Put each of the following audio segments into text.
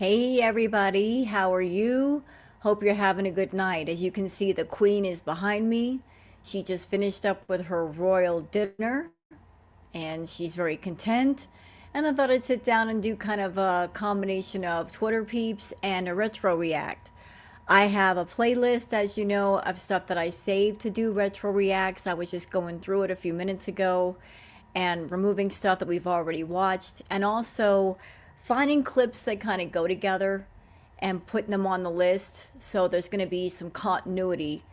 Hey everybody, how are you? Hope you're having a good night. As you can see, the queen is behind me. She just finished up with her royal dinner and she's very content. And I thought I'd sit down and do kind of a combination of Twitter peeps and a retro react. I have a playlist, as you know, of stuff that I saved to do retro reacts. I was just going through it a few minutes ago and removing stuff that we've already watched, and also finding clips that kind of go together and putting them on the list. So there's going to be some continuity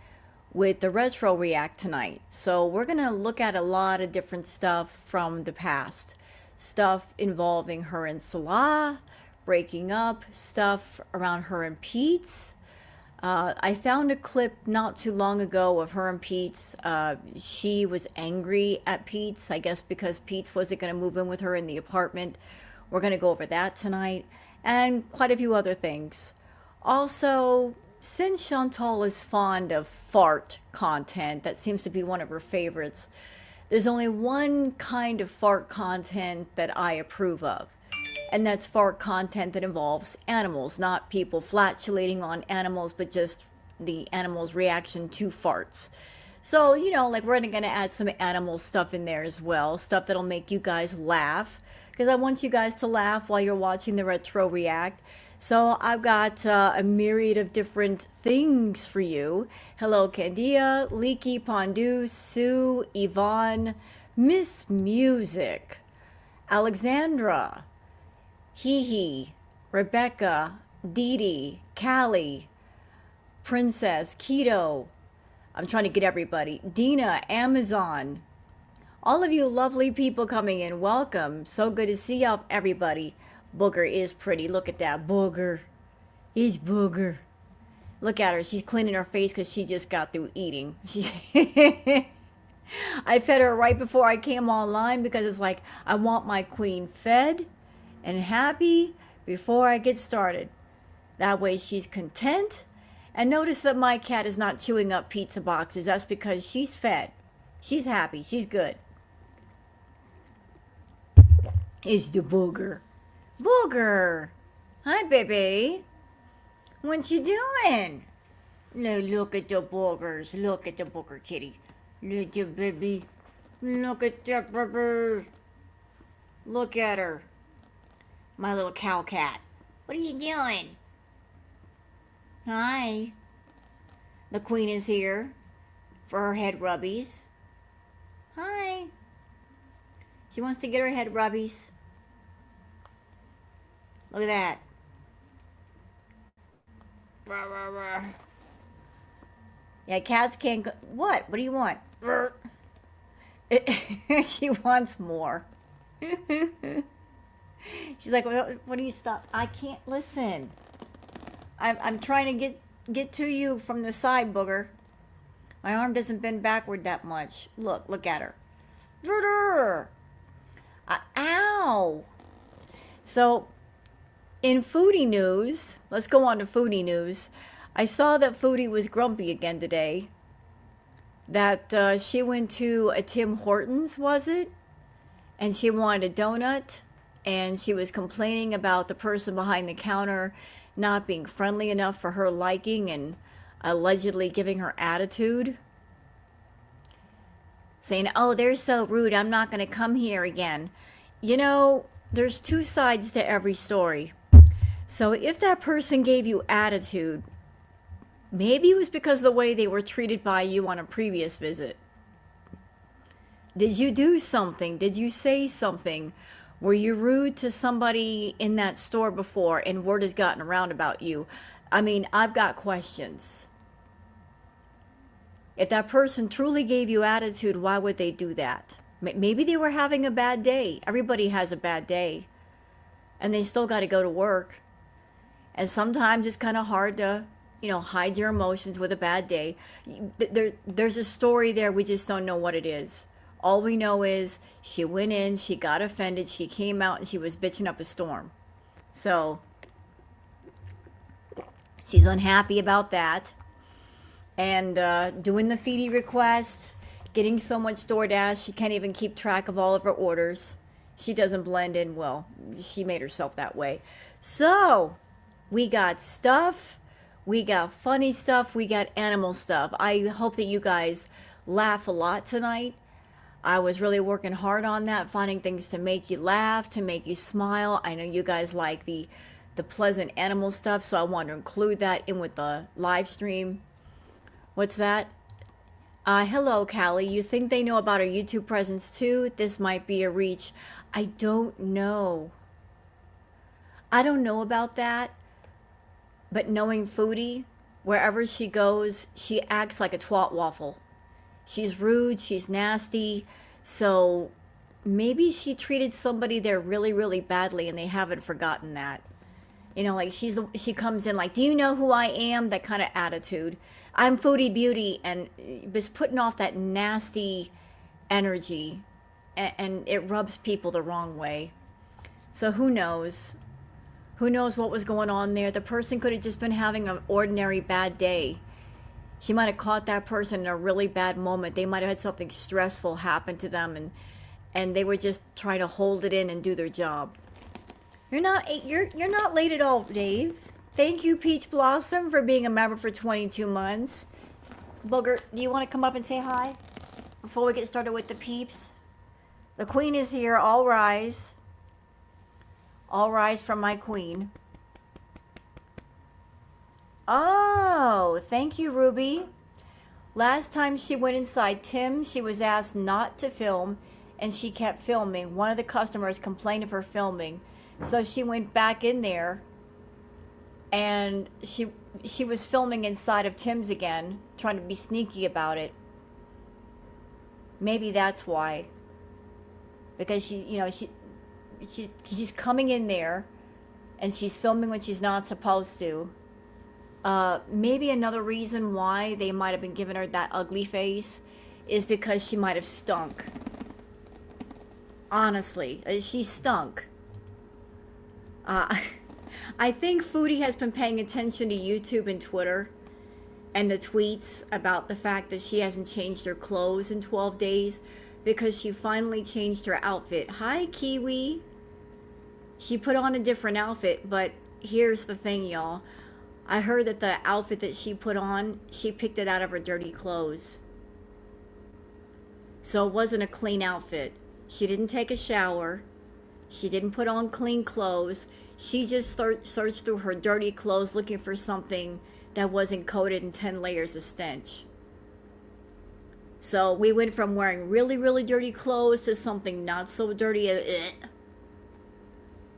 with the retro react tonight. So we're going to look at a lot of different stuff from the past. Stuff involving her and Salah, breaking up, stuff around her and Pete's. I found a clip not too long ago of her and Pete's. She was angry at Pete's, I guess because Pete's wasn't going to move in with her in the apartment. We're going to go over that tonight and quite a few other things. Also, since Chantal is fond of fart content, that seems to be one of her favorites, there's only one kind of fart content that I approve of. And that's fart content that involves animals, not people flatulating on animals, but just the animal's reaction to farts. So, like we're going to add some animal stuff in there as well, stuff that'll make you guys laugh, because I want you guys to laugh while you're watching the retro react. So I've got a myriad of different things for you. Hello, Candia, Leaky, Pondu, Sue, Yvonne, Miss Music, Alexandra, Hee, Rebecca, Dee Dee, Callie, Princess, Keto. I'm trying to get everybody. Dina, Amazon. All of you lovely people coming in, welcome. So good to see y'all, everybody. Booger is pretty. Look at that. Booger. He's Booger. Look at her. She's cleaning her face because she just got through eating. I fed her right before I came online because it's like, I want my queen fed and happy before I get started. That way she's content. And notice that my cat is not chewing up pizza boxes. That's because she's fed. She's happy. She's good. It's the Booger. Booger! Hi, baby. What you doing? Look at the boogers. Look at the booger kitty. Look at baby. Look at that baby. Look at her. My little cow cat. What are you doing? Hi. The queen is here for her head rubbies. Hi. She wants to get her head rubbies. Look at that. Yeah, cats can't go. What? What do you want? She wants more. She's like, what do you stop? I can't listen. I'm trying to get to you from the side, Booger. My arm doesn't bend backward that much. Look at her. Ow. So, in Foodie news, let's go on to Foodie news. I saw that Foodie was grumpy again today. That she went to a Tim Hortons, was it? And she wanted a donut. And she was complaining about the person behind the counter not being friendly enough for her liking and allegedly giving her attitude. Saying, oh, they're so rude, I'm not going to come here again. There's two sides to every story. So if that person gave you attitude, maybe it was because of the way they were treated by you on a previous visit. Did you do something? Did you say something? Were you rude to somebody in that store before and word has gotten around about you? I mean, I've got questions. If that person truly gave you attitude, why would they do that? Maybe they were having a bad day. Everybody has a bad day. And they still got to go to work. And sometimes it's kind of hard to, hide your emotions with a bad day. There's a story there. We just don't know what it is. All we know is she went in, she got offended, she came out, and she was bitching up a storm. So, she's unhappy about that. And doing the Foodie request, getting so much DoorDash, she can't even keep track of all of her orders. She doesn't blend in well. She made herself that way. So, We got stuff, we got funny stuff, we got animal stuff. I hope that you guys laugh a lot tonight. I was really working hard on that, finding things to make you laugh, to make you smile. I know you guys like the pleasant animal stuff, so I want to include that in with the live stream. What's that? Hello, Callie. You think they know about our YouTube presence too? This might be a reach. I don't know. I don't know about that, but knowing Foodie, wherever she goes, she acts like a twat waffle. She's rude, she's nasty, so maybe she treated somebody there really, really badly and they haven't forgotten that. You know, like she comes in like, "Do you know who I am?" That kind of attitude. I'm Foodie Beauty, and just putting off that nasty energy, and it rubs people the wrong way. So who knows? Who knows what was going on there? The person could have just been having an ordinary bad day. She might have caught that person in a really bad moment. They might have had something stressful happen to them, and they were just trying to hold it in and do their job. You're not late at all, Dave. Thank you, Peach Blossom, for being a member for 22 months. Booger, do you want to come up and say hi before we get started with the peeps? The queen is here. All rise. All rise from my queen. Oh, thank you, Ruby. Last time she went inside Tim, she was asked not to film, and she kept filming. One of the customers complained of her filming, so she went back in there, and she was filming inside of Tim's again, trying to be sneaky about it. Maybe that's why. Because she's coming in there, and she's filming when she's not supposed to. Maybe another reason why they might have been giving her that ugly face is because she might have stunk. Honestly, she stunk. I think Foodie has been paying attention to YouTube and Twitter and the tweets about the fact that she hasn't changed her clothes in 12 days because she finally changed her outfit. Hi, Kiwi. She put on a different outfit, but here's the thing, y'all. I heard that the outfit that she put on, she picked it out of her dirty clothes. So it wasn't a clean outfit. She didn't take a shower. She didn't put on clean clothes. She just searched through her dirty clothes looking for something that wasn't coated in 10 layers of stench. So we went from wearing really, really dirty clothes to something not so dirty.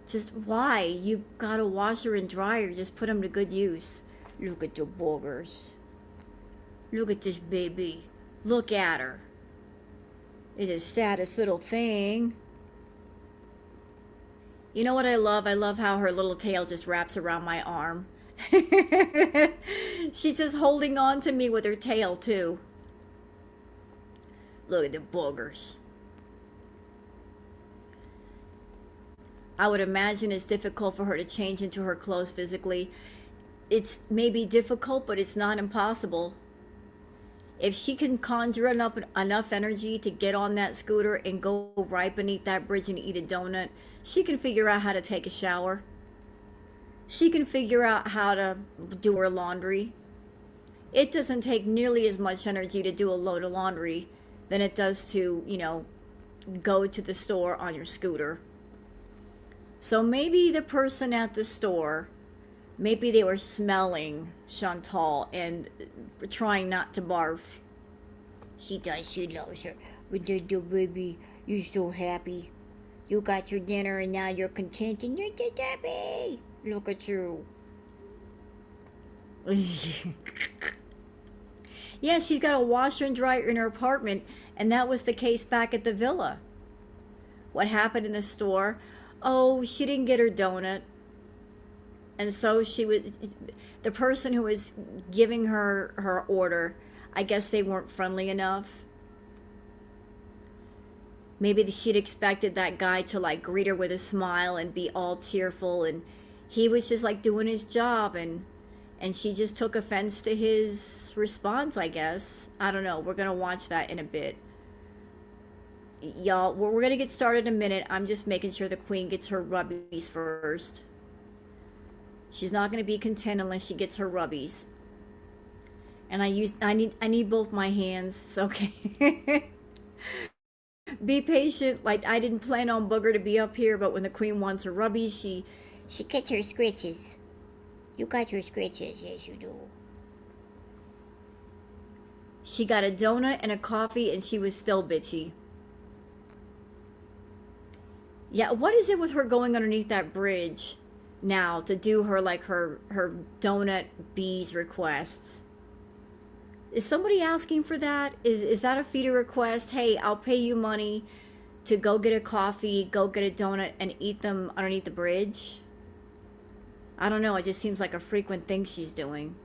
Just why? You gotta washer and dryer. Just put them to good use. Look at your boogers. Look at this baby. Look at her. It's the saddest little thing. You know what I love? I love how her little tail just wraps around my arm. She's just holding on to me with her tail too. Look at the boogers. I would imagine it's difficult for her to change into her clothes physically. It's maybe difficult, but it's not impossible. If she can conjure enough energy to get on that scooter and go right beneath that bridge and eat a donut, she can figure out how to take a shower. She can figure out how to do her laundry. It doesn't take nearly as much energy to do a load of laundry than it does to, go to the store on your scooter. So maybe the person at the store, maybe they were smelling Chantal and trying not to barf. She does, she loves her. But the baby, you're so happy. You got your dinner and now you're content and you're so happy. Look at you. Yeah, she's got a washer and dryer in her apartment, and that was the case back at the villa. What happened in the store? Oh, she didn't get her donut. And so the person who was giving her order, I guess they weren't friendly enough. Maybe she'd expected that guy to greet her with a smile and be all cheerful, and he was just doing his job, and she just took offense to his response, I guess. I don't know. We're going to watch that in a bit. Y'all, we're going to get started in a minute. I'm just making sure the queen gets her rubbies first. She's not going to be content unless she gets her rubbies. And I need both my hands. Okay. Be patient. Like, I didn't plan on Booger to be up here, but when the queen wants her rubbies, she gets her scritches. You got your scritches, yes you do. She got a donut and a coffee, and she was still bitchy. Yeah, what is it with her going underneath that bridge now to do her, like, her donut bees requests? Is somebody asking for that? Is that a feeder request? Hey, I'll pay you money to go get a coffee, go get a donut, and eat them underneath the bridge? I don't know. It just seems like a frequent thing she's doing.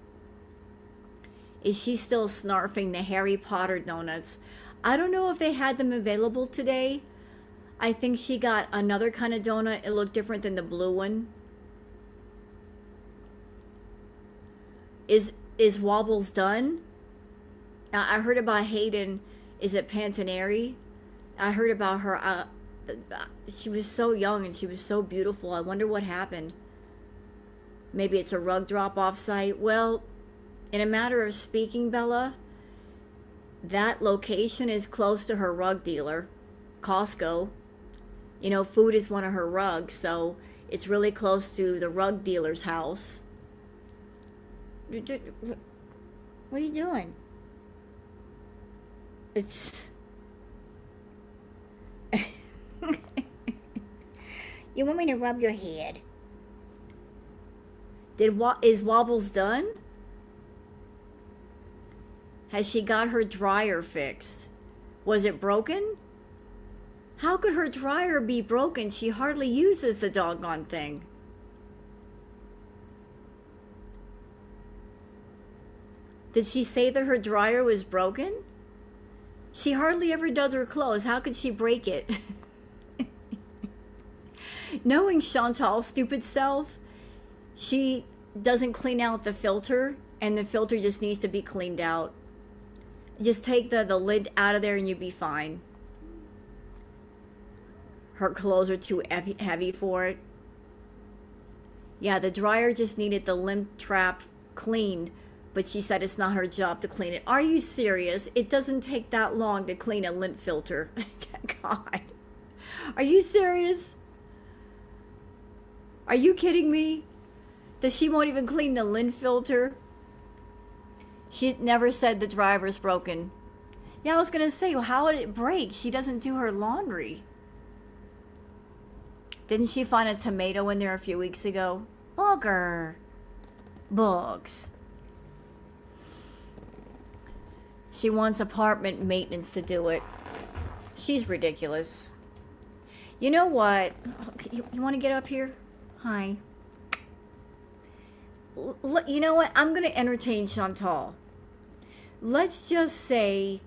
Is she still snarfing the Harry Potter donuts? I don't know if they had them available today. I think she got another kind of donut. It looked different than the blue one. Is Wobbles done? I heard about Hayden. Is it Pantaneri? I heard about her. She was so young and she was so beautiful. I wonder what happened. Maybe it's a rug drop-off site. Well, in a matter of speaking, Bella, that location is close to her rug dealer, Costco. You know, food is one of her rugs, so it's really close to the rug dealer's house. What are you doing? It's... You want me to rub your head? Is Wobbles done? Has she got her dryer fixed? Was it broken? How could her dryer be broken? She hardly uses the doggone thing. Did she say that her dryer was broken? She hardly ever does her clothes. How could she break it? Knowing Chantal's stupid self, she doesn't clean out the filter, and the filter just needs to be cleaned out. Just take the lid out of there and you'll be fine. Her clothes are too heavy for it. Yeah, the dryer just needed the lint trap cleaned, but she said it's not her job to clean it. Are you serious? It doesn't take that long to clean a lint filter. God. Are you serious? Are you kidding me? That she won't even clean the lint filter? She never said the dryer's broken. Yeah, I was going to say, well, how would it break? She doesn't do her laundry. Didn't she find a tomato in there a few weeks ago? Booger. Bugs. She wants apartment maintenance to do it. She's ridiculous. You know what? You want to get up here? Hi. You know what? I'm going to entertain Chantal. Let's just say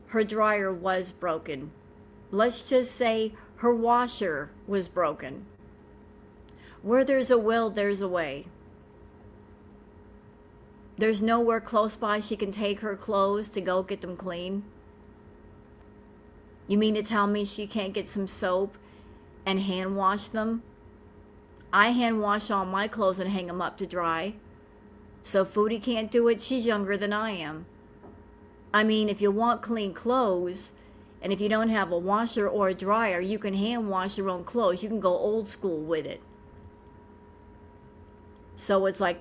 her dryer was broken. Let's just say her washer was broken. Where there's a will, there's a way. There's nowhere close by she can take her clothes to go get them clean. You mean to tell me she can't get some soap and hand wash them? I hand wash all my clothes and hang them up to dry. So Foodie can't do it? She's younger than I am. I mean, if you want clean clothes, and if you don't have a washer or a dryer, you can hand wash your own clothes. You can go old school with it. So it's like,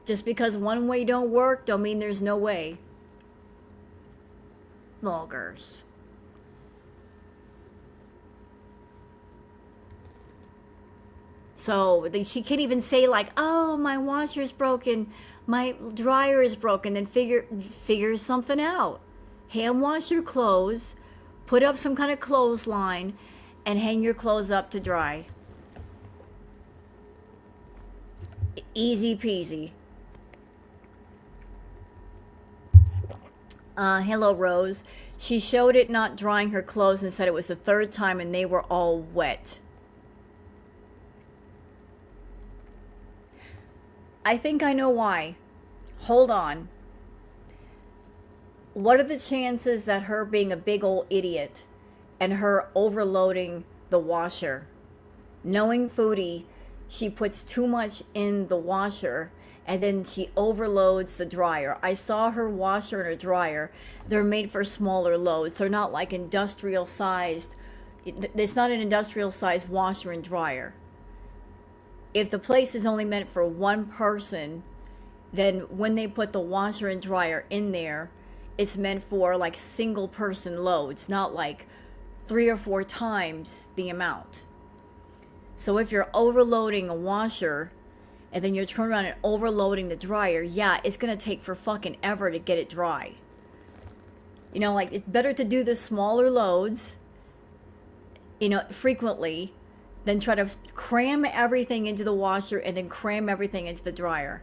just because one way don't work, don't mean there's no way. Vulgars. So she can't even say like, oh, my washer's broken, my dryer is broken. Then figure something out. Hand wash your clothes, put up some kind of clothesline, and hang your clothes up to dry. Easy peasy. Hello, Rose. She showed it not drying her clothes and said it was the third time and they were all wet. I think I know why. Hold on. What are the chances that her being a big old idiot and her overloading the washer, knowing Foodie, she puts too much in the washer and then she overloads the dryer. I saw her washer and her dryer. They're made for smaller loads. They're not like industrial sized. It's not an industrial sized washer and dryer. If the place is only meant for one person, then when they put the washer and dryer in there, it's meant for like single person loads, not like 3 or 4 times the amount. So if you're overloading a washer and then you're turning around and overloading the dryer, yeah, it's going to take for fucking ever to get it dry. You know, like, it's better to do the smaller loads, you know, frequently than try to cram everything into the washer and then cram everything into the dryer.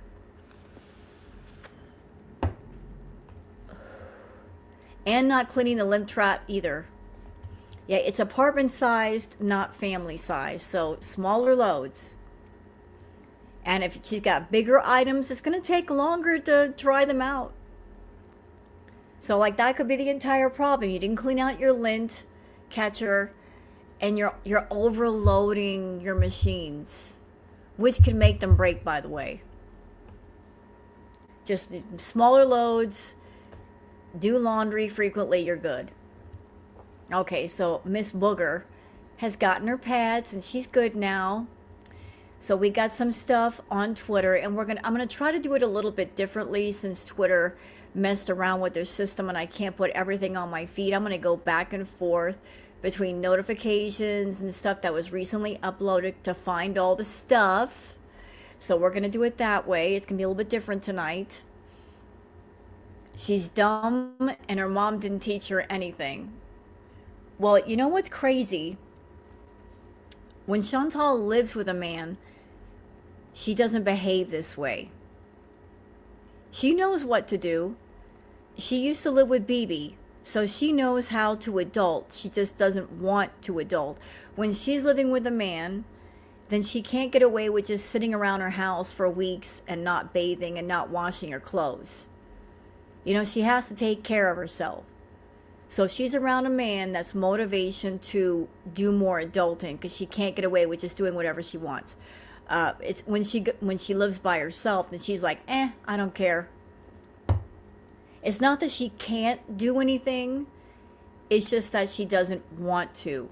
And not cleaning the lymph trap either. Yeah, it's apartment sized, not family sized. So smaller loads. And if she's got bigger items, it's going to take longer to dry them out. So like that could be the entire problem. You didn't clean out your lint catcher and you're overloading your machines, which can make them break, by the way. Just smaller loads, do laundry frequently, you're good. Okay, so Miss Booger has gotten her pads and she's good now. So we got some stuff on Twitter, and I'm gonna try to do it a little bit differently since Twitter messed around with their system and I can't put everything on my feed. I'm gonna go back and forth between notifications and stuff that was recently uploaded to find all the stuff. So we're gonna do it that way. It's gonna be a little bit different tonight. She's dumb and her mom didn't teach her anything. Well, you know what's crazy? When Chantal lives with a man, she doesn't behave this way. She knows what to do. She used to live with BB, so she knows how to adult. She just doesn't want to adult. When she's living with a man, then she can't get away with just sitting around her house for weeks and not bathing and not washing her clothes. You know, she has to take care of herself. So if she's around a man, that's motivation to do more adulting because she can't get away with just doing whatever she wants. It's when she lives by herself, then she's like, I don't care. It's not that she can't do anything. It's just that she doesn't want to.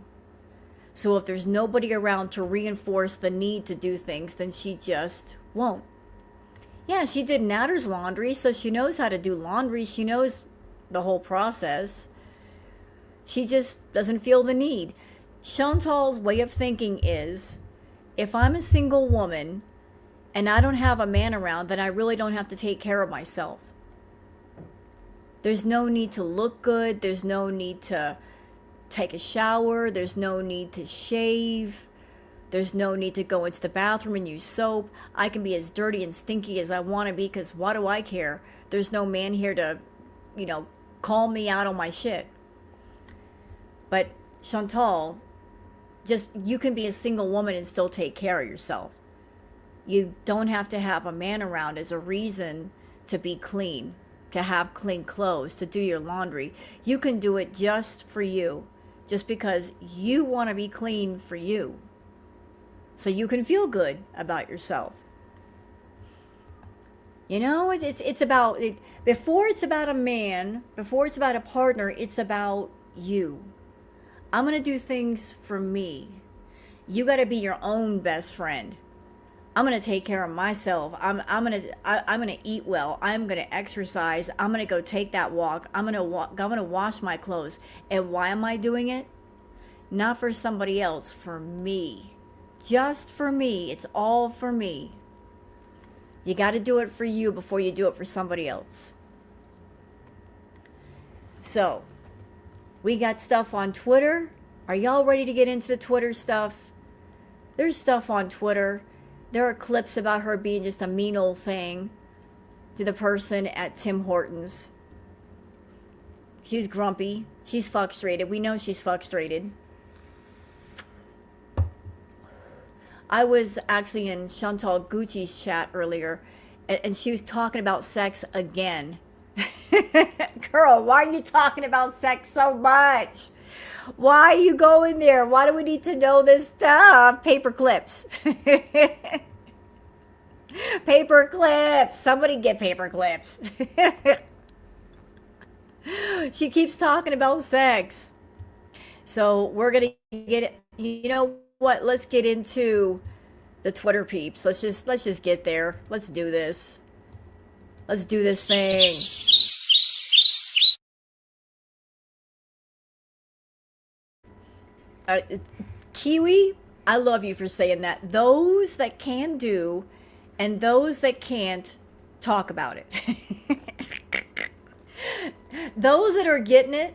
So if there's nobody around to reinforce the need to do things, then she just won't. Yeah, she did Natter's laundry, so she knows how to do laundry. She knows the whole process. She just doesn't feel the need. Chantal's way of thinking is, if I'm a single woman and I don't have a man around, then I really don't have to take care of myself. There's no need to look good. There's no need to take a shower. There's no need to shave. There's no need to go into the bathroom and use soap. I can be as dirty and stinky as I want to be because what do I care? There's no man here to, call me out on my shit. But Chantal, you can be a single woman and still take care of yourself. You don't have to have a man around as a reason to be clean, to have clean clothes, to do your laundry. You can do it just for you, just because you want to be clean for you. So you can feel good about yourself. It's about, before it's about a man, before it's about a partner, it's about you. I'm going to do things for me. You got to be your own best friend. I'm going to take care of myself. I'm going to eat well. I'm going to exercise. I'm going to go take that walk. I'm going to wash my clothes. And why am I doing it? Not for somebody else, for me. Just for me. It's all for me. You got to do it for you before you do it for somebody else. So, we got stuff on Twitter. Are y'all ready to get into the Twitter stuff? There's stuff on Twitter. There are clips about her being just a mean old thing to the person at Tim Hortons. She's grumpy. She's frustrated. We know she's frustrated. I was actually in Chantal Gucci's chat earlier, and she was talking about sex again. Girl, why are you talking about sex so much? Why are you going there? Why do we need to know this stuff? Paper clips. Paper clips. Somebody get paper clips. She keeps talking about sex. So we're going to get, you know what? Let's get into the Twitter peeps. Let's just get there. Let's do this. Let's do this thing. Uh, Kiwi, I love you for saying that. Those that can do and those that can't, talk about it. Those that are getting it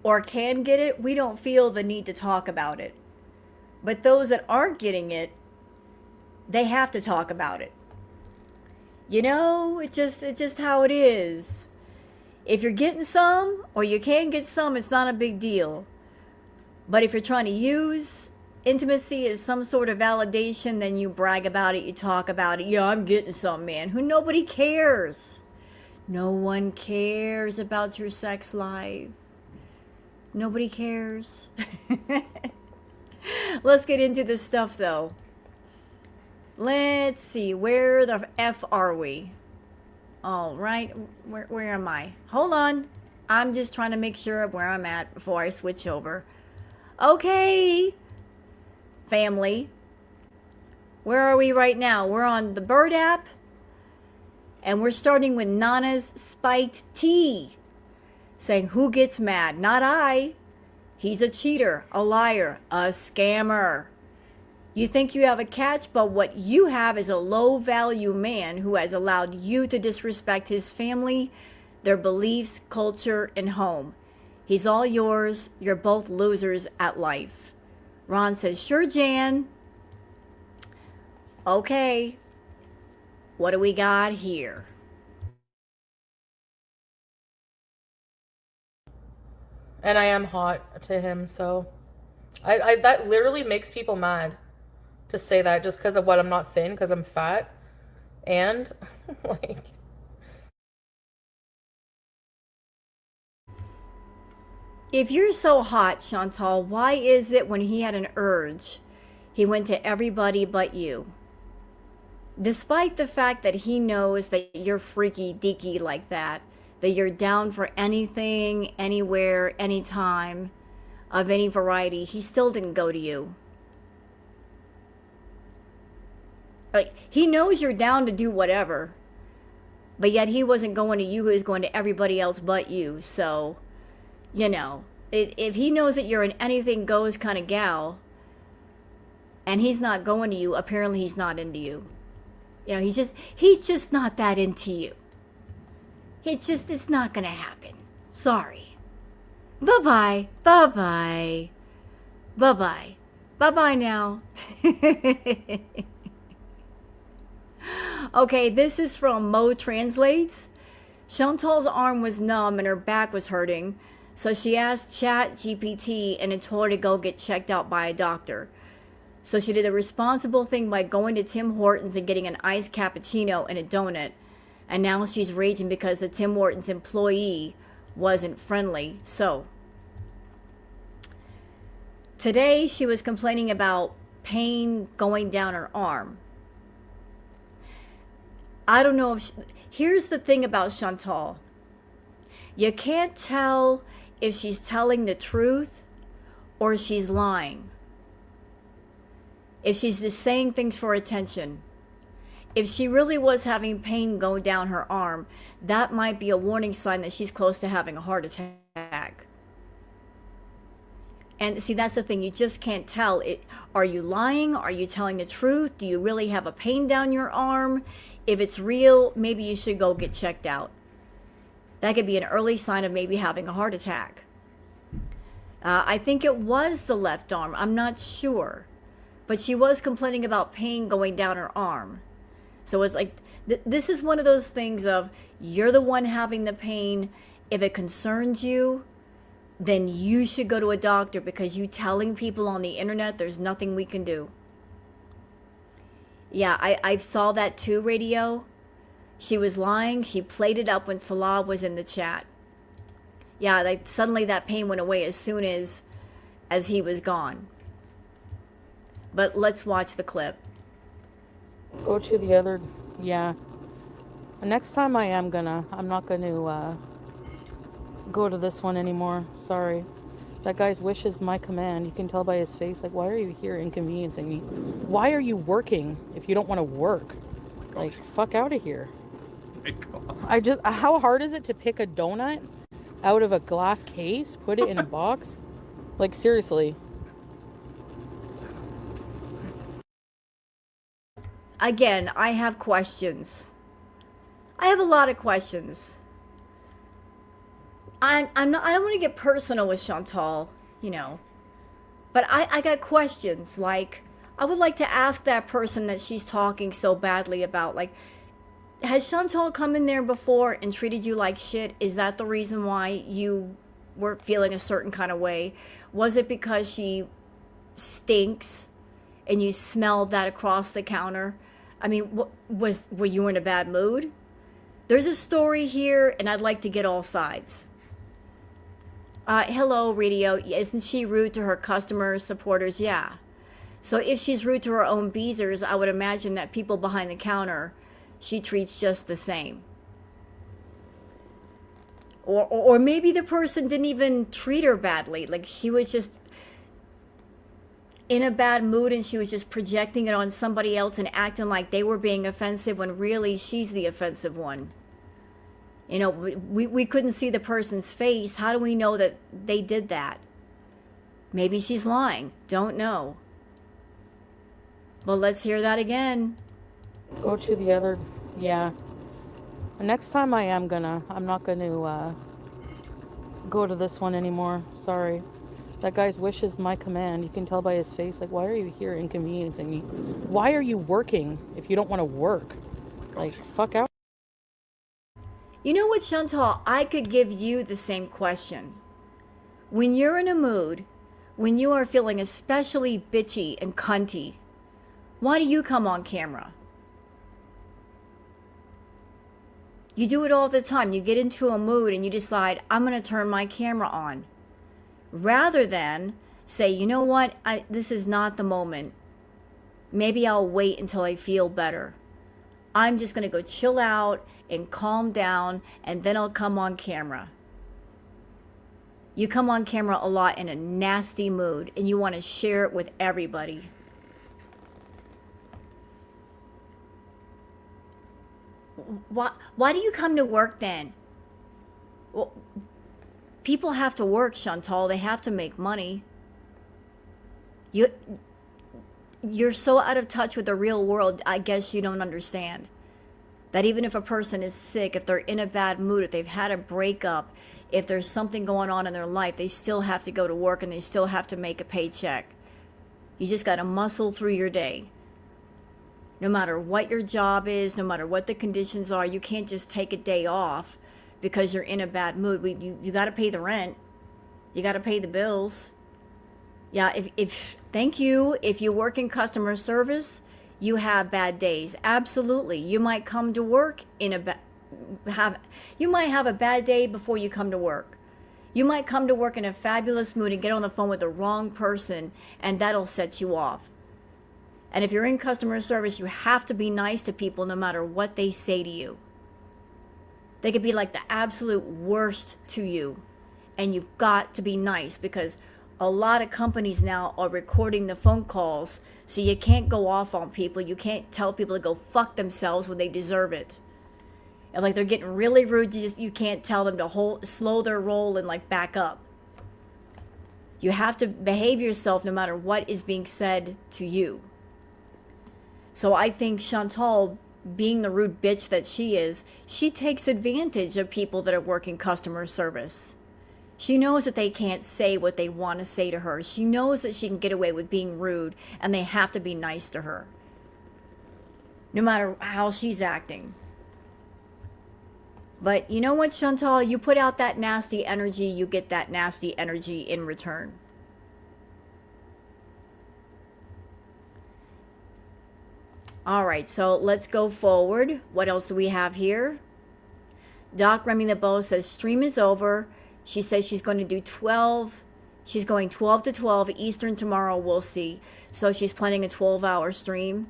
or can get it, we don't feel the need to talk about it. But those that aren't getting it, they have to talk about it. You know, it's just how it is. If you're getting some or you can get some, it's not a big deal. But if you're trying to use intimacy as some sort of validation, then you brag about it, you talk about it. Yeah, I'm getting some, man. Nobody cares. No one cares about your sex life. Nobody cares. Let's get into this stuff though. Let's see, where the F are we? All right, where am I? Hold on. I'm just trying to make sure of where I'm at before I switch over. Okay, family. Where are we right now? We're on the Bird app. And we're starting with Nana's Spiked Tea. Saying, who gets mad? Not I. He's a cheater, a liar, a scammer. You think you have a catch, but what you have is a low-value man who has allowed you to disrespect his family, their beliefs, culture, and home. He's all yours. You're both losers at life. Ron says, sure, Jan. Okay. What do we got here? And I am hot to him, so I that literally makes people mad to say that just because of what I'm not thin, because I'm fat. And like, If you're so hot, Chantal, why is it when he had an urge, he went to everybody but you? Despite the fact that he knows that you're freaky deaky like that you're down for anything, anywhere, anytime, of any variety, he still didn't go to you. Like, he knows you're down to do whatever, but yet he wasn't going to you, he was going to everybody else but you. So, you know, if he knows that you're an anything goes kind of gal, and he's not going to you, apparently he's not into you. You know, he's just not that into you. It's not gonna happen. Sorry. Bye-bye. Bye-bye. Bye-bye. Bye-bye now. Okay, this is from Mo Translates. Chantal's arm was numb and her back was hurting, so she asked Chat GPT and it told her to go get checked out by a doctor. So she did a responsible thing by going to Tim Hortons and getting an iced cappuccino and a donut. And now she's raging because the Tim Hortons employee wasn't friendly. So today she was complaining about pain going down her arm. I don't know if here's the thing about Chantal. You can't tell if she's telling the truth or she's lying. If she's just saying things for attention. If she really was having pain going down her arm, that might be a warning sign that she's close to having a heart attack. And see, that's the thing. You just can't tell. Are you lying? Are you telling the truth? Do you really have a pain down your arm? If it's real, maybe you should go get checked out. That could be an early sign of maybe having a heart attack. I think it was the left arm. I'm not sure. But she was complaining about pain going down her arm. So it's like, this is one of those things of, you're the one having the pain. If it concerns you, then you should go to a doctor, because you telling people on the internet there's nothing we can do. Yeah, I saw that too, Radio. She was lying. She played it up when Salah was in the chat. Yeah, like suddenly that pain went away as soon as he was gone. But let's watch the clip. Go to the other, yeah. Next time I'm not gonna go to this one anymore. Sorry. That guy's wish is my command. You can tell by his face. Like, why are you here inconveniencing me? Why are you working if you don't want to work? Like, fuck out of here. How hard is it to pick a donut out of a glass case, put it in a box? Like, seriously. Again, I have questions. I have a lot of questions. I'm not. I don't want to get personal with Chantal, you know, but I got questions. Like, I would like to ask that person that she's talking so badly about. Like, has Chantal come in there before and treated you like shit? Is that the reason why you were feeling a certain kind of way? Was it because she stinks and you smelled that across the counter? I mean, were you in a bad mood? There's a story here, and I'd like to get all sides. Hello, radio. Isn't she rude to her customers, supporters? Yeah. So if she's rude to her own beezers, I would imagine that people behind the counter, she treats just the same. Or maybe the person didn't even treat her badly. Like, she was just in a bad mood and she was just projecting it on somebody else and acting like they were being offensive when really she's the offensive one. You know, we couldn't see the person's face. How do we know that they did that? Maybe she's lying. Don't know. Well, let's hear that again. Go to the other, yeah. Next time I'm not gonna go to this one anymore. Sorry. That guy's wish is my command. You can tell by his face. Like, why are you here inconveniencing me? Why are you working if you don't want to work? Like, fuck out. You know what, Chantal? I could give you the same question. When you're in a mood, when you are feeling especially bitchy and cunty, why do you come on camera? You do it all the time. You get into a mood and you decide, I'm going to turn my camera on. Rather than say, you know what, this is not the moment. Maybe I'll wait until I feel better. I'm just going to go chill out and calm down, and then I'll come on camera. You come on camera a lot in a nasty mood, and you want to share it with everybody. Why do you come to work then? Well, people have to work, Chantal. They have to make money. You're so out of touch with the real world, I guess you don't understand. That even if a person is sick, if they're in a bad mood, if they've had a breakup, if there's something going on in their life, they still have to go to work and they still have to make a paycheck. You just got to muscle through your day. No matter what your job is, no matter what the conditions are, you can't just take a day off because you're in a bad mood. You got to pay the rent. You got to pay the bills. Yeah, if thank you. If you work in customer service, you have bad days. Absolutely. You might come to work you might have a bad day before you come to work. You might come to work in a fabulous mood and get on the phone with the wrong person, and that'll set you off. And if you're in customer service, you have to be nice to people no matter what they say to you. They could be like the absolute worst to you, and you've got to be nice because a lot of companies now are recording the phone calls, so you can't go off on people. You can't tell people to go fuck themselves when they deserve it. And like they're getting really rude, you can't tell them to slow their roll and like back up. You have to behave yourself no matter what is being said to you. So I think Chantal, being the rude bitch that she is, she takes advantage of people that are working customer service. She knows that they can't say what they want to say to her. She knows that she can get away with being rude and they have to be nice to her. No matter how she's acting. But you know what, Chantal? You put out that nasty energy, you get that nasty energy in return. All right, so let's go forward. What else do we have here? Doc Remy the Bow says, stream is over. She says she's going to do 12. She's going 12 to 12 Eastern tomorrow. We'll see. So she's planning a 12-hour stream.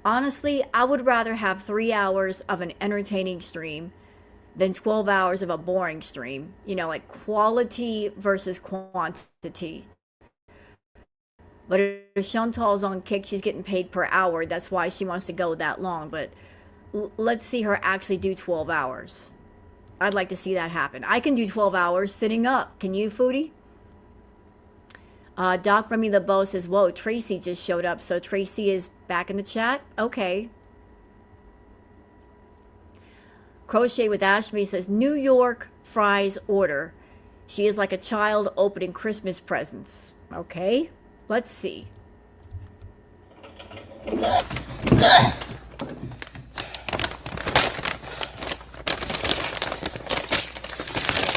Honestly, I would rather have 3 hours of an entertaining stream than 12 hours of a boring stream. You know, like quality versus quantity. But if Chantal's on kick, she's getting paid per hour. That's why she wants to go that long. But let's see her actually do 12 hours. I'd like to see that happen. I can do 12 hours sitting up. Can you, Foodie? Doc Remy LeBeau says, whoa, Tracy just showed up. So Tracy is back in the chat? Okay. Crochet with Ashby says, New York fries order. She is like a child opening Christmas presents. Okay, let's see.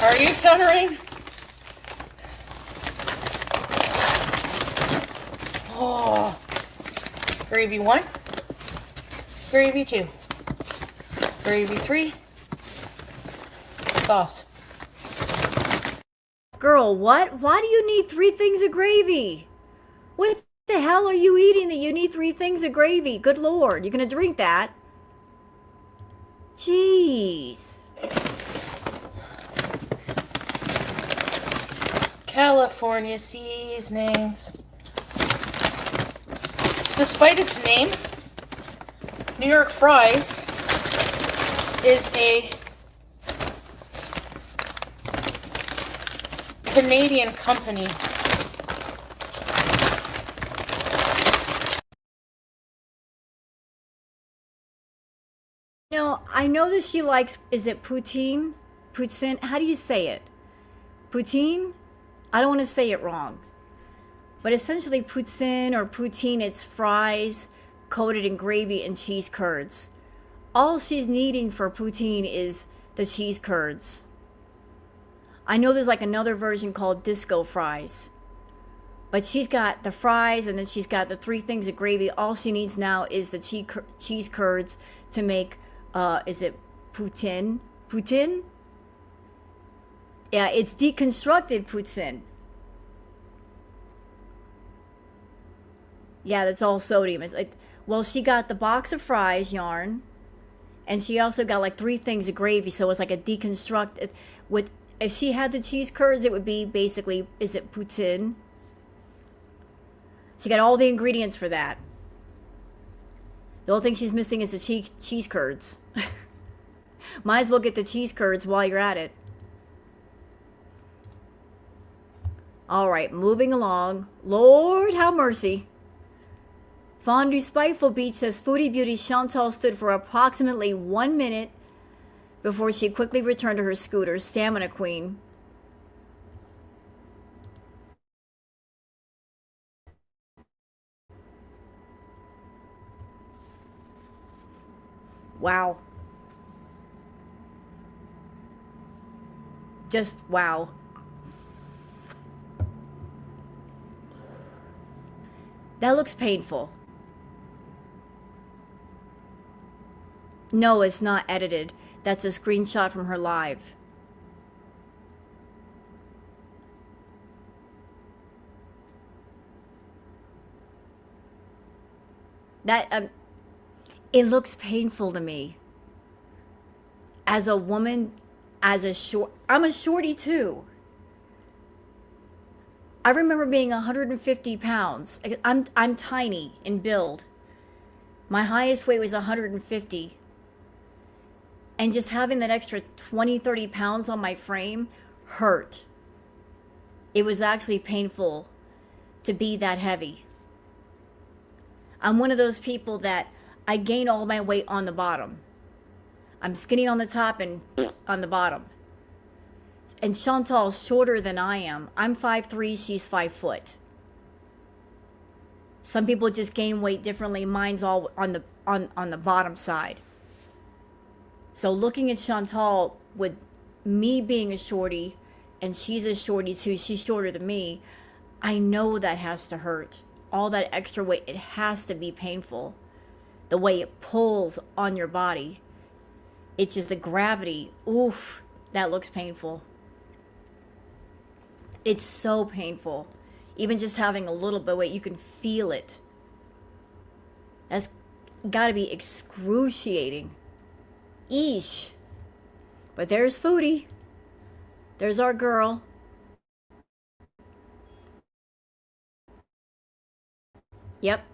Are you centering? Oh, gravy 1, gravy 2, gravy 3, sauce. Girl, what? Why do you need 3 things of gravy? What the hell are you eating that you need 3 things of gravy? Good Lord, you're gonna drink that? Jeez. California seasonings. Despite its name, New York Fries is a Canadian company. No, I know that she likes, is it poutine? Poutine? How do you say it? Poutine? I don't want to say it wrong. But essentially poutine or poutine, it's fries coated in gravy and cheese curds. All she's needing for poutine is the cheese curds. I know there's like another version called disco fries. But she's got the fries and then she's got the 3 things of gravy. All she needs now is the cheese curds to make, is it poutine? Poutine? Yeah, it's deconstructed poutine. Yeah, that's all sodium. It's like, well, she got the box of fries yarn, and she also got like 3 things of gravy. So it's like a deconstructed. With if she had the cheese curds, it would be basically, is it poutine? She got all the ingredients for that. The only thing she's missing is the cheese curds. Might as well get the cheese curds while you're at it. All right, moving along. Lord have mercy. Fondue Spiteful Beach says Foodie Beauty Chantal stood for approximately 1 minute before she quickly returned to her scooter. Stamina Queen. Wow. Just wow. That looks painful. No, it's not edited. That's a screenshot from her live. That it looks painful to me. As a woman, I'm a shorty too. I remember being 150 pounds. I'm tiny in build. My highest weight was 150. And just having that extra 20, 30 pounds on my frame hurt. It was actually painful to be that heavy. I'm one of those people that I gain all my weight on the bottom. I'm skinny on the top and on the bottom. And Chantal's shorter than I am. I'm 5'3", she's 5 foot. Some people just gain weight differently. Mine's all on the bottom side. So looking at Chantal with me being a shorty, and she's a shorty too, she's shorter than me, I know that has to hurt. All that extra weight, it has to be painful. The way it pulls on your body. It's just the gravity, oof. That looks painful. It's so painful. Even just having a little bit, wait, you can feel it. That's got to be excruciating. Eesh. But there's Foodie. There's our girl. Yep.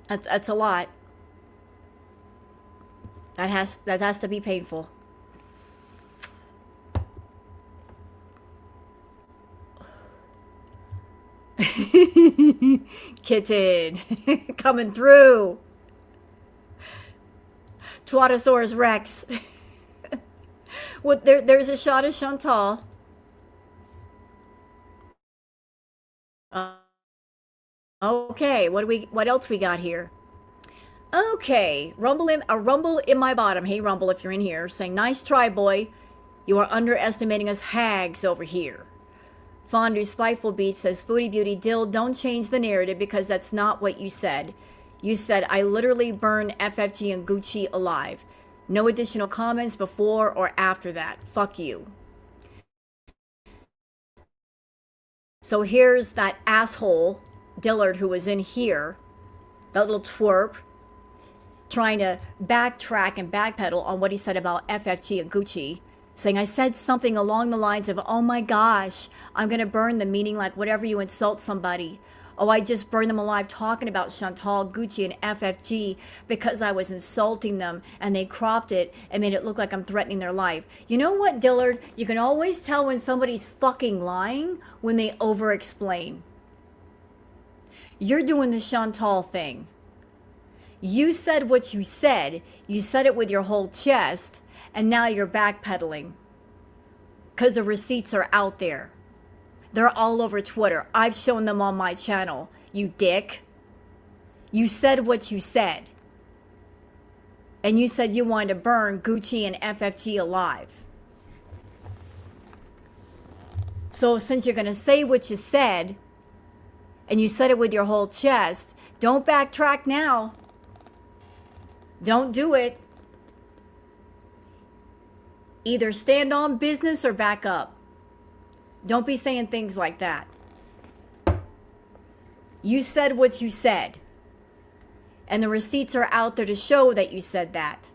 That's a lot. That has to be painful. Kitten coming through. Twatosaurus Rex. Well, there's a shot of Chantal. Okay, what else we got here? Okay, a rumble in my bottom. Hey Rumble, if you're in here, saying nice try, boy. You are underestimating us hags over here. Fondue Spiteful Beach says, Foodie Beauty Dill, don't change the narrative because that's not what you said. You said, I literally burned FFG and Gucci alive. No additional comments before or after that. Fuck you. So here's that asshole, Dillard, who was in here, that little twerp, trying to backtrack and backpedal on what he said about FFG and Gucci, saying, I said something along the lines of, oh my gosh, I'm going to burn them, meaning like whatever you insult somebody. Oh, I just burned them alive talking about Chantal, Gucci, and FFG because I was insulting them and they cropped it and made it look like I'm threatening their life. You know what, Dillard? You can always tell when somebody's fucking lying when they over-explain. You're doing the Chantal thing. You said what you said it with your whole chest, and now you're backpedaling. Because the receipts are out there. They're all over Twitter. I've shown them on my channel, you dick. You said what you said. And you said you wanted to burn Gucci and FFG alive. So since you're going to say what you said, and you said it with your whole chest, don't backtrack now. Don't do it. Either stand on business or back up. Don't be saying things like that. You said what you said. And the receipts are out there to show that you said that.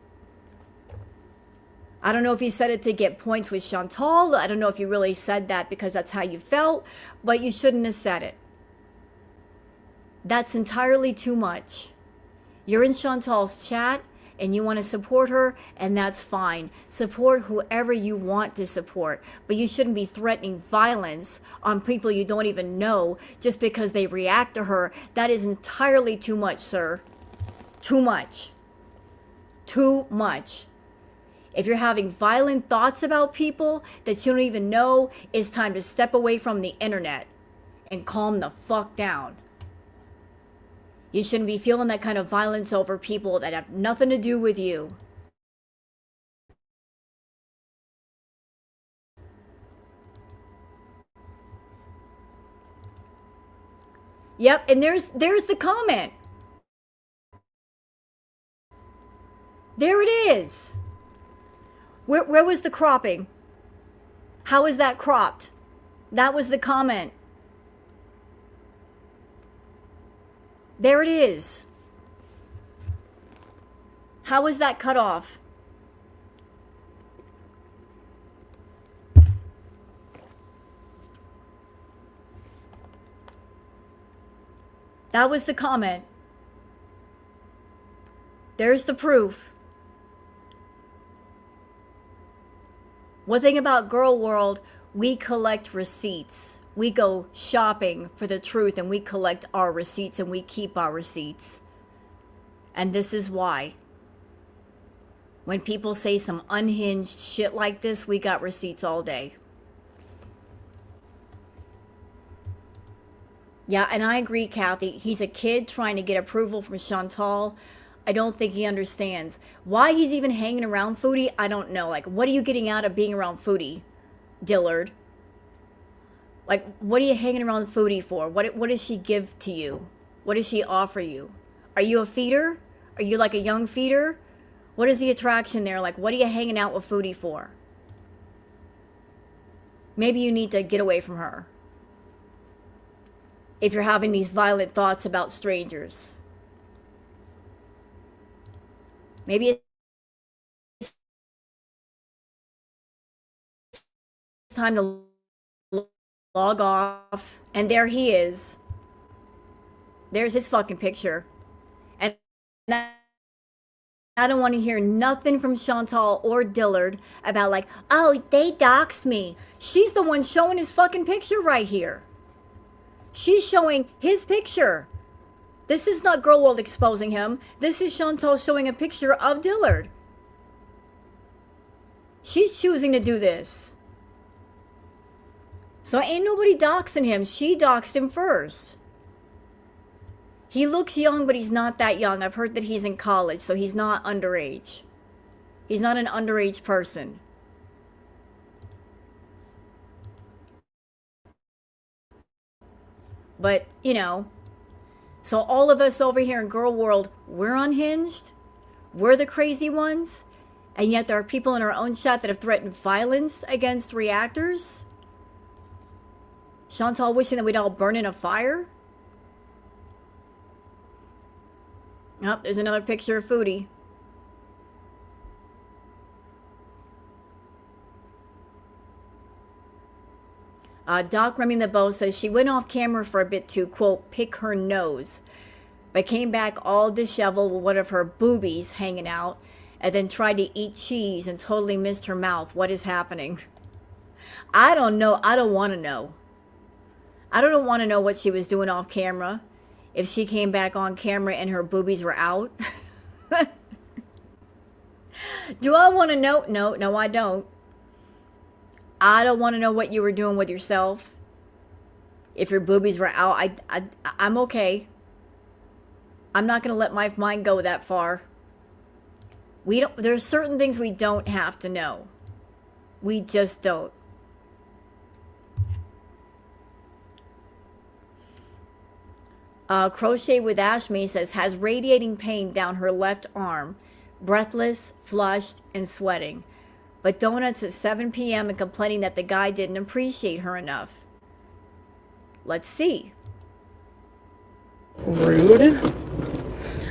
I don't know if you said it to get points with Chantal. I don't know if you really said that because that's how you felt. But you shouldn't have said it. That's entirely too much. You're in Chantal's chat and you want to support her, and that's fine. Support whoever you want to support, but you shouldn't be threatening violence on people you don't even know just because they react to her. That is entirely too much, sir. Too much. Too much. If you're having violent thoughts about people that you don't even know, it's time to step away from the internet and calm the fuck down. You shouldn't be feeling that kind of violence over people that have nothing to do with you. Yep, and there's the comment. There it is. Where was the cropping? How is that cropped? That was the comment. There it is. How was that cut off? That was the comment. There's the proof. One thing about Girl World, we collect receipts. We go shopping for the truth and we collect our receipts and we keep our receipts. And this is why. When people say some unhinged shit like this, we got receipts all day. Yeah, and I agree, Kathy. He's a kid trying to get approval from Chantal. I don't think he understands. Why he's even hanging around Foodie, I don't know. Like, what are you getting out of being around Foodie, Dillard? Like, what are you hanging around Foodie for? What does she give to you? What does she offer you? Are you a feeder? Are you like a young feeder? What is the attraction there? Like, what are you hanging out with Foodie for? Maybe you need to get away from her if you're having these violent thoughts about strangers. Maybe it's time to log off. And there he is. There's his fucking picture. And I don't want to hear nothing from Chantal or Dillard about like, oh, they doxed me. She's the one showing his fucking picture right here. She's showing his picture. This is not Girl World exposing him. This is Chantal showing a picture of Dillard. She's choosing to do this. So ain't nobody doxing him. She doxed him first. He looks young, but he's not that young. I've heard that he's in college, so he's not underage. He's not an underage person. But, you know, so all of us over here in Girl World, we're unhinged. We're the crazy ones. And yet there are people in our own chat that have threatened violence against reactors. Chantal wishing that we'd all burn in a fire. Oh, there's another picture of Foodie. Doc Remy the Bow says she went off camera for a bit to, quote, pick her nose, but came back all disheveled with one of her boobies hanging out, and then tried to eat cheese and totally missed her mouth. What is happening? I don't know. I don't want to know. I don't want to know what she was doing off camera. If she came back on camera and her boobies were out. Do I want to know? No, I don't. I don't want to know what you were doing with yourself. If your boobies were out, I'm okay. I'm not going to let my mind go that far. There's certain things we don't have to know. We just don't. Crochet with Ashme says, has radiating pain down her left arm, breathless, flushed, and sweating. But donuts at 7 p.m. and complaining that the guy didn't appreciate her enough. Let's see. Rude.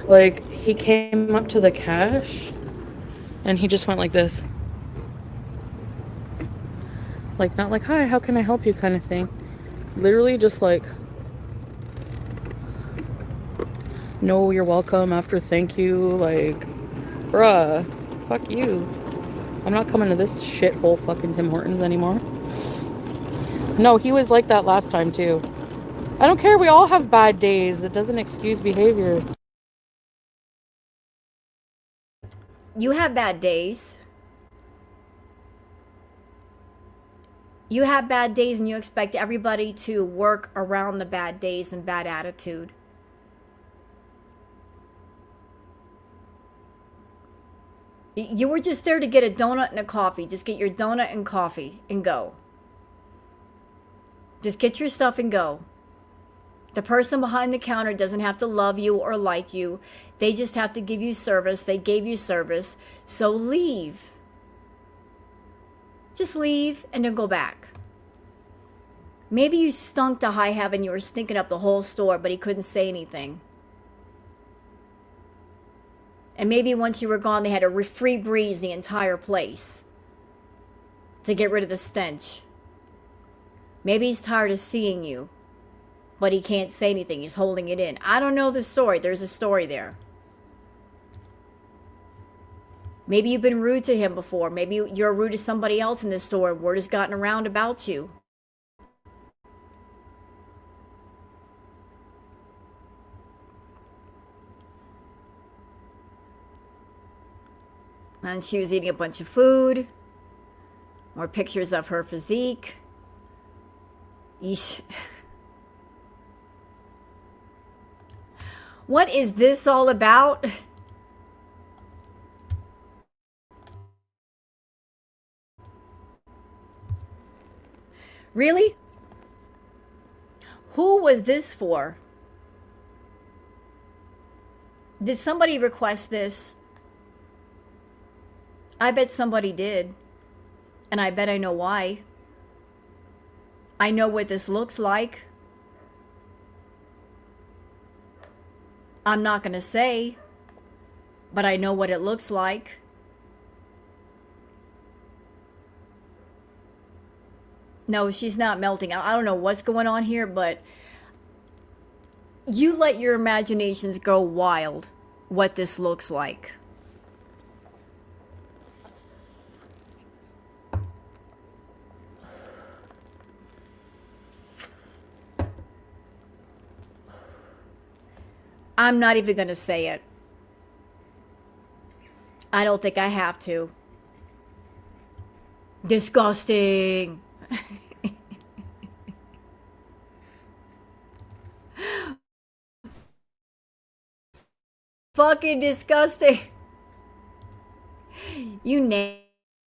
Like, he came up to the cash and he just went like this. Like, not like, hi, how can I help you kind of thing. Literally just like, no, you're welcome after thank you. Like, bruh, fuck you. I'm not coming to this shithole fucking Tim Hortons anymore. No, he was like that last time too. I don't care. We all have bad days. It doesn't excuse behavior. You have bad days. You have bad days and you expect everybody to work around the bad days and bad attitude. You were just there to get a donut and a coffee. Just get your donut and coffee and go. Just get your stuff and go. The person behind the counter doesn't have to love you or like you. They just have to give you service. They gave you service. So leave. Just leave and then go back. Maybe you stunk to high heaven. You were stinking up the whole store, but he couldn't say anything. And maybe once you were gone, they had to free breeze the entire place to get rid of the stench. Maybe he's tired of seeing you, but he can't say anything. He's holding it in. I don't know the story. There's a story there. Maybe you've been rude to him before. Maybe you're rude to somebody else in the store. Word has gotten around about you. And she was eating a bunch of food. More pictures of her physique. Yeesh. What is this all about? Really? Who was this for? Did somebody request this? I bet somebody did. And I bet I know why. I know what this looks like. I'm not going to say, but I know what it looks like. No, she's not melting. I don't know what's going on here, but you let your imaginations go wild what this looks like. I'm not even going to say it. I don't think I have to. Disgusting. Fucking disgusting. You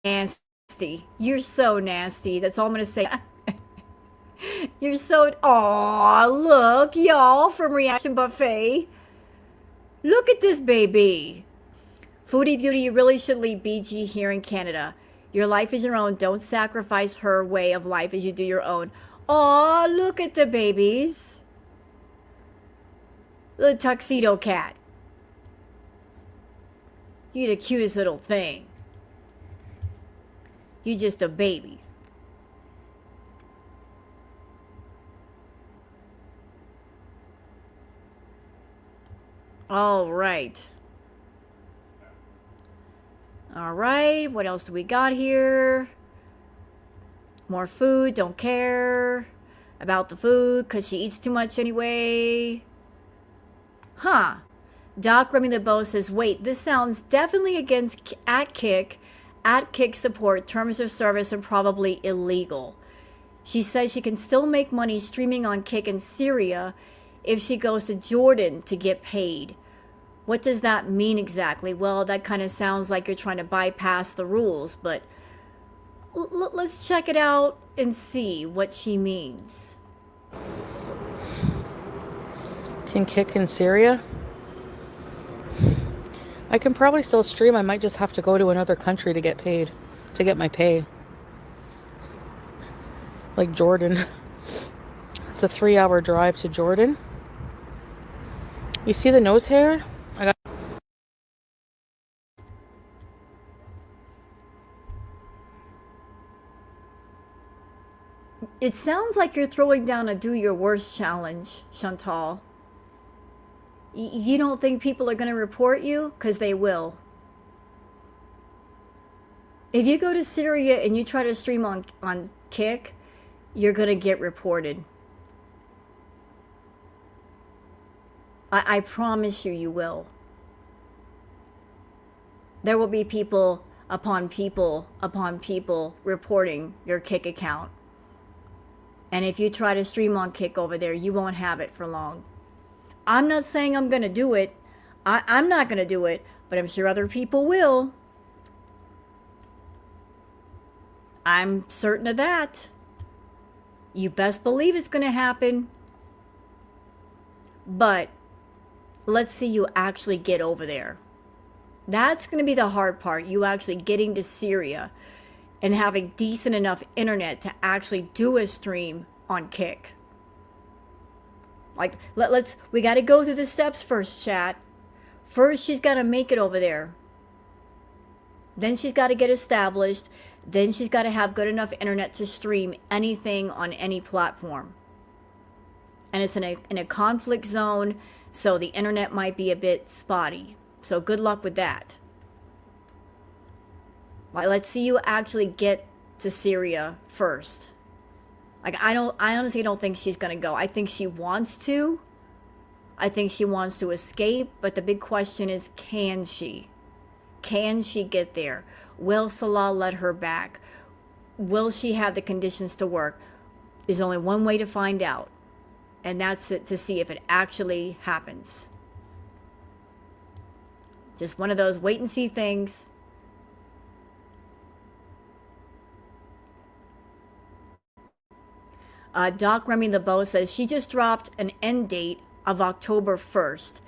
nasty. You're so nasty. That's all I'm going to say. You're so... Aw, look, y'all, from Reaction Buffet. Look at this baby. Foodie Beauty, you really should leave BG here in Canada. Your life is your own. Don't sacrifice her way of life as you do your own. Aw, look at the babies. The tuxedo cat. You the cutest little thing. You just a baby. All right. All right. What else do we got here? More food. Don't care about the food because she eats too much anyway. Huh. Doc Remy the Bow says, wait, this sounds definitely against at Kick support, terms of service, and probably illegal. She says she can still make money streaming on Kick in Syria if she goes to Jordan to get paid. What does that mean exactly? Well, that kind of sounds like you're trying to bypass the rules, but let's check it out and see what she means. Can Kick in Syria? I can probably still stream. I might just have to go to another country to get paid, to get my pay. Like Jordan. It's a 3-hour drive to Jordan. You see the nose hair? It sounds like you're throwing down a do your worst challenge, Chantal. You don't think people are going to report you? Because they will. If you go to Syria and you try to stream on Kick, you're going to get reported. I promise you, you will. There will be people upon people upon people reporting your Kick account. And if you try to stream on Kick over there, you won't have it for long. I'm not saying I'm going to do it. I'm not going to do it, but I'm sure other people will. I'm certain of that. You best believe it's going to happen. But let's see you actually get over there. That's going to be the hard part. You actually getting to Syria and having decent enough internet to actually do a stream on Kick. Like, we got to go through the steps first, chat. First, she's got to make it over there. Then she's got to get established. Then she's got to have good enough internet to stream anything on any platform. And it's in a conflict zone, so the internet might be a bit spotty. So good luck with that. Like, let's see you actually get to Syria first. Like, I honestly don't think she's going to go. I think she wants to. I think she wants to escape. But the big question is, can she? Can she get there? Will Salah let her back? Will she have the conditions to work? There's only one way to find out. And that's it, to see if it actually happens. Just one of those wait and see things. Doc Remy the Bow says she just dropped an end date of October 1st.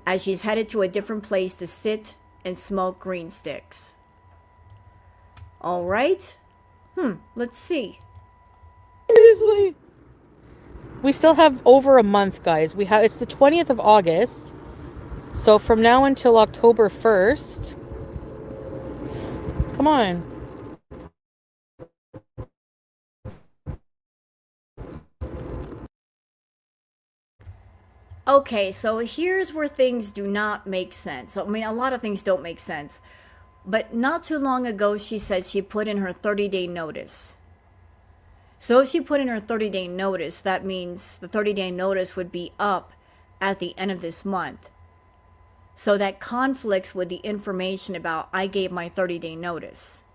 as she's headed to a different place to sit and smoke green sticks. All right. Let's see. Seriously. We still have over a month, guys. It's the 20th of August. So from now until October 1st. Come on. Okay, so here's where things do not make sense. I mean, a lot of things don't make sense. But not too long ago, she said she put in her 30-day notice. So if she put in her 30-day notice, that means the 30-day notice would be up at the end of this month. So that conflicts with the information about I gave my 30-day notice.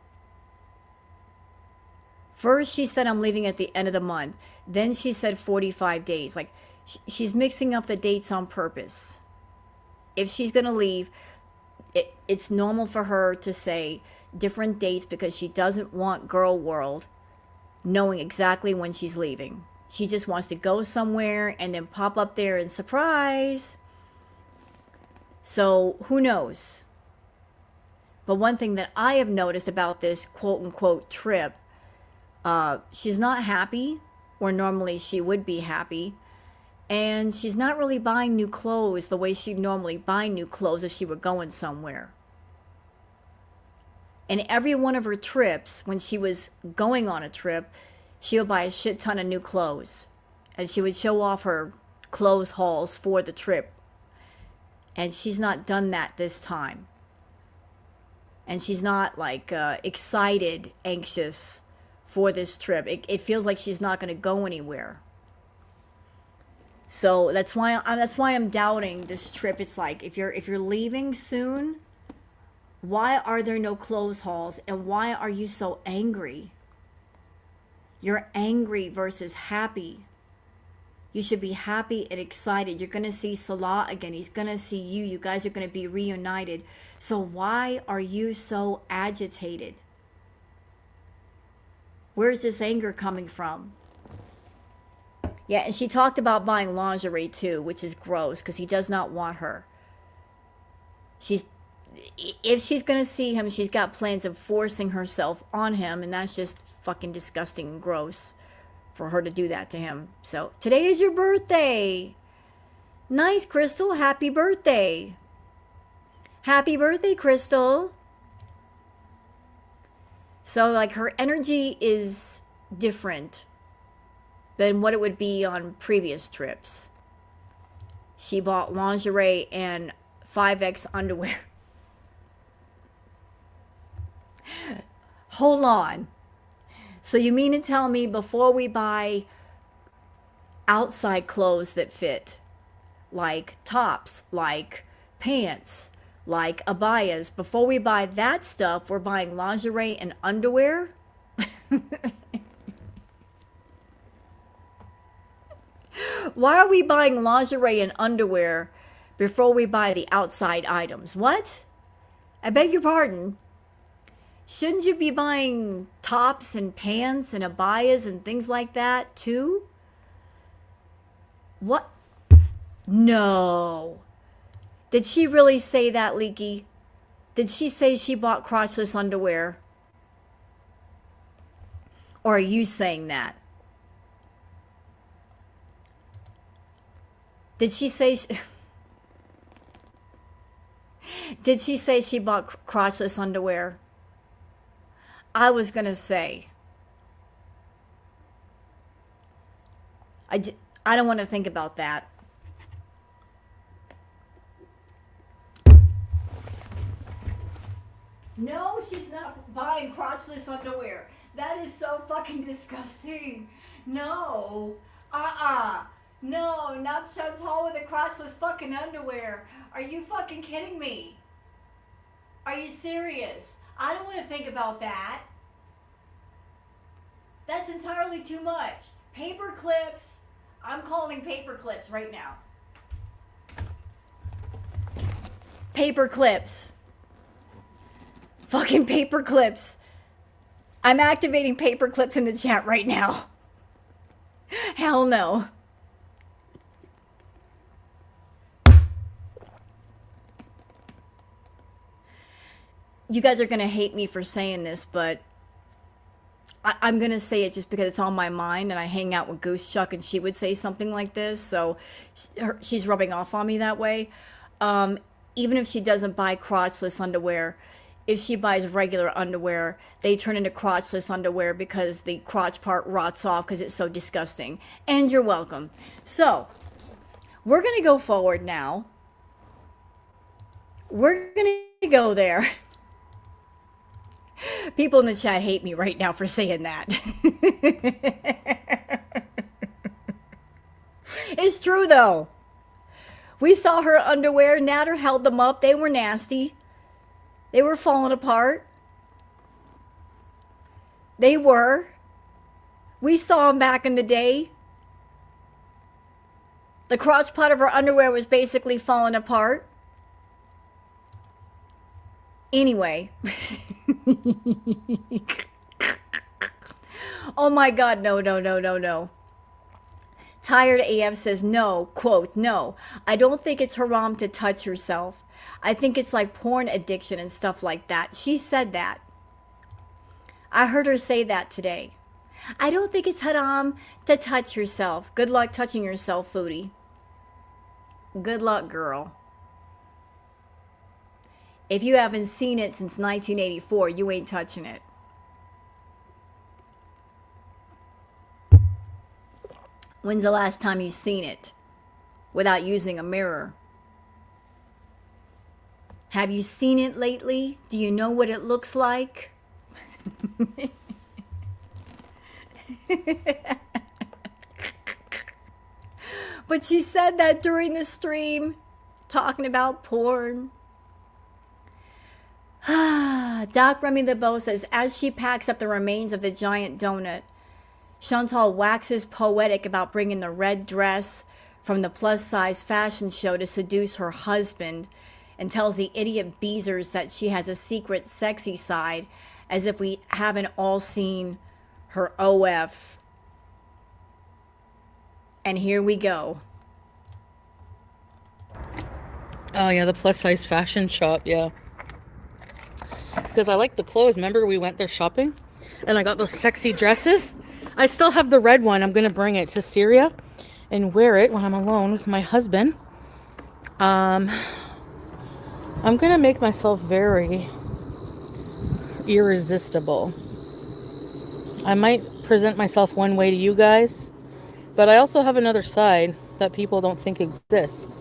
First, she said I'm leaving at the end of the month. Then she said 45 days. Like, she's mixing up the dates on purpose. If she's going to leave, it's normal for her to say different dates because she doesn't want girl world knowing exactly when she's leaving. She just wants to go somewhere and then pop up there and surprise. So who knows? But one thing that I have noticed about this quote unquote trip, she's not happy, or normally she would be happy. And she's not really buying new clothes the way she'd normally buy new clothes if she were going somewhere. And every one of her trips, when she was going on a trip, she would buy a shit ton of new clothes. And she would show off her clothes hauls for the trip. And she's not done that this time. And she's not like excited, anxious for this trip. It feels like she's not going to go anywhere. So that's why I'm doubting this trip. It's like if you're leaving soon, why are there no clothes hauls, and why are you so angry? You're angry versus happy. You should be happy and excited. You're going to see Salah again. He's going to see you. You guys are going to be reunited. So why are you so agitated? Where's this anger coming from? Yeah, and she talked about buying lingerie too, which is gross because he does not want her. If she's going to see him, she's got plans of forcing herself on him, and that's just fucking disgusting and gross for her to do that to him. So, today is your birthday. Nice, Crystal. Happy birthday. Happy birthday, Crystal. So, like, her energy is different than what it would be on previous trips. She bought lingerie and 5X underwear. Hold on. So you mean to tell me before we buy outside clothes that fit, like tops, like pants, like abayas, before we buy that stuff, we're buying lingerie and underwear? Why are we buying lingerie and underwear before we buy the outside items? What? I beg your pardon. Shouldn't you be buying tops and pants and abayas and things like that too? What? No. Did she really say that, Leaky? Did she say she bought crotchless underwear? Or are you saying that? Did she say Did she say she bought crotchless underwear? I was going to say I don't want to think about that. No, she's not buying crotchless underwear. That is so fucking disgusting. No. No, not Chantal with the crotchless fucking underwear. Are you fucking kidding me? Are you serious? I don't want to think about that. That's entirely too much. Paper clips. I'm calling paper clips right now. Paper clips. Fucking paper clips. I'm activating paper clips in the chat right now. Hell no. you guys are going to hate me for saying this, but I'm going to say it just because it's on my mind, and I hang out with Goose Chuck and she would say something like this. So she's rubbing off on me that way. Even if she doesn't buy crotchless underwear, if she buys regular underwear, they turn into crotchless underwear because the crotch part rots off because it's so disgusting. And you're welcome. So we're going to go forward now. We're going to go there. People in the chat hate me right now for saying that. It's true though. We saw her underwear. Natter held them up. They were nasty. They were falling apart. They were. We saw them back in the day. The crotch part of her underwear was basically falling apart. Anyway. Oh my God, no. Tired AF says no, quote, no, I don't think it's haram to touch yourself. I think it's like porn addiction and stuff like that. She said that. I heard her say that today. I don't think it's haram to touch yourself. Good luck touching yourself, Foodie. Good luck, girl. If you haven't seen it since 1984, you ain't touching it. When's the last time you seen it without using a mirror? Have you seen it lately? Do you know what it looks like? But she said that during the stream, talking about porn. Doc Remy LeBeau says, as she packs up the remains of the giant donut, Chantal waxes poetic about bringing the red dress from the plus-size fashion show to seduce her husband, and tells the idiot Beezers that she has a secret sexy side, as if we haven't all seen her OF. And here we go. Oh yeah, the plus-size fashion shop, yeah. Because I like the clothes. Remember we went there shopping? And I got those sexy dresses? I still have the red one. I'm going to bring it to Syria and wear it when I'm alone with my husband. I'm going to make myself very irresistible. I might present myself one way to you guys, but I also have another side that people don't think exists.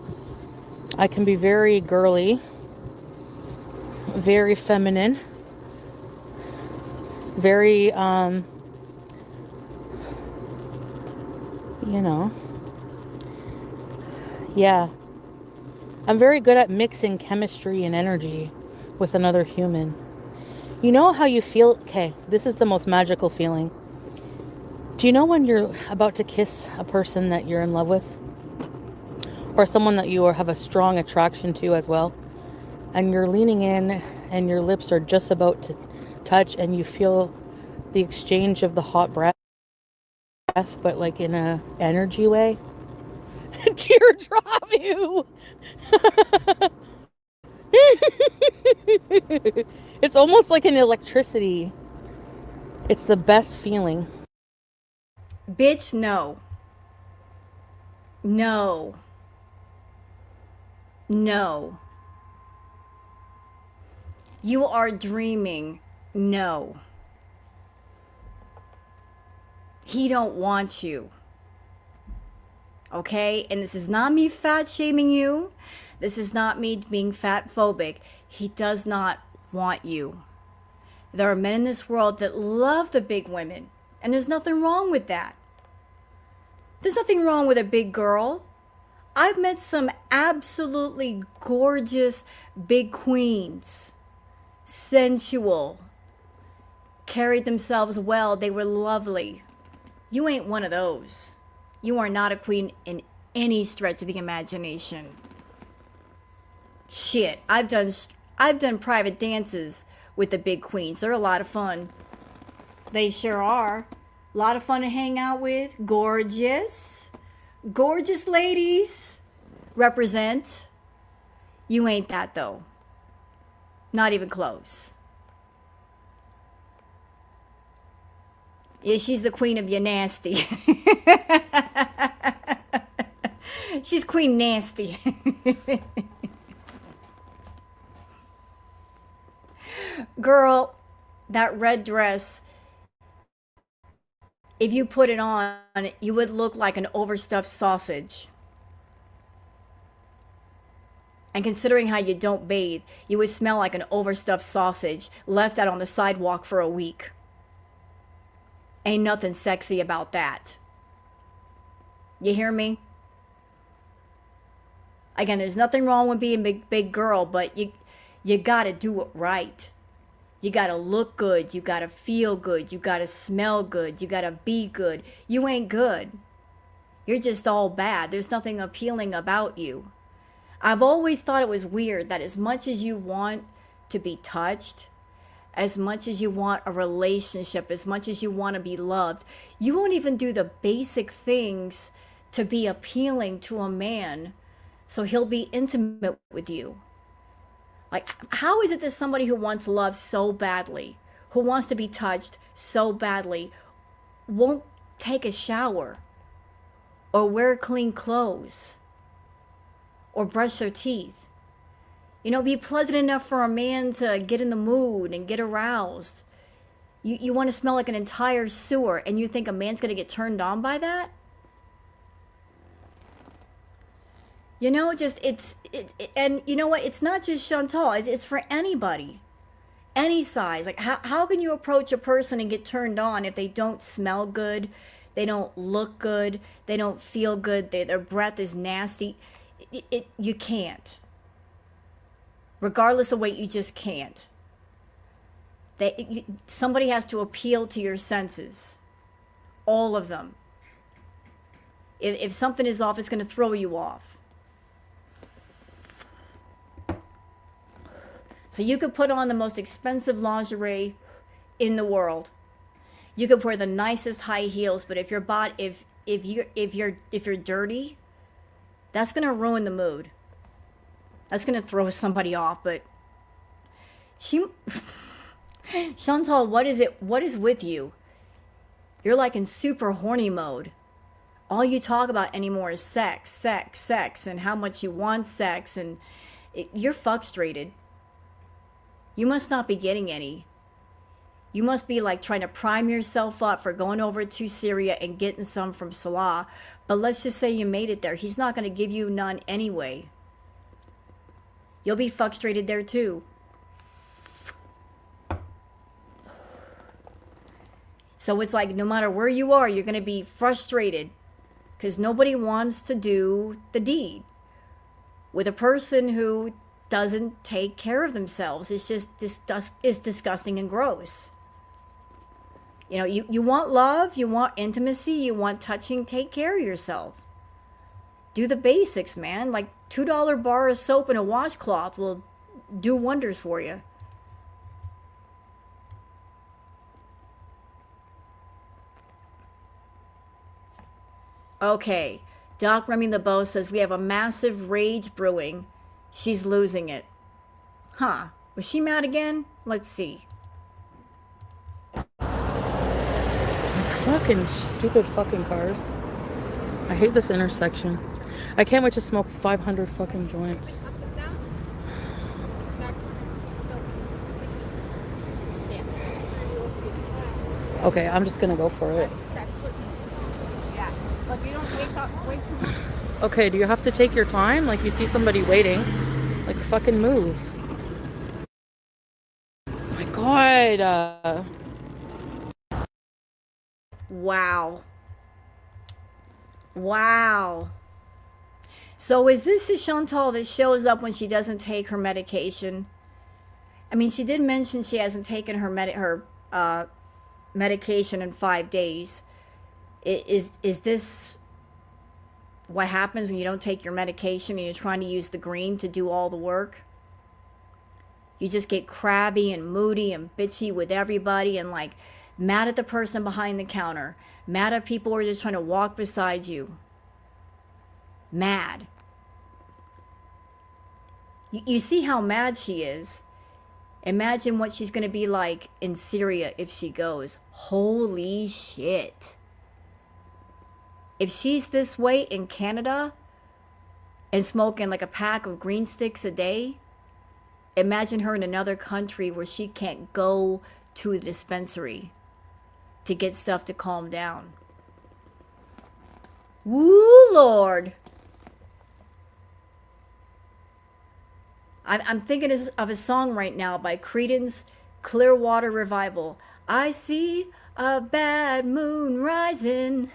I can be very girly, very feminine, very, you know, yeah. I'm very good at mixing chemistry and energy with another human. You know how you feel? Okay, this is the most magical feeling. Do you know when you're about to kiss a person that you're in love with? Or someone that you have a strong attraction to as well? And you're leaning in and your lips are just about to touch and you feel the exchange of the hot breath, but like in a energy way. Teardrop you. It's almost like an electricity. It's the best feeling. Bitch, no. No. No. You are dreaming. No. He don't want you. Okay? And this is not me fat shaming you. This is not me being fat phobic. He does not want you. There are men in this world that love the big women. And there's nothing wrong with that. There's nothing wrong with a big girl. I've met some absolutely gorgeous big queens. Sensual. Carried themselves well. They were lovely. You ain't one of those. You are not a queen in any stretch of the imagination. Shit, I've done private dances with the big queens. They're a lot of fun. They sure are. A lot of fun to hang out with. Gorgeous. Gorgeous ladies. Represent. You ain't that though. Not even close. Yeah, she's the queen of your nasty. She's Queen Nasty. Girl, that red dress, if you put it on, you would look like an overstuffed sausage. And considering how you don't bathe, you would smell like an overstuffed sausage left out on the sidewalk for a week. Ain't nothing sexy about that. You hear me? Again, there's nothing wrong with being a big girl, but you gotta do it right. You gotta look good. You gotta feel good. You gotta smell good. You gotta be good. You ain't good. You're just all bad. There's nothing appealing about you. I've always thought it was weird that as much as you want to be touched, as much as you want a relationship, as much as you want to be loved, you won't even do the basic things to be appealing to a man so he'll be intimate with you. Like, how is it that somebody who wants love so badly, who wants to be touched so badly, won't take a shower or wear clean clothes or brush their teeth? You know, be pleasant enough for a man to get in the mood and get aroused. You want to smell like an entire sewer, and you think a man's going to get turned on by that? You know, just and you know what? It's not just Chantal. It's for anybody, any size. Like, how can you approach a person and get turned on if they don't smell good, they don't look good, they don't feel good, their breath is nasty? You can't. Regardless of weight, you just can't. Somebody has to appeal to your senses, all of them. If something is off, it's going to throw you off. So you could put on the most expensive lingerie in the world. You could wear the nicest high heels, but if you're dirty, that's going to ruin the mood. That's going to throw somebody off. But Chantal, what is it? What is with you? You're like in super horny mode. All you talk about anymore is sex, sex, sex, and how much you want sex, and you're frustrated. You must not be getting any. You must be like trying to prime yourself up for going over to Syria and getting some from Salah. But let's just say you made it there. He's not going to give you none anyway. You'll be frustrated there too. So it's like no matter where you are, you're going to be frustrated because nobody wants to do the deed with a person who doesn't take care of themselves. It's just it's disgusting and gross. You know, you want love, you want intimacy, you want touching, take care of yourself. Do the basics, man. Like $2 bar of soap and a washcloth will do wonders for you. Okay, Doc Remy LeBeau says we have a massive rage brewing. She's losing it. Huh. Was she mad again? Let's see. Fucking stupid fucking cars. I hate this intersection. I can't wait to smoke 500 fucking joints. Okay, I'm just gonna go for it. Okay, do you have to take your time? Like you see somebody waiting. Like fucking move. Oh my God. Wow. Wow. So is this a Chantal that shows up when she doesn't take her medication? I mean, she did mention she hasn't taken her medication in 5 days. Is this what happens when you don't take your medication and you're trying to use the green to do all the work? You just get crabby and moody and bitchy with everybody and like mad at the person behind the counter, mad at people who are just trying to walk beside you. Mad. You see how mad she is. Imagine what she's going to be like in Syria if she goes. Holy shit. If she's this way in Canada and smoking like a pack of green sticks a day, imagine her in another country where she can't go to the dispensary to get stuff to calm down. Woo, Lord. I'm thinking of a song right now by Creedence Clearwater Revival. I see a bad moon rising.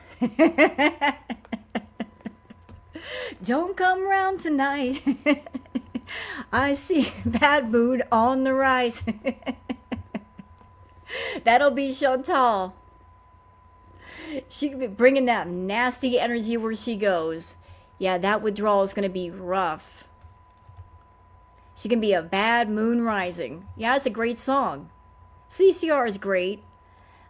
Don't come round tonight. I see bad mood on the rise. That'll be Chantal. She could be bringing that nasty energy where she goes. Yeah, that withdrawal is going to be rough. She can be a bad moon rising. Yeah, it's a great song. CCR is great.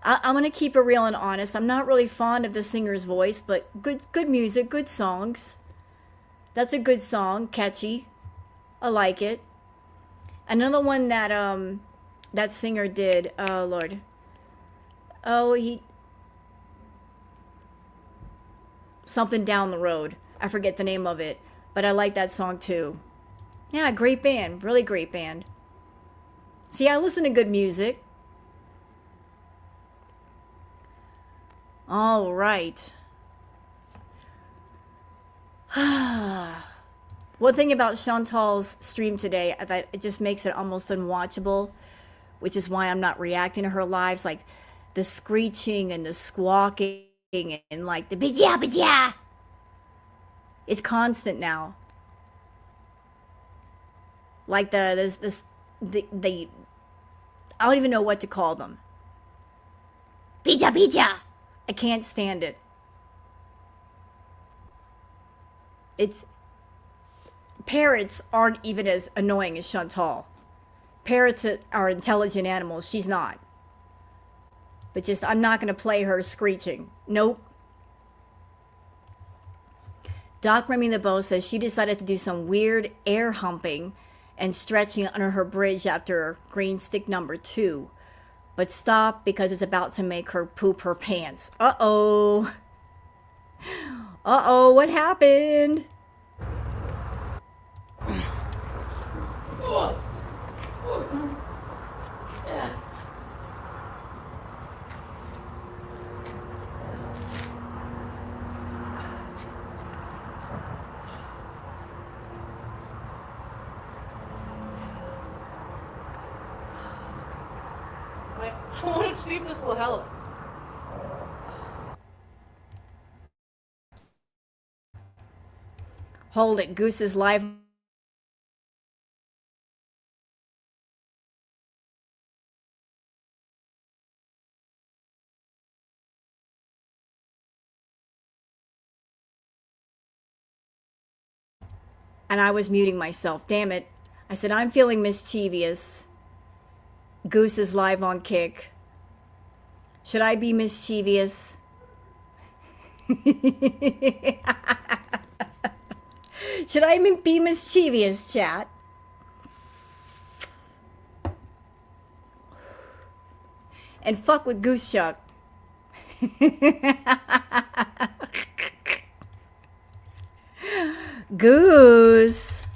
I'm going to keep it real and honest. I'm not really fond of the singer's voice, but good music, good songs. That's a good song, catchy. I like it. Another one that that singer did, oh Lord. Oh, something down the road. I forget the name of it, but I like that song too. Yeah, great band, really great band. See, I listen to good music. All right. One thing about Chantal's stream today, that it just makes it almost unwatchable, which is why I'm not reacting to her lives, like the screeching and the squawking and like the bija bija. It's constant now. Like the I don't even know what to call them. Bija bija. I can't stand it. Parrots aren't even as annoying as Chantal. Parrots are intelligent animals. She's not. But just, I'm not going to play her screeching. Nope. Doc Remy the Bow says she decided to do some weird air humping and stretching under her bridge after green stick number 2. But stop because it's about to make her poop her pants. Uh-oh. Uh-oh, what happened? I want to see if this will help. Hold it, Goose is live. And I was muting myself. Damn it. I said, I'm feeling mischievous. Goose is live on Kick. Should I be mischievous? Should I be mischievous, chat? And fuck with Goose Chuck. Goose.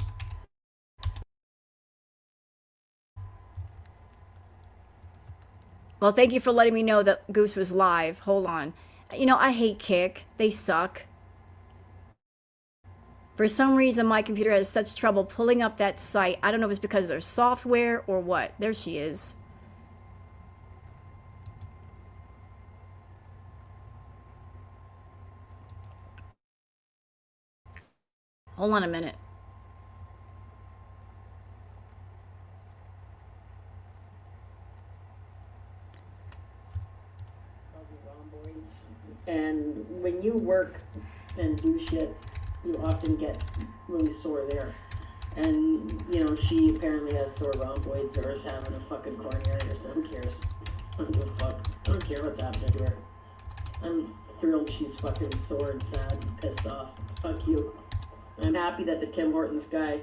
Well, thank you for letting me know that Goose was live. Hold on. You know, I hate Kick. They suck. For some reason, my computer has such trouble pulling up that site. I don't know if it's because of their software or what. There she is. Hold on a minute. And when you work and do shit, you often get really sore there. And, you know, she apparently has sore rhomboids or is having a fucking coronary or something. Who cares? I don't give a fuck. I don't care what's happening to her. I'm thrilled she's fucking sore and sad and pissed off. Fuck you. I'm happy that the Tim Hortons guy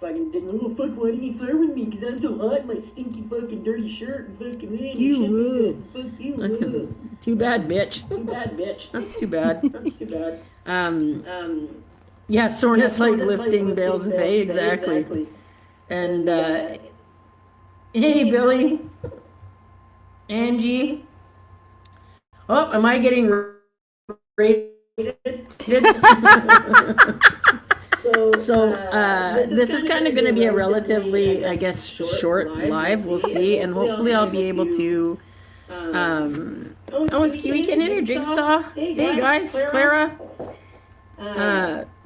Fucking didn't. Oh fuck! Why didn't you flirt with me? Cause I'm so hot in my stinky fucking dirty shirt and fucking man. You Fuck you. Too bad, bitch. Too bad, bitch. That's too bad. That's too bad. Yeah, soreness like lifting bales of hay, exactly. And hey, Billy, Angie. Oh, am I getting rated? So this is kind of going to be a relatively, I guess, short live. We'll see, and hopefully I'll be able to. Oh, is Kiwi Ken in here? Jigsaw. Hey guys, Clara.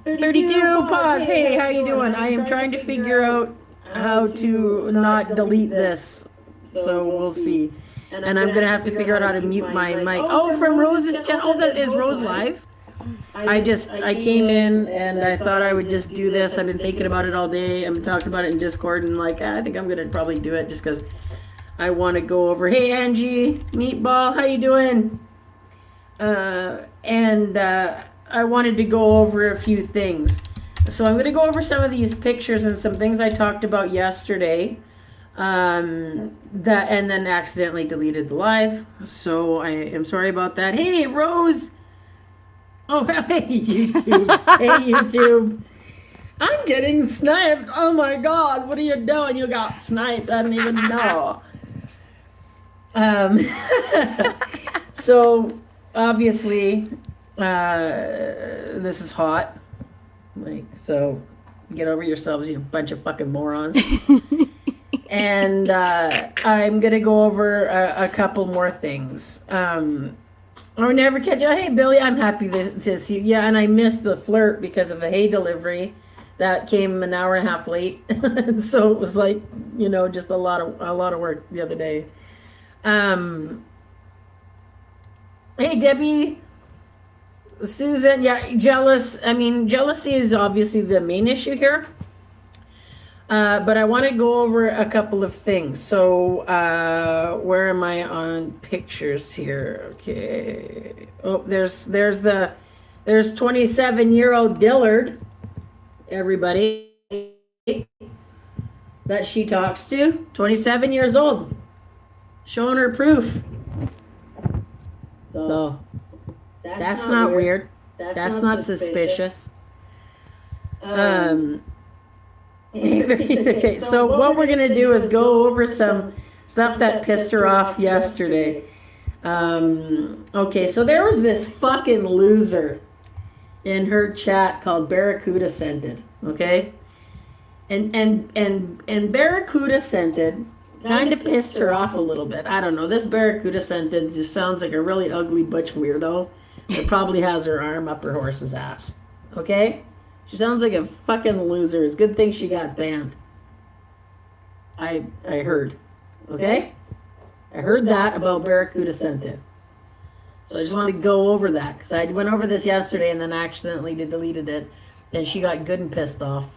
32. Pause. Hey, how you doing? I am trying to figure out how to not delete this, so we'll see. And I'm gonna have to figure out how to mute my mic. Oh, from Rose's channel. Oh, that is Rose live. I came in and I thought I would just do this. I've been thinking about it all day. I've been talking about it in Discord, and like I think I'm gonna probably do it just because I want to go over. Hey Angie, Meatball, how you doing? I wanted to go over a few things. So I'm gonna go over some of these pictures and some things I talked about yesterday. And then accidentally deleted the live. So I am sorry about that. Hey Rose. Oh, hey YouTube. Hey YouTube. I'm getting sniped. Oh my god, what are you doing? You got sniped. I didn't even know. So obviously this is hot. Like, so get over yourselves, you bunch of fucking morons. And I'm gonna go over a couple more things. Or never catch you. Hey Billy, I'm happy to see you. Yeah, and I missed the flirt because of the hay delivery that came an hour and a half late. So it was like, you know, just a lot of work the other day. Hey Debbie, Susan, yeah, jealous. I mean, jealousy is obviously the main issue here. But I want to go over a couple of things. So, where am I on pictures here? Okay. Oh, there's 27-year-old Dillard, everybody, that she talks to. 27 years old. Showing her proof. So, that's not weird. That's not suspicious. Okay, so what we're gonna do is go over some stuff that pissed her off yesterday. Okay, so there was this fucking loser in her chat called Barracuda Scented. Okay, and Barracuda Scented kind of pissed her off a little bit. I don't know. This Barracuda Scented just sounds like a really ugly butch weirdo that probably has her arm up her horse's ass. Okay. She sounds like a fucking loser. It's a good thing she got banned. I heard. Okay? I heard that about Barracuda Scented. So I just wanted to go over that because I went over this yesterday and then accidentally deleted it. And she got good and pissed off.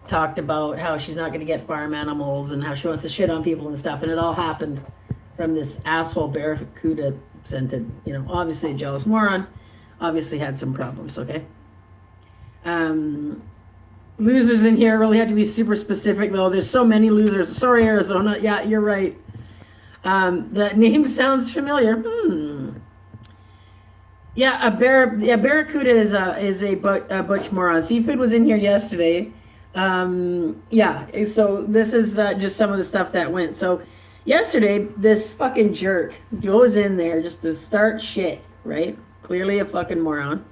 Talked about how she's not going to get farm animals and how she wants to shit on people and stuff. And it all happened from this asshole Barracuda Scented. You know, obviously a jealous moron. Obviously had some problems, okay? Losers in here really have to be super specific though. There's so many losers. Sorry, Arizona. Yeah, you're right. The name sounds familiar. Yeah, Barracuda is a butch moron. Seafood was in here yesterday. Yeah, so this is just some of the stuff that went. So yesterday, this fucking jerk goes in there just to start shit, right? Clearly a fucking moron.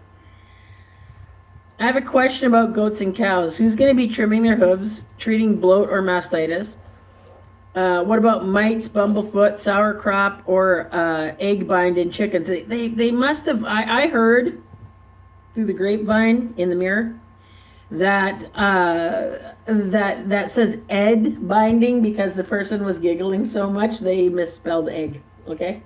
I have a question about goats and cows. Who's going to be trimming their hooves, treating bloat or mastitis? What about mites, bumblefoot, sauerkraut, or egg bind in chickens? They must have. I heard through the grapevine in the mirror that that says ed binding because the person was giggling so much they misspelled egg. Okay,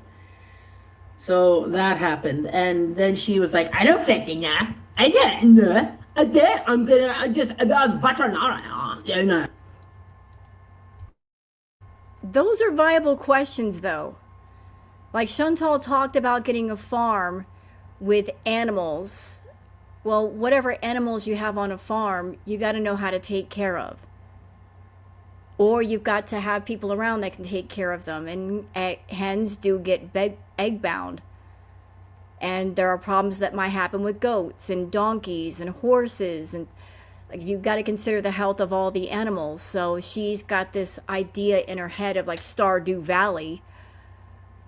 so that happened, and then she was like, "I don't think that. I didn't know. I'm gonna just that's veterinary. You know." Those are viable questions, though. Like Chantal talked about getting a farm with animals Well, whatever animals you have on a farm, you got to know how to take care of. Or you've got to have people around that can take care of them. And hens do get egg bound. And there are problems that might happen with goats and donkeys and horses. And like, you've got to consider the health of all the animals. So she's got this idea in her head of like Stardew Valley.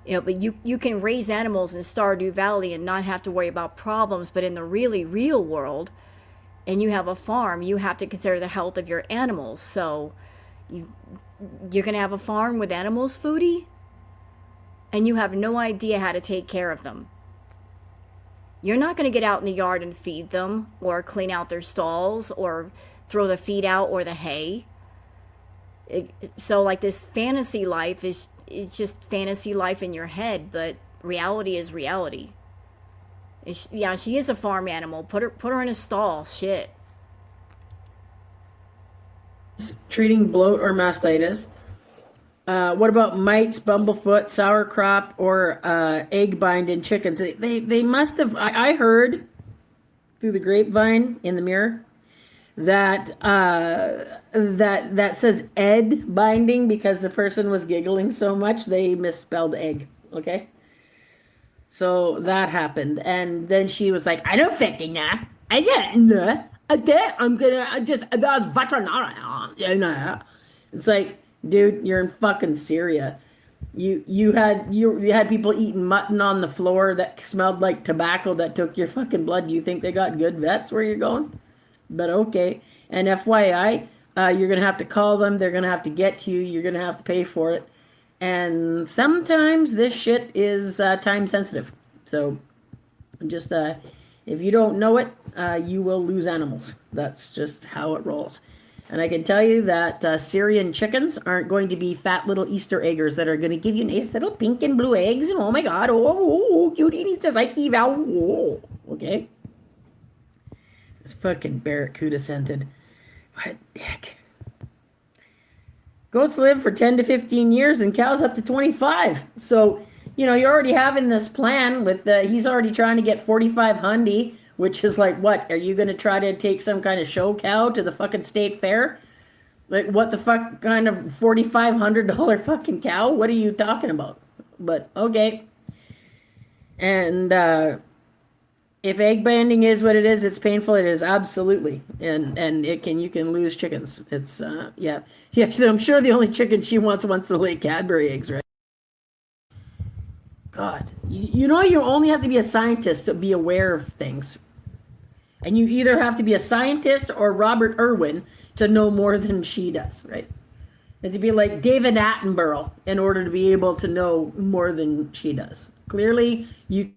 But you can raise animals in Stardew Valley and not have to worry about problems. But in the really real world, and you have a farm, you have to consider the health of your animals. So you're going to have a farm with animals, Foodie? And you have no idea how to take care of them. You're not going to get out in the yard and feed them or clean out their stalls or throw the feed out or the hay. So like this fantasy life is just fantasy life in your head, but reality is reality. Yeah, she is a farm animal. Put her in a stall. Shit. Treating bloat or mastitis. What about mites, bumblefoot, sauerkraut, or egg bind in chickens? They must have. I heard through the grapevine in the mirror that that says ed binding because the person was giggling so much they misspelled egg. Okay, so that happened, and then she was like, "I don't fucking know. I don't know. I'm gonna just that's veterinary. You know." It's like, dude, you're in fucking Syria. You had people eating mutton on the floor that smelled like tobacco that took your fucking blood. Do you think they got good vets where you're going? But okay. And FYI, you're gonna have to call them. They're gonna have to get to you. You're gonna have to pay for it. And sometimes this shit is time sensitive. So just if you don't know it, you will lose animals. That's just how it rolls. And I can tell you that Syrian chickens aren't going to be fat little Easter eggers that are going to give you nice little pink and blue eggs. And oh my God, oh, cutie needs a psyche valve. Oh, okay. This fucking barracuda scented. What a dick. Goats live for 10 to 15 years and cows up to 25. So, you're already having this plan with he's already trying to get 4,500, which is like, what? Are you going to try to take some kind of show cow to the fucking state fair? Like, what the fuck kind of $4,500 fucking cow? What are you talking about? But, okay. And, if egg banding is what it is, it's painful. It is absolutely, and you can lose chickens. It's yeah. I'm sure the only chicken she wants to lay Cadbury eggs, right? God, you only have to be a scientist to be aware of things, and you either have to be a scientist or Robert Irwin to know more than she does, right? And to be like David Attenborough in order to be able to know more than she does. Clearly, you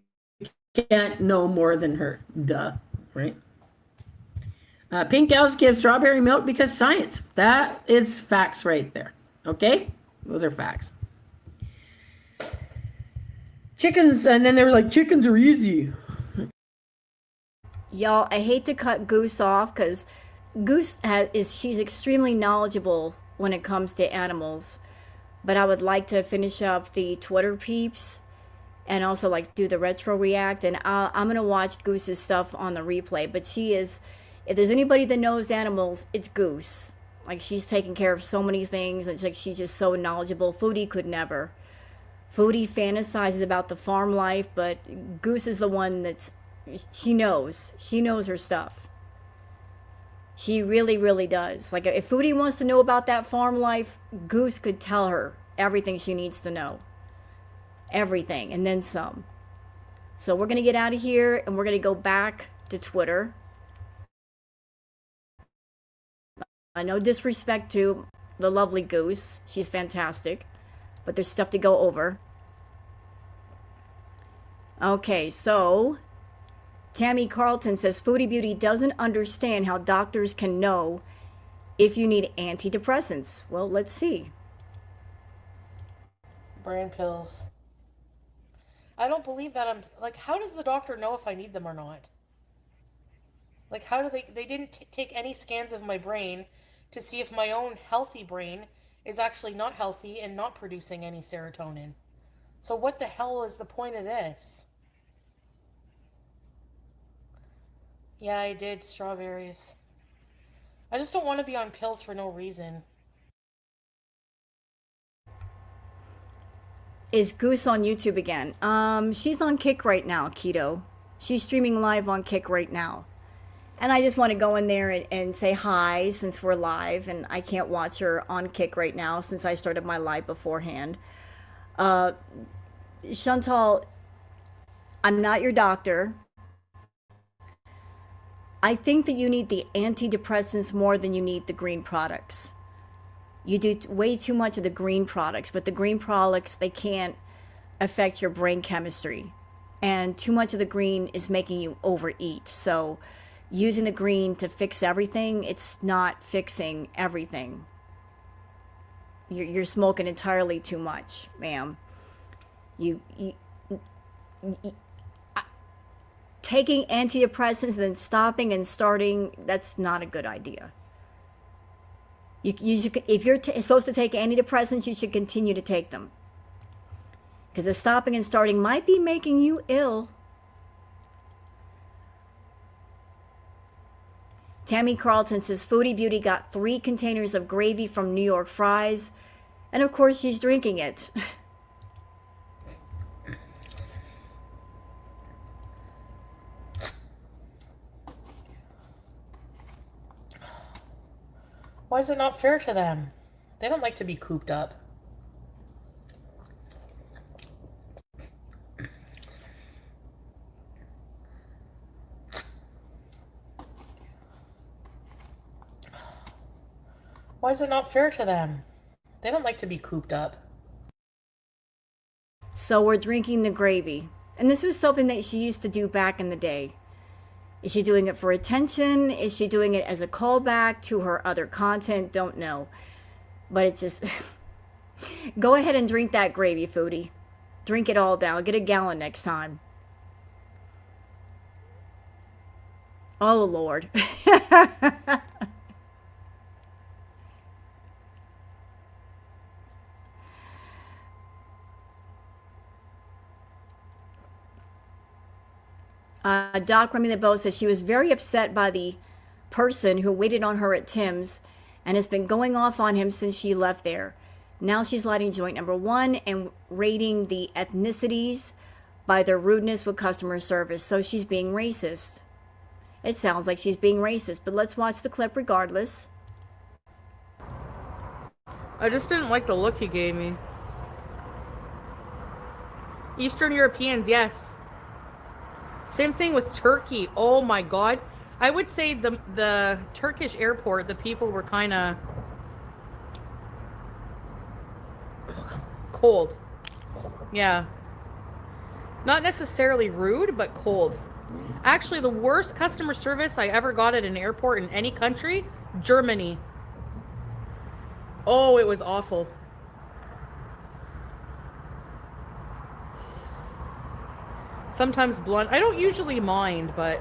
can't know more than her. Duh. Right? Pink cows give strawberry milk because science. That is facts right there. Okay? Those are facts. Chickens, and then they were like, chickens are easy. Y'all, I hate to cut Goose off because she's extremely knowledgeable when it comes to animals. But I would like to finish up the Twitter peeps and also like do the retro react, and I'm gonna watch Goose's stuff on the replay. But she is, if there's anybody that knows animals, it's Goose. Like, she's taken care of so many things, and it's like she's just so knowledgeable. Foodie could never. Foodie fantasizes about the farm life, but Goose is the one she knows her stuff. She really, really does. Like, if Foodie wants to know about that farm life, Goose could tell her everything she needs to know. Everything, and then some. So we're going to get out of here, and we're going to go back to Twitter. No disrespect to the lovely Goose. She's fantastic. But there's stuff to go over. Okay, so Tammy Carlton says Foodie Beauty doesn't understand how doctors can know if you need antidepressants. Well, let's see. Brain pills. I don't believe that. I'm like, how does the doctor know if I need them or not? Like, how do they didn't take any scans of my brain to see if my own healthy brain is actually not healthy and not producing any serotonin. So what the hell is the point of this? Yeah, I did strawberries. I just don't want to be on pills for no reason. Is Goose on YouTube again? She's on Kick right now, Keto. She's streaming live on Kick right now. And I just want to go in there and say hi since we're live, and I can't watch her on Kick right now since I started my live beforehand. Chantal, I'm not your doctor. I think that you need the antidepressants more than you need the green products. You do way too much of the green products, but the green products, they can't affect your brain chemistry. And too much of the green is making you overeat. So using the green to fix everything, it's not fixing everything. You're smoking entirely too much, ma'am. You taking antidepressants and then stopping and starting, that's not a good idea. If you're supposed to take antidepressants, you should continue to take them. Because the stopping and starting might be making you ill. Tammy Carlton says, Foodie Beauty got 3 containers of gravy from New York Fries. And of course, she's drinking it. Why is it not fair to them? They don't like to be cooped up. Why is it not fair to them? They don't like to be cooped up. So we're drinking the gravy. And this was something that she used to do back in the day. Is she doing it for attention? Is she doing it as a callback to her other content? Don't know. But it's just... Go ahead and drink that gravy, Foodie. Drink it all down. Get a gallon next time. Oh, Lord. Doc Remy the Bow says she was very upset by the person who waited on her at Tim's and has been going off on him since she left there. Now she's lighting joint number 1 and rating the ethnicities by their rudeness with customer service. So she's being racist. It sounds like she's being racist, but let's watch the clip regardless. I just didn't like the look he gave me. Eastern Europeans, yes. Same thing with Turkey. Oh my God. I would say the Turkish airport, the people were kind of cold. Yeah. Not necessarily rude, but cold. Actually, the worst customer service I ever got at an airport in any country, Germany. Oh, it was awful. Sometimes blunt. I don't usually mind, but...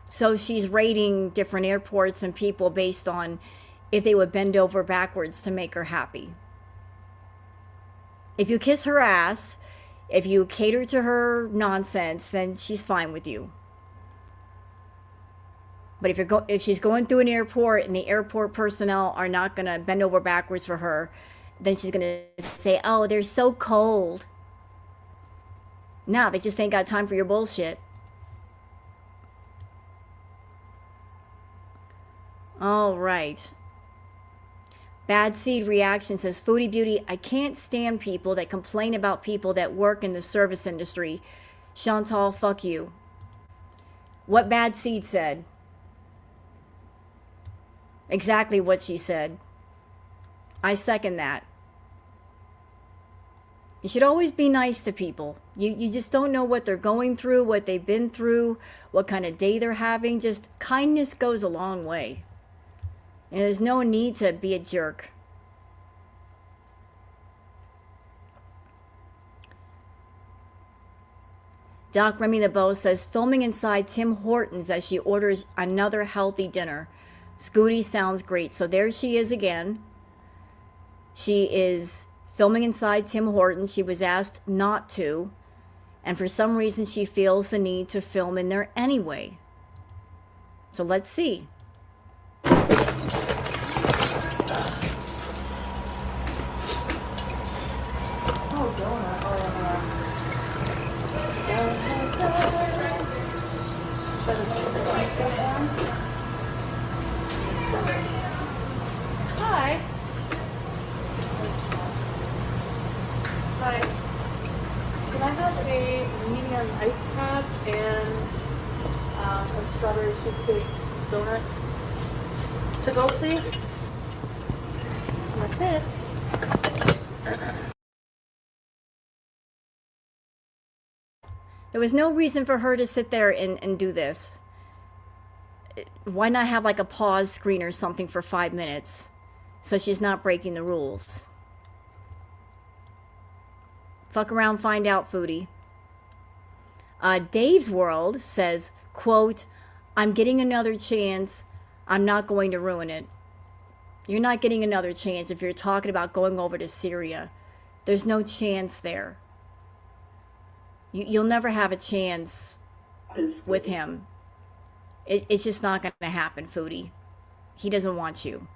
So she's rating different airports and people based on if they would bend over backwards to make her happy. If you kiss her ass, if you cater to her nonsense, then she's fine with you. But if she's going through an airport and the airport personnel are not going to bend over backwards for her, then she's going to say, oh, they're so cold. No, they just ain't got time for your bullshit. All right. Bad Seed Reaction says, Foodie Beauty, I can't stand people that complain about people that work in the service industry. Chantal, fuck you. What Bad Seed said. Exactly what she said. I second that. You should always be nice to people. You just don't know what they're going through, what they've been through, what kind of day they're having. Just kindness goes a long way. And there's no need to be a jerk. Doc Remy the Bow says, filming inside Tim Hortons as she orders another healthy dinner. Scooty sounds great. So there she is again. She is filming inside Tim Hortons. She was asked not to. And for some reason, she feels the need to film in there anyway. So let's see. Oh, donut. Oh, Hi. Hi. Can I have a medium ice cap and a strawberry cheesecake donut to go, please? That's it. There was no reason for her to sit there and do this. Why not have like a pause screen or something for 5 minutes so she's not breaking the rules? Fuck around, find out, Foodie. Dave's World says, quote, I'm getting another chance. I'm not going to ruin it. You're not getting another chance if you're talking about going over to Syria. There's no chance there. You'll never have a chance with him. It's just not going to happen, Foodie. He doesn't want you.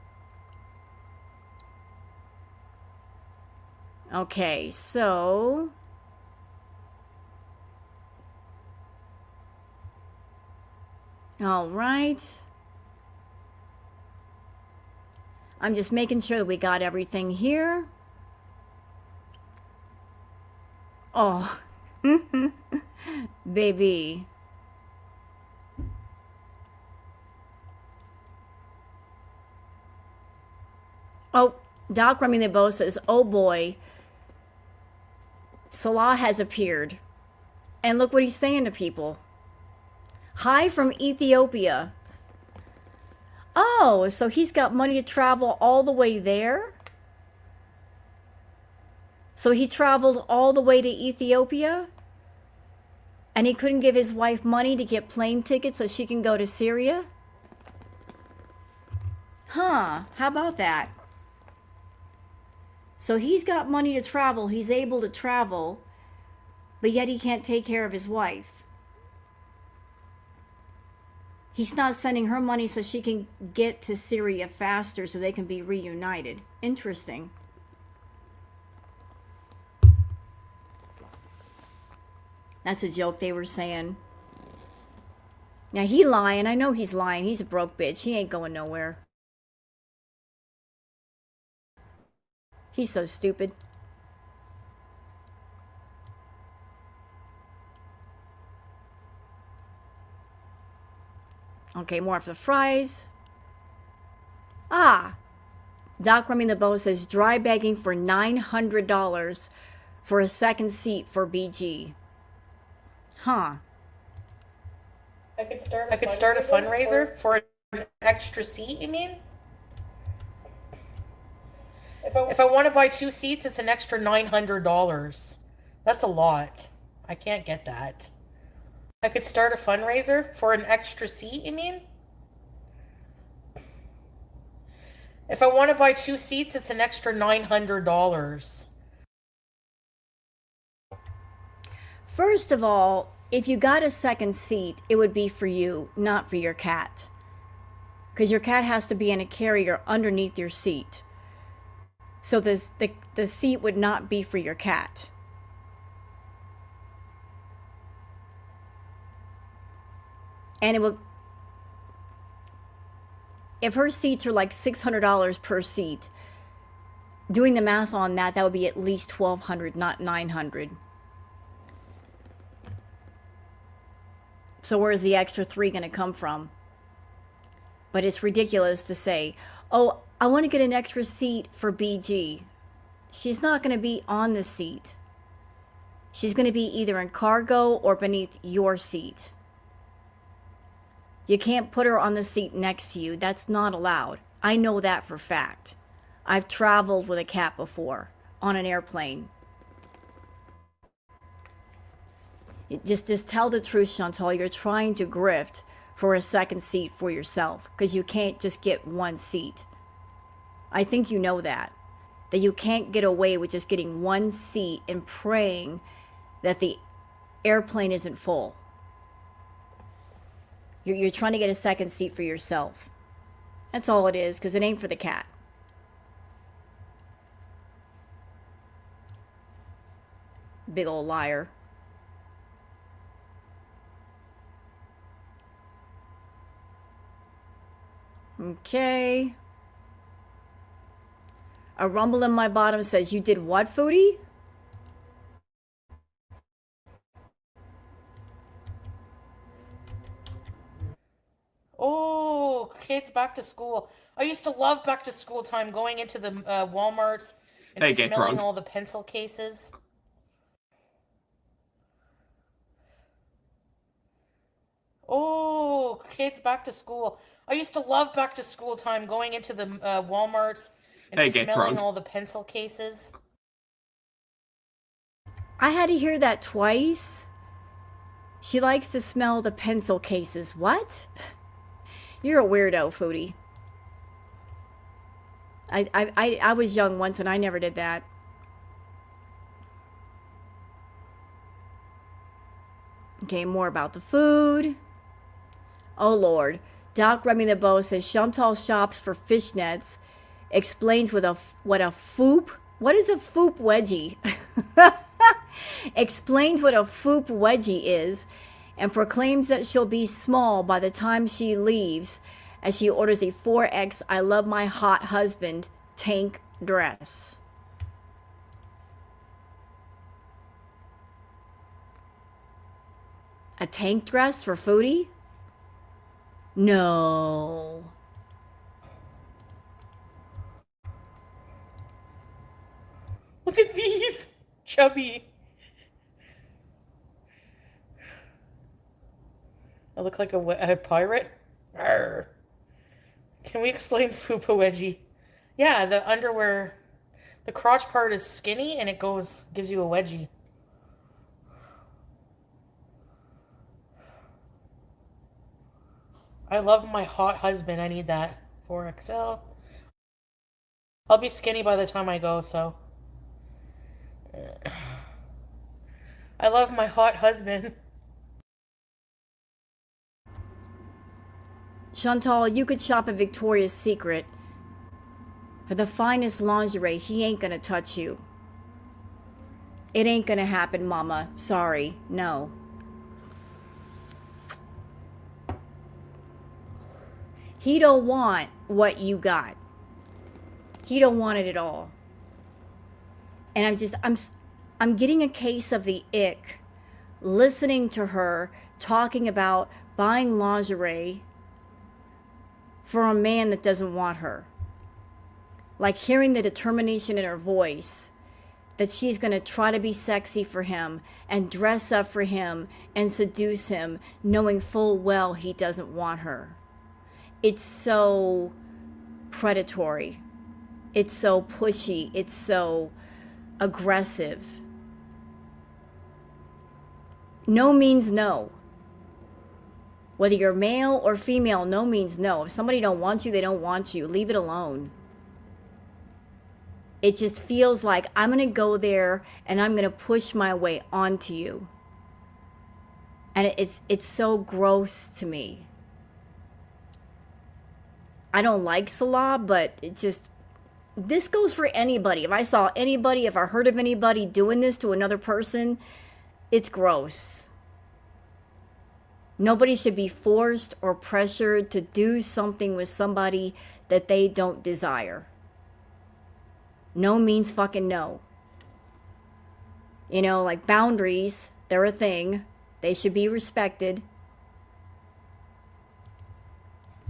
Okay, so... all right. I'm just making sure that we got everything here. Oh, baby. Oh, Doc Remy the Bow says, oh boy, Salah has appeared. And look what he's saying to people. Hi from Ethiopia. Oh, so he's got money to travel all the way there? So he traveled all the way to Ethiopia? And he couldn't give his wife money to get plane tickets so she can go to Syria? Huh, how about that? So he's got money to travel, he's able to travel, but yet he can't take care of his wife. He's not sending her money so she can get to Syria faster so they can be reunited. Interesting. That's a joke they were saying. Now he lying. I know he's lying. He's a broke bitch. He ain't going nowhere. He's so stupid. Okay, more for the fries. Ah, Doc Remy the Bow says dry bagging for $900 for a second seat for BG. Huh. I could start a fundraiser for an extra seat, you mean? If I want to buy 2 seats, it's an extra $900. That's a lot. I can't get that. I could start a fundraiser for an extra seat, you mean? If I want to buy 2 seats, it's an extra $900. First of all, if you got a second seat, it would be for you, not for your cat. Because your cat has to be in a carrier underneath your seat. So the seat would not be for your cat. And it would, if her seats are like $600 per seat, doing the math on that, that would be at least $1,200, not $900. So where's the extra $3 going to come from? But it's ridiculous to say, oh, I want to get an extra seat for BG. She's not going to be on the seat. She's going to be either in cargo or beneath your seat. You can't put her on the seat next to you. That's not allowed. I know that for a fact. I've traveled with a cat before on an airplane. Just tell the truth, Chantal. You're trying to grift for a second seat for yourself because you can't just get one seat. I think you know that you can't get away with just getting one seat and praying that the airplane isn't full. You're trying to get a second seat for yourself. That's all it is, because it ain't for the cat. Big old liar. Okay. A rumble in my bottom says, you did what, Foodie? Oh, kids back to school. I used to love back to school time, going into the Walmarts and Hey, get smelling drunk. all the pencil cases. Oh, kids back to school. I used to love back to school time, going into the Walmarts and Hey, get smelling drunk. all the pencil cases. I had to hear that twice. She likes to smell the pencil cases. What? You're a weirdo, Foodie. I was young once and I never did that. Okay, more about the food. Oh Lord. Doc Remy the Bow says Chantal shops for fishnets, explains what a foop. What is a foop wedgie? Explains what a foop wedgie is, and proclaims that she'll be small by the time she leaves, as she orders a 4X I love my hot husband tank dress. A tank dress for Foodie? No. Look at these! Chubby. I look like a pirate? Arr. Can we explain Fupa Wedgie? Yeah, the underwear, the crotch part is skinny and it gives you a wedgie. I love my hot husband. I need that. 4XL. I'll be skinny by the time I go, so. I love my hot husband. Chantal, you could shop at Victoria's Secret for the finest lingerie. He ain't gonna touch you. It ain't gonna happen, mama. Sorry. No. He don't want what you got. He don't want it at all. And I'm getting a case of the ick listening to her talking about buying lingerie for a man that doesn't want her. Like hearing the determination in her voice that she's going to try to be sexy for him and dress up for him and seduce him, knowing full well he doesn't want her. It's so predatory. It's so pushy. It's so aggressive. No means no. Whether you're male or female, no means no. If somebody don't want you, they don't want you. Leave it alone. It just feels like I'm going to go there and I'm going to push my way onto you. And it's so gross to me. I don't like Salah, but it just, this goes for anybody. If I saw anybody, if I heard of anybody doing this to another person, it's gross. Nobody should be forced or pressured to do something with somebody that they don't desire. No means fucking no. You know, like boundaries, they're a thing. They should be respected.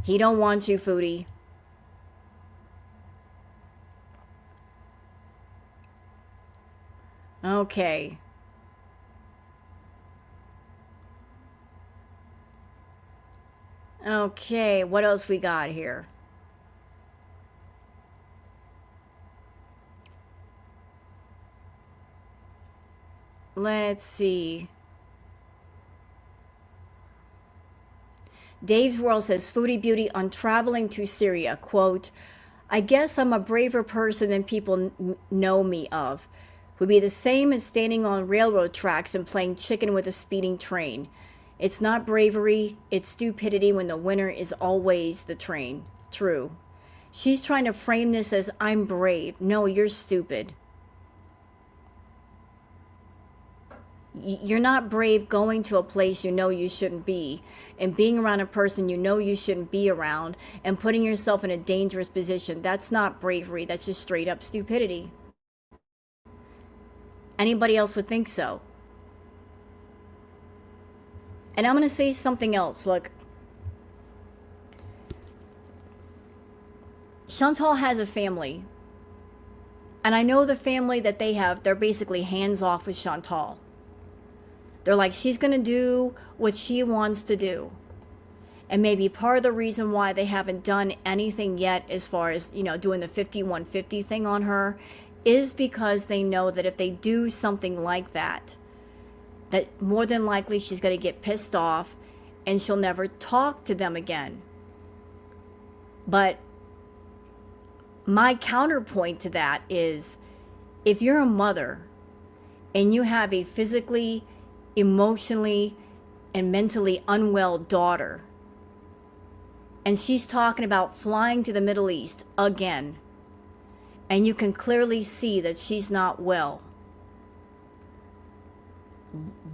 He don't want you, Foodie. Okay. Okay, what else we got here? Let's see. Dave's World says, Foodie Beauty on traveling to Syria, quote, I guess I'm a braver person than people know me of. would be the same as standing on railroad tracks and playing chicken with a speeding train. It's not bravery, it's stupidity when the winner is always the train. True. She's trying to frame this as I'm brave. No, you're stupid. You're not brave going to a place you know you shouldn't be, and being around a person you know you shouldn't be around, and putting yourself in a dangerous position. That's not bravery. That's just straight up stupidity. Anybody else would think so. And I'm going to say something else. Look, Chantal has a family. And I know the family that they have, they're basically hands off with Chantal. They're like, she's going to do what she wants to do. And maybe part of the reason why they haven't done anything yet as far as, doing the 5150 thing on her is because they know that if they do something like that, that more than likely she's going to get pissed off and she'll never talk to them again. But my counterpoint to that is, if you're a mother and you have a physically, emotionally, and mentally unwell daughter, and she's talking about flying to the Middle East again, and you can clearly see that she's not well,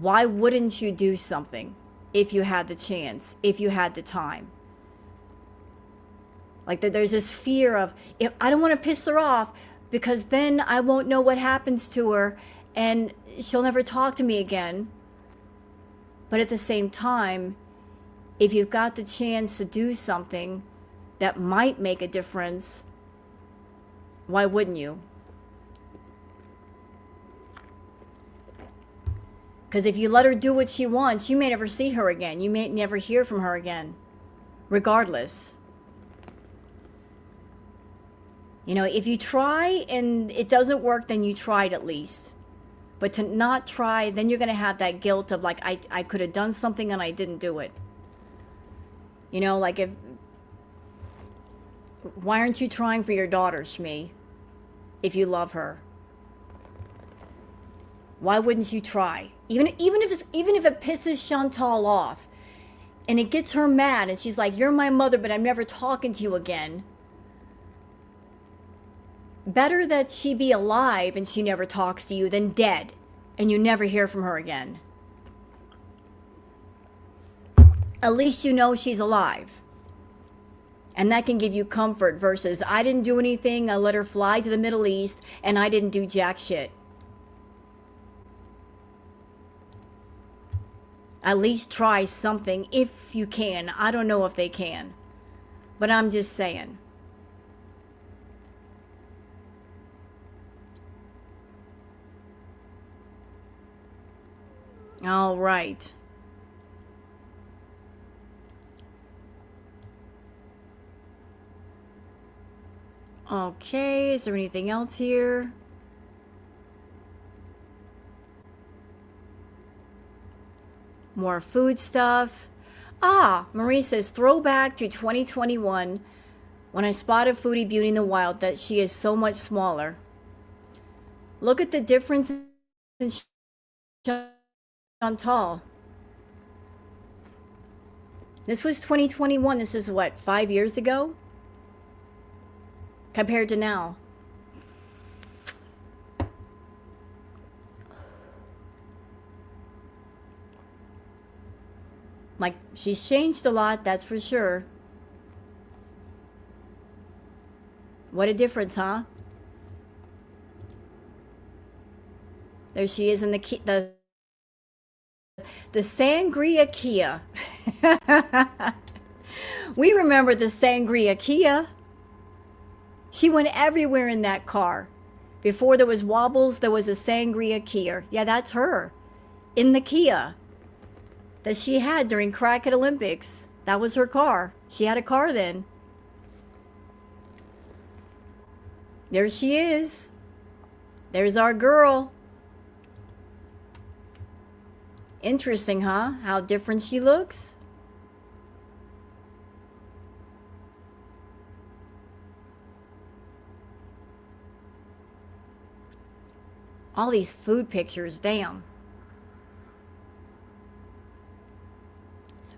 why wouldn't you do something if you had the chance, if you had the time? Like there's this fear of, if I don't want to piss her off because then I won't know what happens to her and she'll never talk to me again. But at the same time, if you've got the chance to do something that might make a difference, why wouldn't you? Because if you let her do what she wants, you may never see her again. You may never hear from her again, regardless. If you try and it doesn't work, then you tried at least. But to not try, then you're going to have that guilt of like, I could have done something and I didn't do it. Why aren't you trying for your daughter, Shmi, if you love her? Why wouldn't you try? Even if it pisses Chantal off and it gets her mad and she's like, you're my mother, but I'm never talking to you again. Better that she be alive and she never talks to you than dead and you never hear from her again. At least you know she's alive. And that can give you comfort versus, I didn't do anything, I let her fly to the Middle East, and I didn't do jack shit. At least try something if you can. I don't know if they can. But I'm just saying. All right. Okay, is there anything else here? More food stuff. Marie says, throwback to 2021 when I spotted Foodie Beauty in the wild that she is so much smaller. Look at the difference in Chantal. This was 2021. This is what, 5 years ago? Compared to now. Like, she's changed a lot, that's for sure. What a difference, huh? There she is in the Sangria Kia. We remember the Sangria Kia. She went everywhere in that car. Before there was wobbles, there was a Sangria Kia. Yeah, that's her. In the Kia that she had during Crackhead Olympics. That was her car. She had a car then. There she is. There's our girl. Interesting, huh? How different she looks. All these food pictures, damn.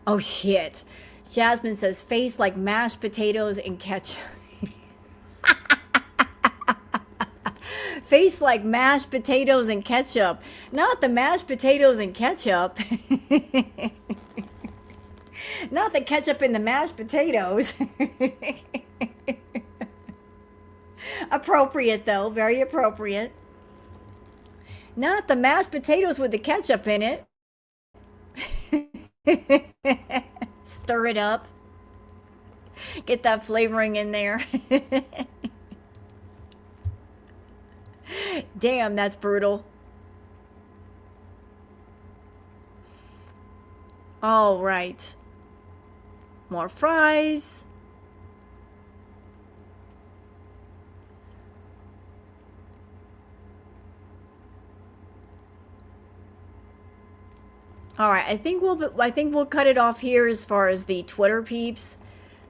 Oh shit. Jasmine says face like mashed potatoes and ketchup. Face like mashed potatoes and ketchup. Not the mashed potatoes and ketchup. Not the ketchup in the mashed potatoes. Appropriate though, very appropriate. Not the mashed potatoes with the ketchup in it. Stir it up. Get that flavoring in there. Damn, that's brutal. All right. More fries. All right, I think we'll cut it off here as far as the Twitter peeps,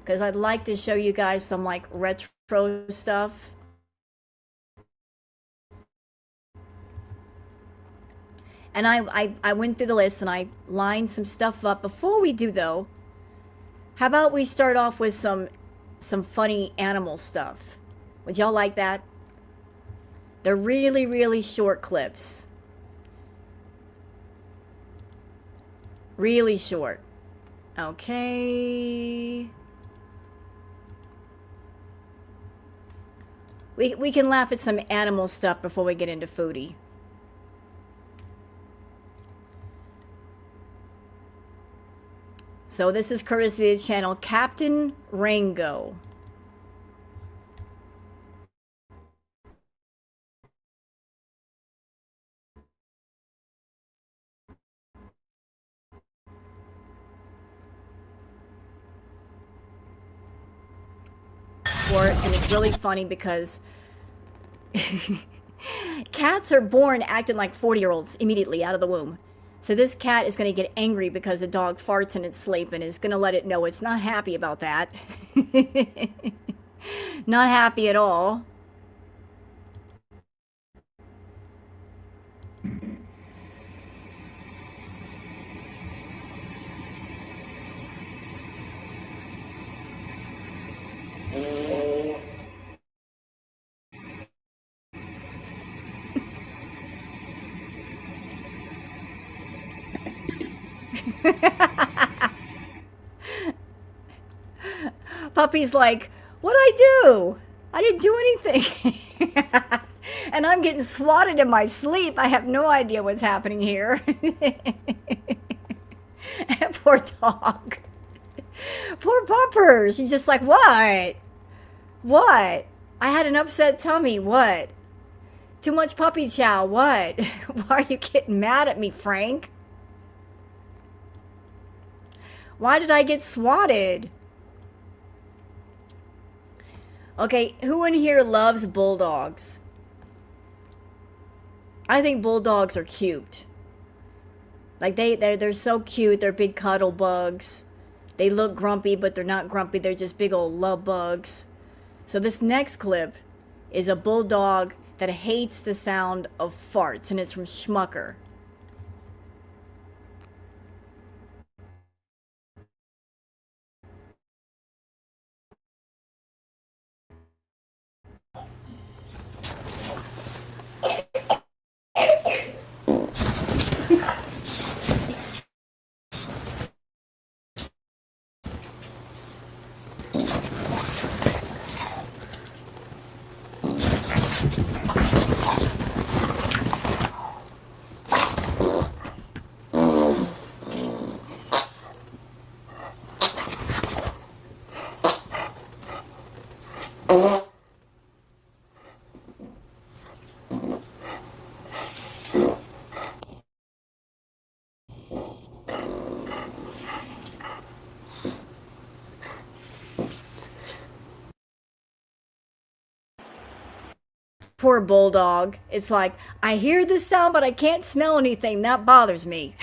because I'd like to show you guys some like retro stuff. And I went through the list and I lined some stuff up. Before we do though, how about we start off with some funny animal stuff? Would y'all like that? They're really, really short clips. Really short. Okay. We can laugh at some animal stuff before we get into foodie. So this is courtesy of the channel Captain Rango. For it, and it's really funny because cats are born acting like 40-year-olds immediately out of the womb. So this cat is going to get angry because the dog farts in its sleep and is going to let it know it's not happy about that. Not happy at all. Puppy's like, what'd I do? I didn't do anything. And I'm getting swatted in my sleep. I have no idea what's happening here. Poor dog. Poor puppers. He's just like, what? What? I had an upset tummy. What? Too much puppy chow. What? Why are you getting mad at me, Frank? Why did I get swatted? Okay, who in here loves bulldogs? I think bulldogs are cute. Like they're so cute. They're big cuddle bugs. They look grumpy, but they're not grumpy. They're just big old love bugs. So this next clip is a bulldog that hates the sound of farts, and it's from Schmucker. Poor bulldog. It's like, I hear this sound, but I can't smell anything. That bothers me.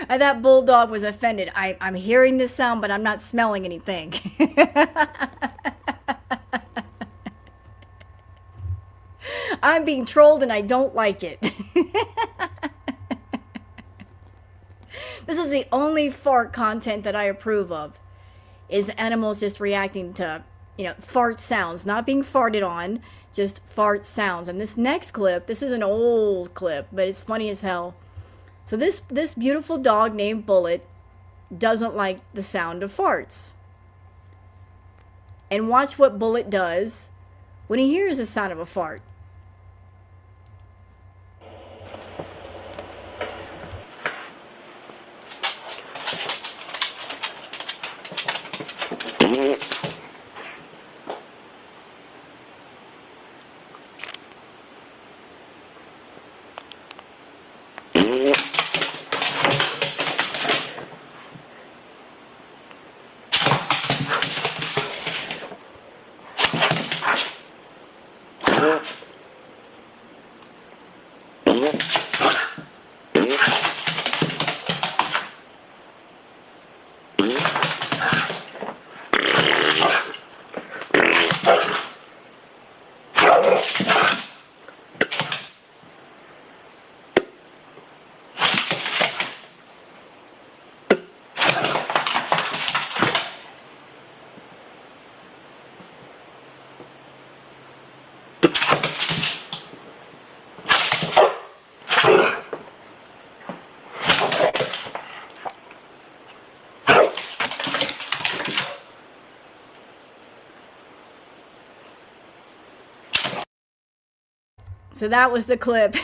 And that bulldog was offended. I'm hearing this sound, but I'm not smelling anything. I'm being trolled and I don't like it. This is the only fart content that I approve of, is animals just reacting to, fart sounds, not being farted on, just fart sounds. And this next clip, this is an old clip, but it's funny as hell. So this beautiful dog named Bullet doesn't like the sound of farts. And watch what Bullet does when he hears the sound of a fart. So that was the clip.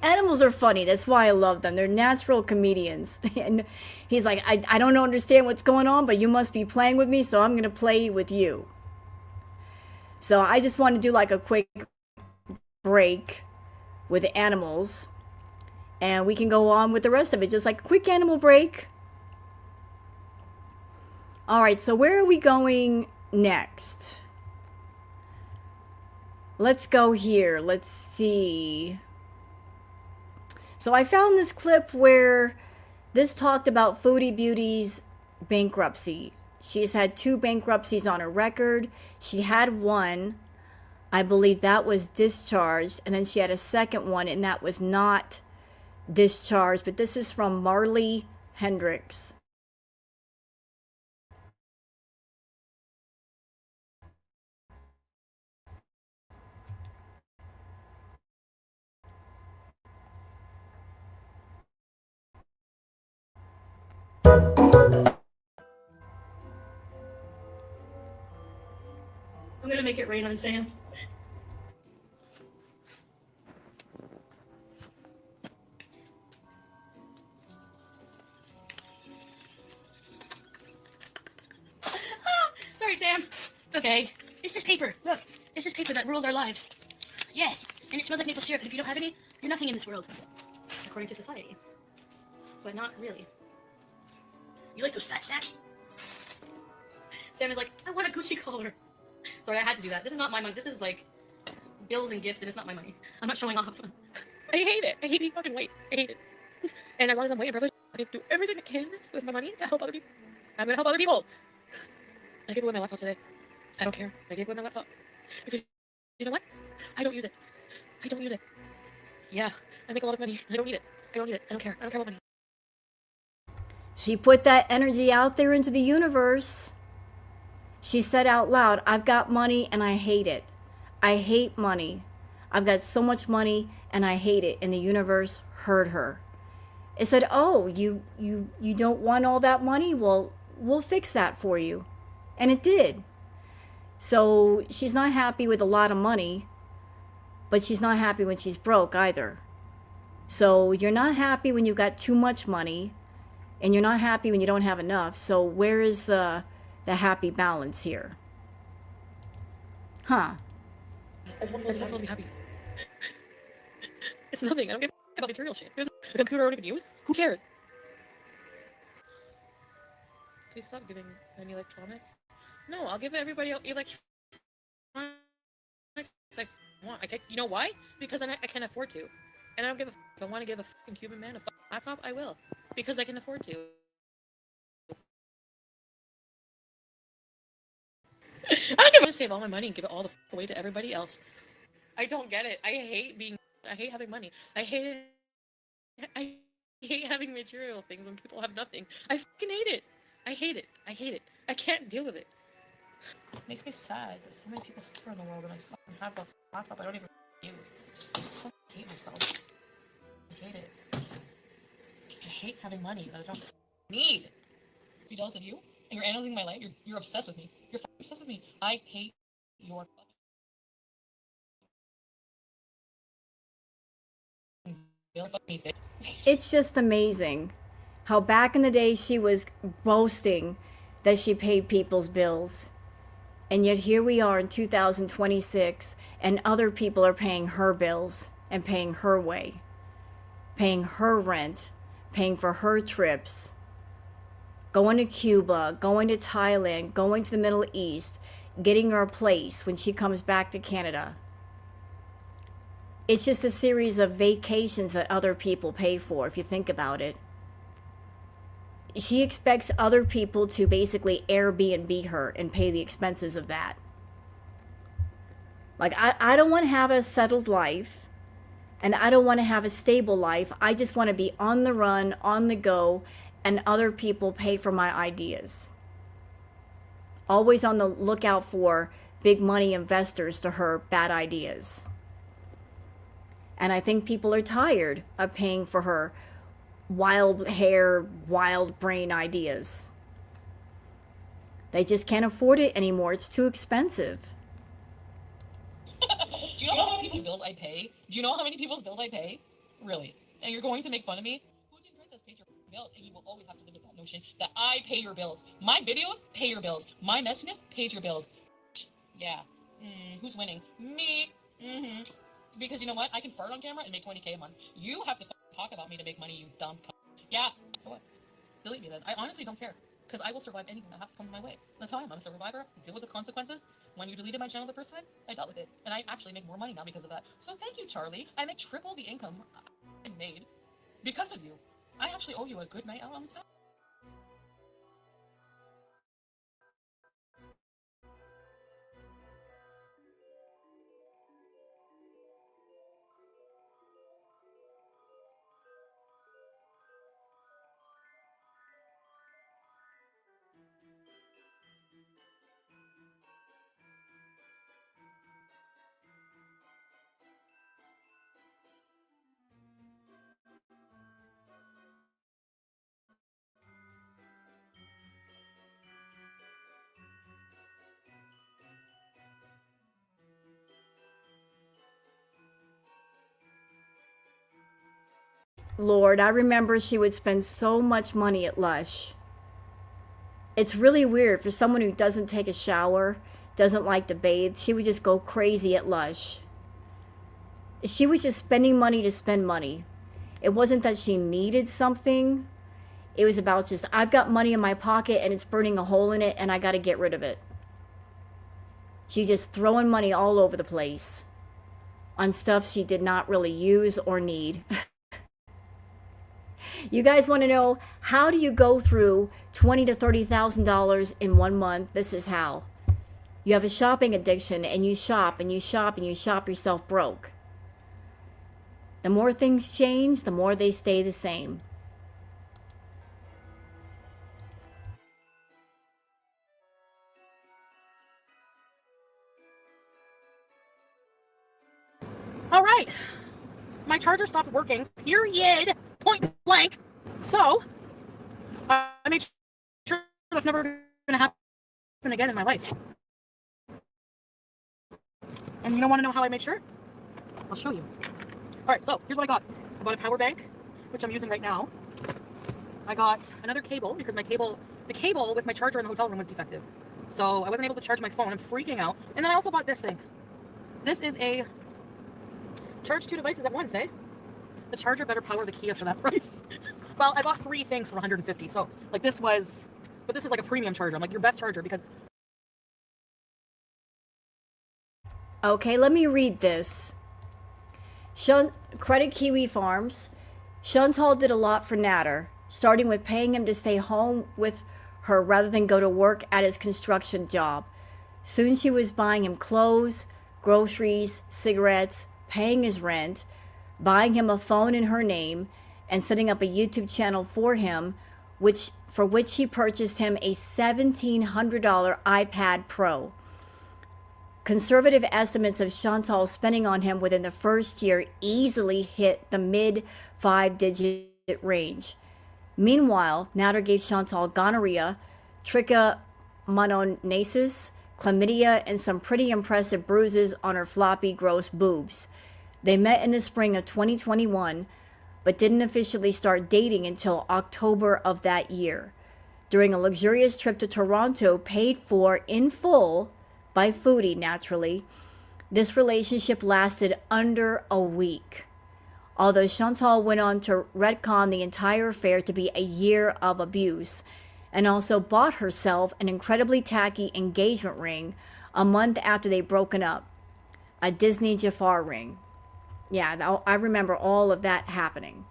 Animals are funny. That's why I love them. They're natural comedians. And he's like, I don't understand what's going on, but you must be playing with me, so I'm going to play with you. So I just want to do like a quick break with the animals. And we can go on with the rest of it. Just like a quick animal break. All right, so where are we going next? Let's go here. Let's see. So I found this clip where this talked about Foodie Beauty's bankruptcy. She's had 2 bankruptcies on her record. She had one, I believe that was discharged, and then she had a second one, and that was not discharged. But this is from Marley Hendricks. I'm gonna make it rain on Sam. Sorry, Sam. It's okay. It's just paper. Look, it's just paper that rules our lives. Yes, and it smells like maple syrup, and if you don't have any, you're nothing in this world. According to society. But not really. You like those fat snacks? Sam is like, I want a Gucci collar. Sorry, I had to do that. This is not my money. This is like bills and gifts, and it's not my money. I'm not showing off. I hate it. I hate being fucking white. I hate it. And as long as I'm white and privileged, I can do everything I can with my money to help other people. I'm gonna help other people. I gave away my laptop today. I don't care. I gave away my laptop. Because you know what? I don't use it. I don't use it. Yeah, I make a lot of money. I don't need it. I don't need it. I don't care. I don't care about money. She put that energy out there into the universe. She said out loud, I've got money and I hate it. I hate money. I've got so much money and I hate it. And the universe heard her. It said, oh, you don't want all that money? Well, we'll fix that for you. And it did. So she's not happy with a lot of money, but she's not happy when she's broke either. So you're not happy when you've got too much money, and you're not happy when you don't have enough. So where is the happy balance here? Huh? I just want to be happy. It's nothing. I don't give a about material shit. There's a computer I don't even use. Who cares? Please stop giving any electronics. No, I'll give everybody electronics I want. You know why? Because I can afford to. And I don't give a if I want to give a fucking Cuban man a laptop, I will. Because I can afford to. I don't give a save all my money and give it all the away to everybody else. I don't get it. I hate having money. I hate having material things when people have nothing. I fucking hate it. I hate it. I hate it. I can't deal with it. It makes me sad that so many people suffer in the world and I fucking have a laptop I don't even use. I fucking hate myself. I hate it. I hate having money that I don't need. Be jealous of you, and you're analyzing my life. You're obsessed with me. You're fucking obsessed with me. I hate your fucking. It's just amazing how back in the day she was boasting that she paid people's bills. And yet here we are in 2026 and other people are paying her bills and paying her way, paying her rent, paying for her trips, going to Cuba, going to Thailand, going to the Middle East, getting her a place when she comes back to Canada. It's just a series of vacations that other people pay for, if you think about it. She expects other people to basically Airbnb her and pay the expenses of that. Like, I don't want to have a settled life, and I don't want to have a stable life. I just want to be on the run, on the go, and other people pay for my ideas. Always on the lookout for big money investors to her bad ideas. And I think people are tired of paying for her wild hair, wild brain ideas. They just can't afford it anymore. It's too expensive. Do you know how many people's bills I pay? Do you know how many people's bills I pay? Really? And you're going to make fun of me? Putin Princess pays your bills, and you will always have to live with that notion that I pay your bills. My videos pay your bills. My messiness pays your bills. Yeah. Who's winning? Me. Because you know what? I can fart on camera and make 20K a month. You have to talk about me to make money, you dumb cunt. Yeah. So what? Delete me then. I honestly don't care. Because I will survive anything that comes my way. That's how I am. I'm a survivor. I deal with the consequences. When you deleted my channel the first time, I dealt with it. And I actually make more money now because of that. So thank you, Charlie. I make triple the income I made because of you. I actually owe you a good night out on the town. Lord, I remember she would spend so much money at Lush. It's really weird for someone who doesn't take a shower, doesn't like to bathe. She would just go crazy at Lush. She was just spending money to spend money. It wasn't that she needed something. It was about just, I've got money in my pocket and it's burning a hole in it and I got to get rid of it. She's just throwing money all over the place on stuff she did not really use or need. You guys want to know, how do you go through $20,000 to $30,000 in 1 month? This is how. You have a shopping addiction and you shop and you shop and you shop yourself broke. The more things change, the more they stay the same. All right. My charger stopped working. Period. Point blank. So, I made sure that's never going to happen again in my life. And you don't want to know how I made sure? I'll show you. All right, so here's what I got. I bought a power bank, which I'm using right now. I got another cable because the cable with my charger in the hotel room was defective. So I wasn't able to charge my phone. I'm freaking out. And then I also bought this thing. This is a charge 2 devices at once, eh? The charger better power the Kia for that price. Well, I bought 3 things for 150. So like this was, but this is like a premium charger. I'm like your best charger because. Okay, let me read this. Credit Kiwi Farms. Chantal did a lot for Natter, starting with paying him to stay home with her rather than go to work at his construction job. Soon she was buying him clothes, groceries, cigarettes, paying his rent, buying him a phone in her name, and setting up a YouTube channel for him, for which she purchased him a $1,700 iPad Pro. Conservative estimates of Chantal's spending on him within the first year easily hit the mid 5-digit range. Meanwhile, Nader gave Chantal gonorrhea, trichomoniasis, chlamydia, and some pretty impressive bruises on her floppy, gross boobs. They met in the spring of 2021, but didn't officially start dating until October of that year. During a luxurious trip to Toronto, paid for in full by Foodie, naturally, this relationship lasted under a week. Although Chantal went on to retcon the entire affair to be a year of abuse, and also bought herself an incredibly tacky engagement ring a month after they'd broken up, a Disney Jafar ring. Yeah, I remember all of that happening.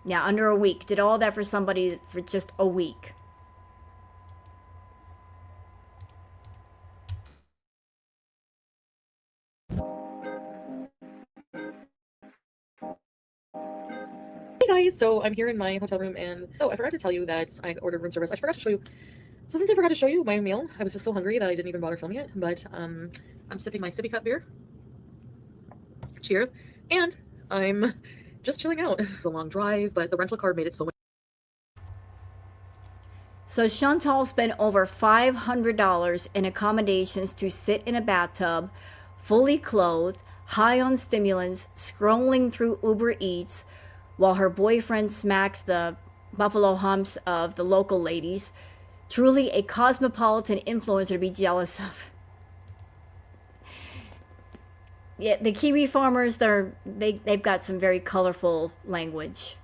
Yeah, under a week. Did all that for somebody for just a week. Hey guys, so I'm here in my hotel room, and so I forgot to tell you that I ordered room service. I forgot to show you. So since I forgot to show you my meal, I was just so hungry that I didn't even bother filming it. But I'm sipping my sippy cup beer. Cheers. And I'm just chilling out. It's a long drive, but the rental car made it so much. So Chantal spent over $500 in accommodations to sit in a bathtub, fully clothed, high on stimulants, scrolling through Uber Eats, while her boyfriend smacks the buffalo humps of the local ladies. Truly a cosmopolitan influencer to be jealous of. Yeah, the Kiwi farmers, they've got some very colorful language.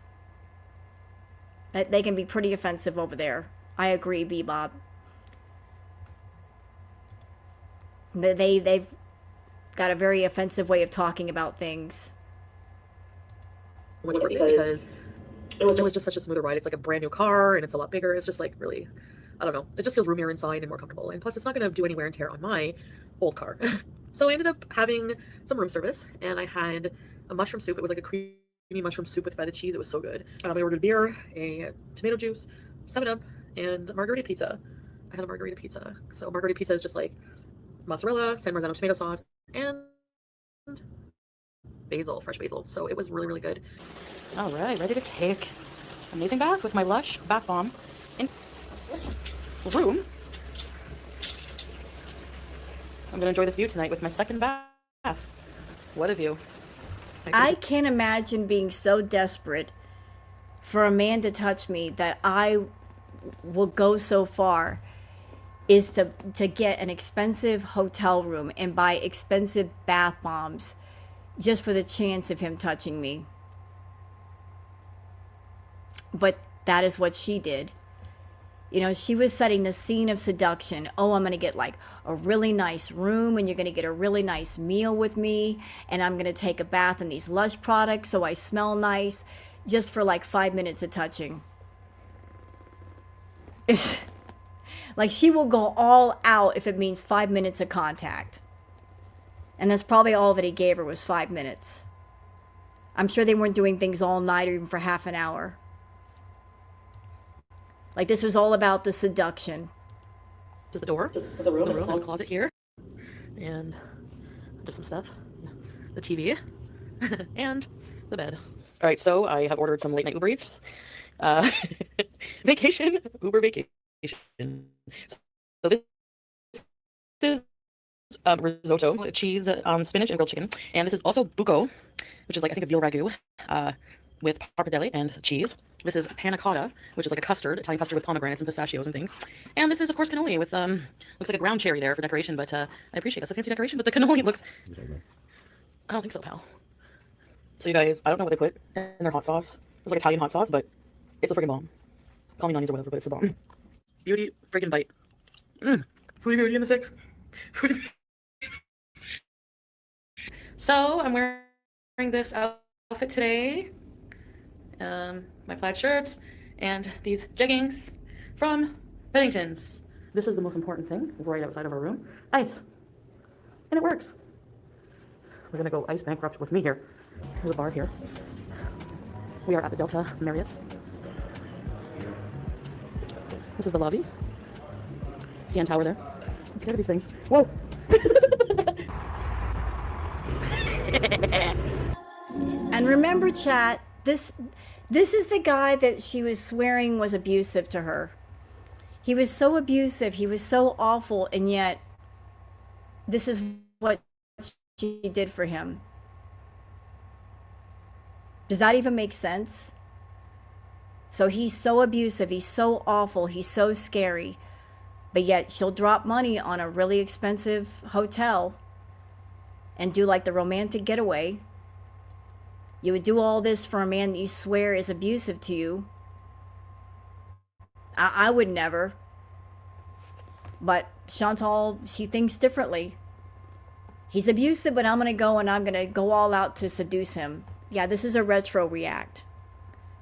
They can be pretty offensive over there. I agree, Bebop. They've got a very offensive way of talking about things. Because it was just such a smoother ride. It's like a brand new car, and it's a lot bigger. It's just like really, I don't know. It just feels roomier inside and more comfortable. And plus, it's not going to do any wear and tear on my old car. So I ended up having some room service, and I had a mushroom soup. It was like a creamy mushroom soup with feta cheese. It was so good. I ordered a beer, a tomato juice, 7-Up, and a margarita pizza. I had a margarita pizza. So margarita pizza is just like mozzarella, San Marzano tomato sauce, and basil, fresh basil. So it was really, really good. All right, ready to take amazing bath with my Lush bath bomb in this room. I'm gonna enjoy this view tonight with my second bath. What a view. I can't imagine being so desperate for a man to touch me that I will go so far is to get an expensive hotel room and buy expensive bath bombs just for the chance of him touching me. But that is what she did. You know, she was setting the scene of seduction. Oh, I'm going to get like a really nice room, and you're going to get a really nice meal with me, and I'm going to take a bath in these Lush products so I smell nice, just for like 5 minutes of touching. It's like she will go all out if it means 5 minutes of contact. And that's probably all that he gave her was 5 minutes. I'm sure they weren't doing things all night or even for half an hour. Like this was all about the seduction. Just the door, the room, the closet here, and just some stuff, the TV, and the bed. All right, so I have ordered some late night Uber Eats. Vacation, Uber vacation. So this is risotto, cheese, spinach, and grilled chicken. And this is also buco, which is like I think a veal ragu with pappardelle and cheese. This is panna cotta, which is like a custard, Italian custard with pomegranates and pistachios and things. And this is, of course, cannoli with, looks like a ground cherry there for decoration, but I appreciate that's a fancy decoration, but the cannoli looks... I don't think so, pal. So you guys, I don't know what they put in their hot sauce. It's like Italian hot sauce, but it's a freaking bomb. Call me onions or whatever, but it's a bomb. Beauty freaking bite. Foodie beauty in the six. Foodie. So I'm wearing this outfit today. My plaid shirts and these jeggings from Bennington's. This is the most important thing right outside of our room. Ice. And it works. We're gonna go ice bankrupt with me here. There's a bar here. We are at the Delta Marriott. This is the lobby. CN Tower there. I'm scared of these things. Whoa! And remember, chat, this is the guy that she was swearing was abusive to her. He was so abusive, he was so awful, and yet this is what she did for him. Does that even make sense? So he's so abusive, he's so awful, he's so scary, but yet she'll drop money on a really expensive hotel and do like the romantic getaway. You would do all this for a man that you swear is abusive to you. I would never. But Chantal, she thinks differently. He's abusive, but I'm going to go and I'm going to go all out to seduce him. Yeah, this is a retro react.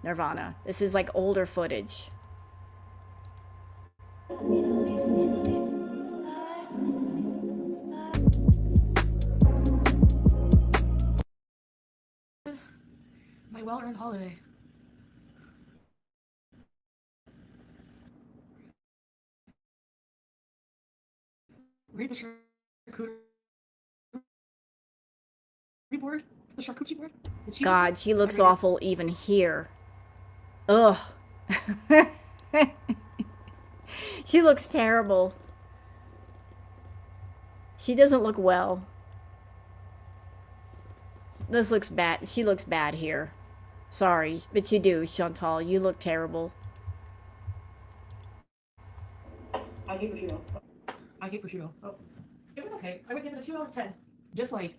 Nirvana. This is like older footage. My well-earned holiday. Read the charcuterie board? The charcuterie board? God, she looks awful even here. Ugh. She looks terrible. She doesn't look well. This looks bad. She looks bad here. Sorry, but you do, Chantal. You look terrible. I hate prosciutto. I hate prosciutto. Oh, it was okay. I would give it a 2 out of 10. Just like,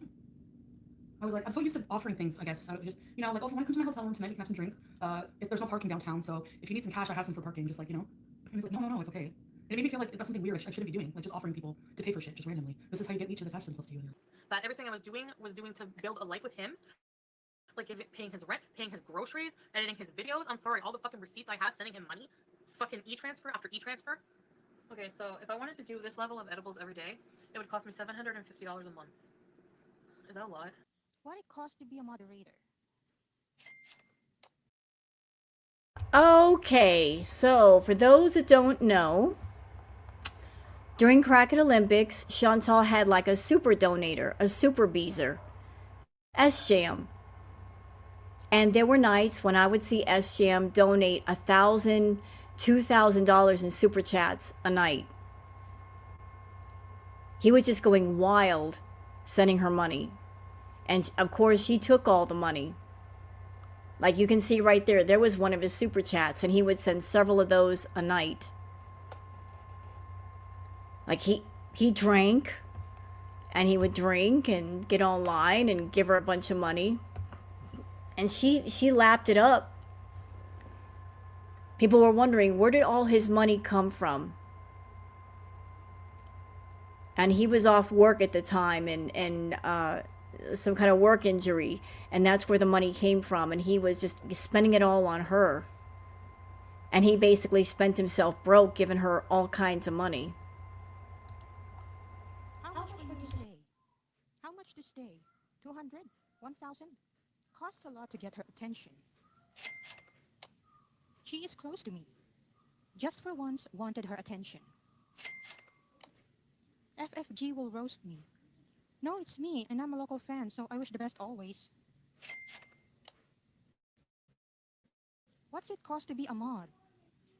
I was like, I'm so used to offering things, I guess. I would just, you know, like, oh, if you want to come to my hotel room tonight, we can have some drinks. If there's no parking downtown, so if you need some cash, I have some for parking. Just like, you know. And he's like, no, it's okay. And it made me feel like that's something weird I shouldn't be doing. Like, just offering people to pay for shit, just randomly. This is how you get leeches attached themselves to you. But everything I was doing to build a life with him. Like paying his rent, paying his groceries, editing his videos. I'm sorry, all the fucking receipts I have, sending him money. It's fucking e-transfer after e-transfer. Okay, so if I wanted to do this level of edibles every day, it would cost me $750 a month. Is that a lot? What it costs to be a moderator. Okay, so for those that don't know, during Cracked Olympics, Chantal had like a super donator, a super beezer, S-Jam. And there were nights when I would see S-Jam donate $1,000, $2,000 in super chats a night. He was just going wild sending her money. And of course, she took all the money. Like you can see right there, there was one of his super chats, and he would send several of those a night. Like he drank, and he would drink and get online and give her a bunch of money. And she lapped it up. People were wondering, where did all his money come from? And he was off work at the time and some kind of work injury. And that's where the money came from. And he was just spending it all on her. And he basically spent himself broke, giving her all kinds of money. How much for you to stay? How much to stay? 200? 1,000? Costs a lot to get her attention. She is close to me. Just for once wanted her attention. FFG will roast me. No, it's me, and I'm a local fan, so I wish the best always. What's it cost to be a mod?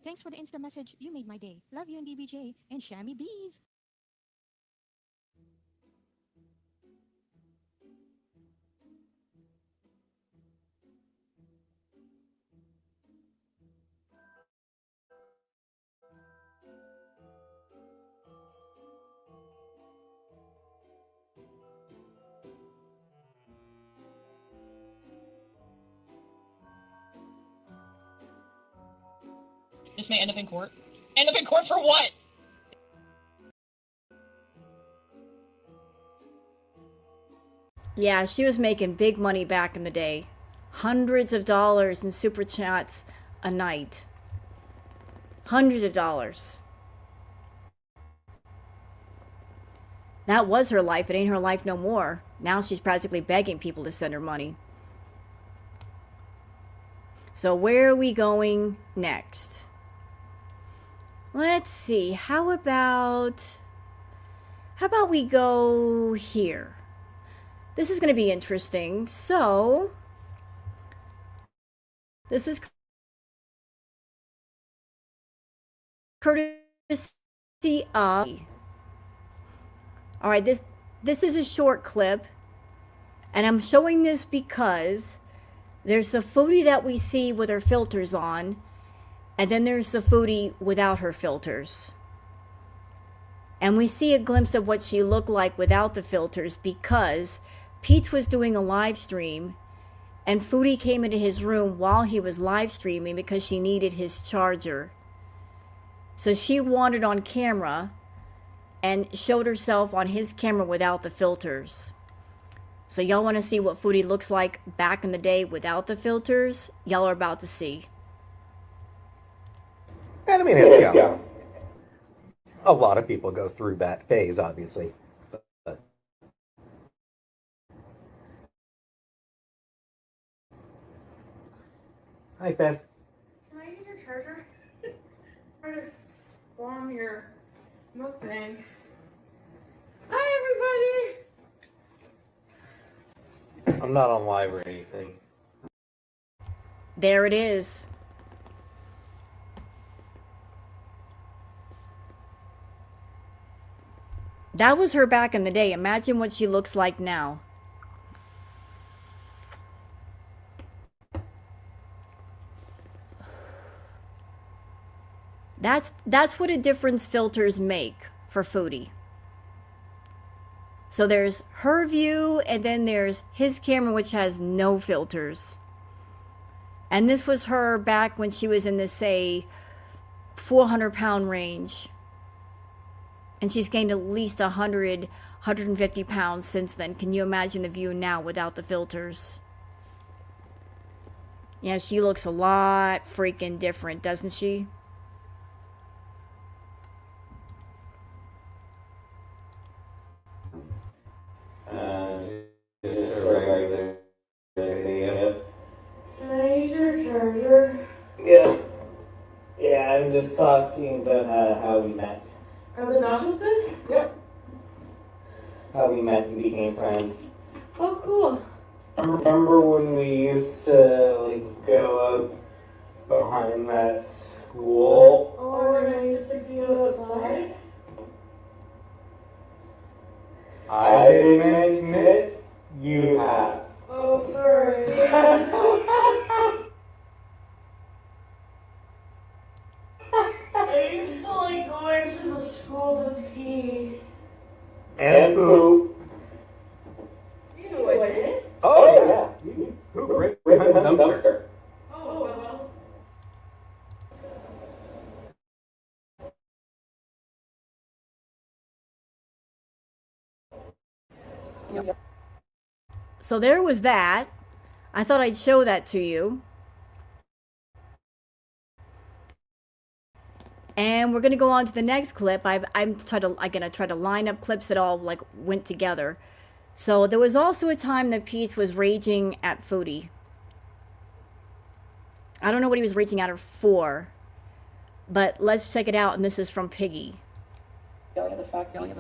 Thanks for the Insta message. You made my day. Love you and DBJ and Shammy Bees. This may end up in court. End up in court for what? Yeah, she was making big money back in the day. Hundreds of dollars in super chats a night. Hundreds of dollars. That was her life. It ain't her life no more. Now she's practically begging people to send her money. So where are we going next? Let's see. How about we go here? This is going to be interesting. So this is courtesy of. All right, this is a short clip, and I'm showing this because there's the foodie that we see with her filters on, and then there's the foodie without her filters. And we see a glimpse of what she looked like without the filters because Peeps was doing a live stream, and Foodie came into his room while he was live streaming because she needed his charger. So she wandered on camera and showed herself on his camera without the filters. So y'all want to see what Foodie looks like back in the day without the filters? Y'all are about to see. And I mean, yeah, a lot of people go through that phase, obviously. But hi, Beth. Can I use your charger? Try to bomb your mukbang. Hi, everybody! I'm not on live or anything. There it is. That was her back in the day. Imagine what she looks like now. That's what a difference filters make for Foodie. So there's her view, and then there's his camera, which has no filters. And this was her back when she was in the, say, 400-pound range. And she's gained at least 100, 150 pounds since then. Can you imagine the view now without the filters? Yeah, she looks a lot freaking different, doesn't she? Just a regular video. Can I use your charger? Yeah. Yeah, I'm just talking about how we met. Are the nachos good? Yep. How we met and became friends. Oh, cool. I remember when we used to go up behind that school. Oh, when I used to be outside? I didn't mention it. You have. Oh, sorry. I used to like going to the school to pee. And poop. You know I did? Oh, yeah. You poop right behind the dumpster. Oh, well. Yep. So there was that. I thought I'd show that to you. And we're gonna go on to the next clip. I'm gonna try to line up clips that all like went together. So there was also a time that Peace was raging at Foodie. I don't know what he was raging at her for, but let's check it out. And this is from Piggy. Yelling at the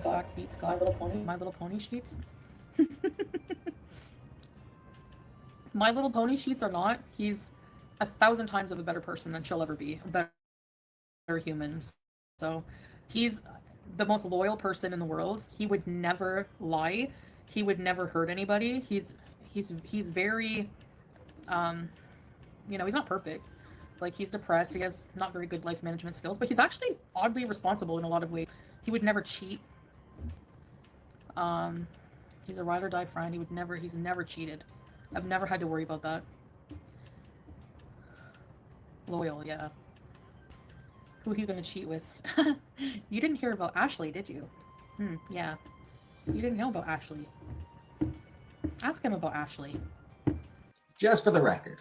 fact Beats got My Little Pony sheets. My Little Pony sheets are not. He's 1,000 times of a better person than she'll ever be. A better human. So he's the most loyal person in the world. He would never lie. He would never hurt anybody. He's very he's not perfect. Like, he's depressed. He has not very good life management skills, but he's actually oddly responsible in a lot of ways. He would never cheat. He's a ride or die friend. He's never cheated. I've never had to worry about that. Loyal, yeah. Who are you gonna cheat with? You didn't hear about Ashley, did you? Yeah. You didn't know about Ashley. Ask him about Ashley. Just for the record,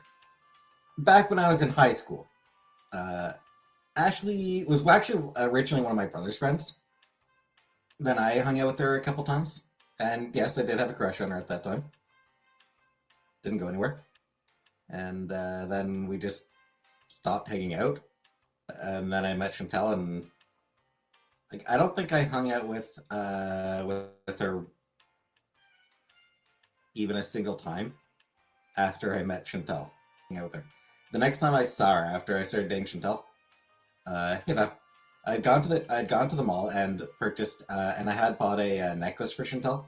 back when I was in high school, Ashley was actually originally one of my brother's friends. then I hung out with her a couple times. And yes, I did have a crush on her at that time. Didn't go anywhere. And then we just stopped hanging out. And then I met Chantel, and like I don't think I hung out with her even a single time after I met Chantel. Hang out with her. The next time I saw her after I started dating Chantel, you know, I'd gone to the mall and purchased and I had bought a necklace for Chantel.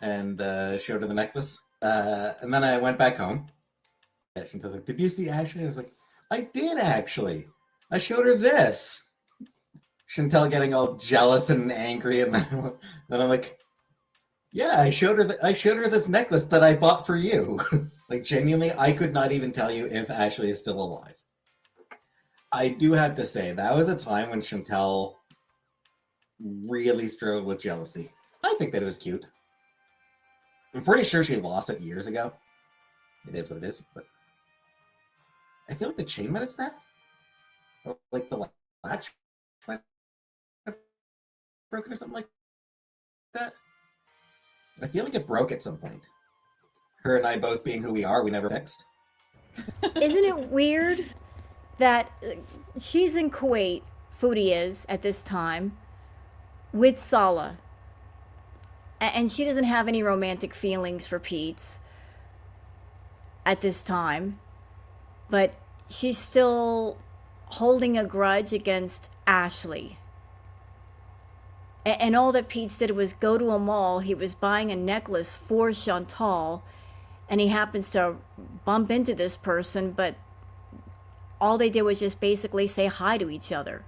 And showed her the necklace. And then I went back home. And Chantel's like, "Did you see Ashley?" I was like, "I did actually. I showed her this." Chantel getting all jealous and angry, and then I'm like, "Yeah, I showed her this necklace that I bought for you." Like genuinely, I could not even tell you if Ashley is still alive. I do have to say that was a time when Chantel really struggled with jealousy. I think that it was cute. I'm pretty sure she lost it years ago. It is what it is, but I feel like the chain might have snapped. Or like the latch might have broken or something like that. I feel like it broke at some point. Her and I both being who we are, we never fixed. Isn't it weird that she's in Kuwait, Foodie is at this time, with Sala, and she doesn't have any romantic feelings for Pete's at this time, but she's still holding a grudge against Ashley. And all that Pete's did was go to a mall. He was buying a necklace for Chantal, and he happens to bump into this person, but all they did was just basically say hi to each other.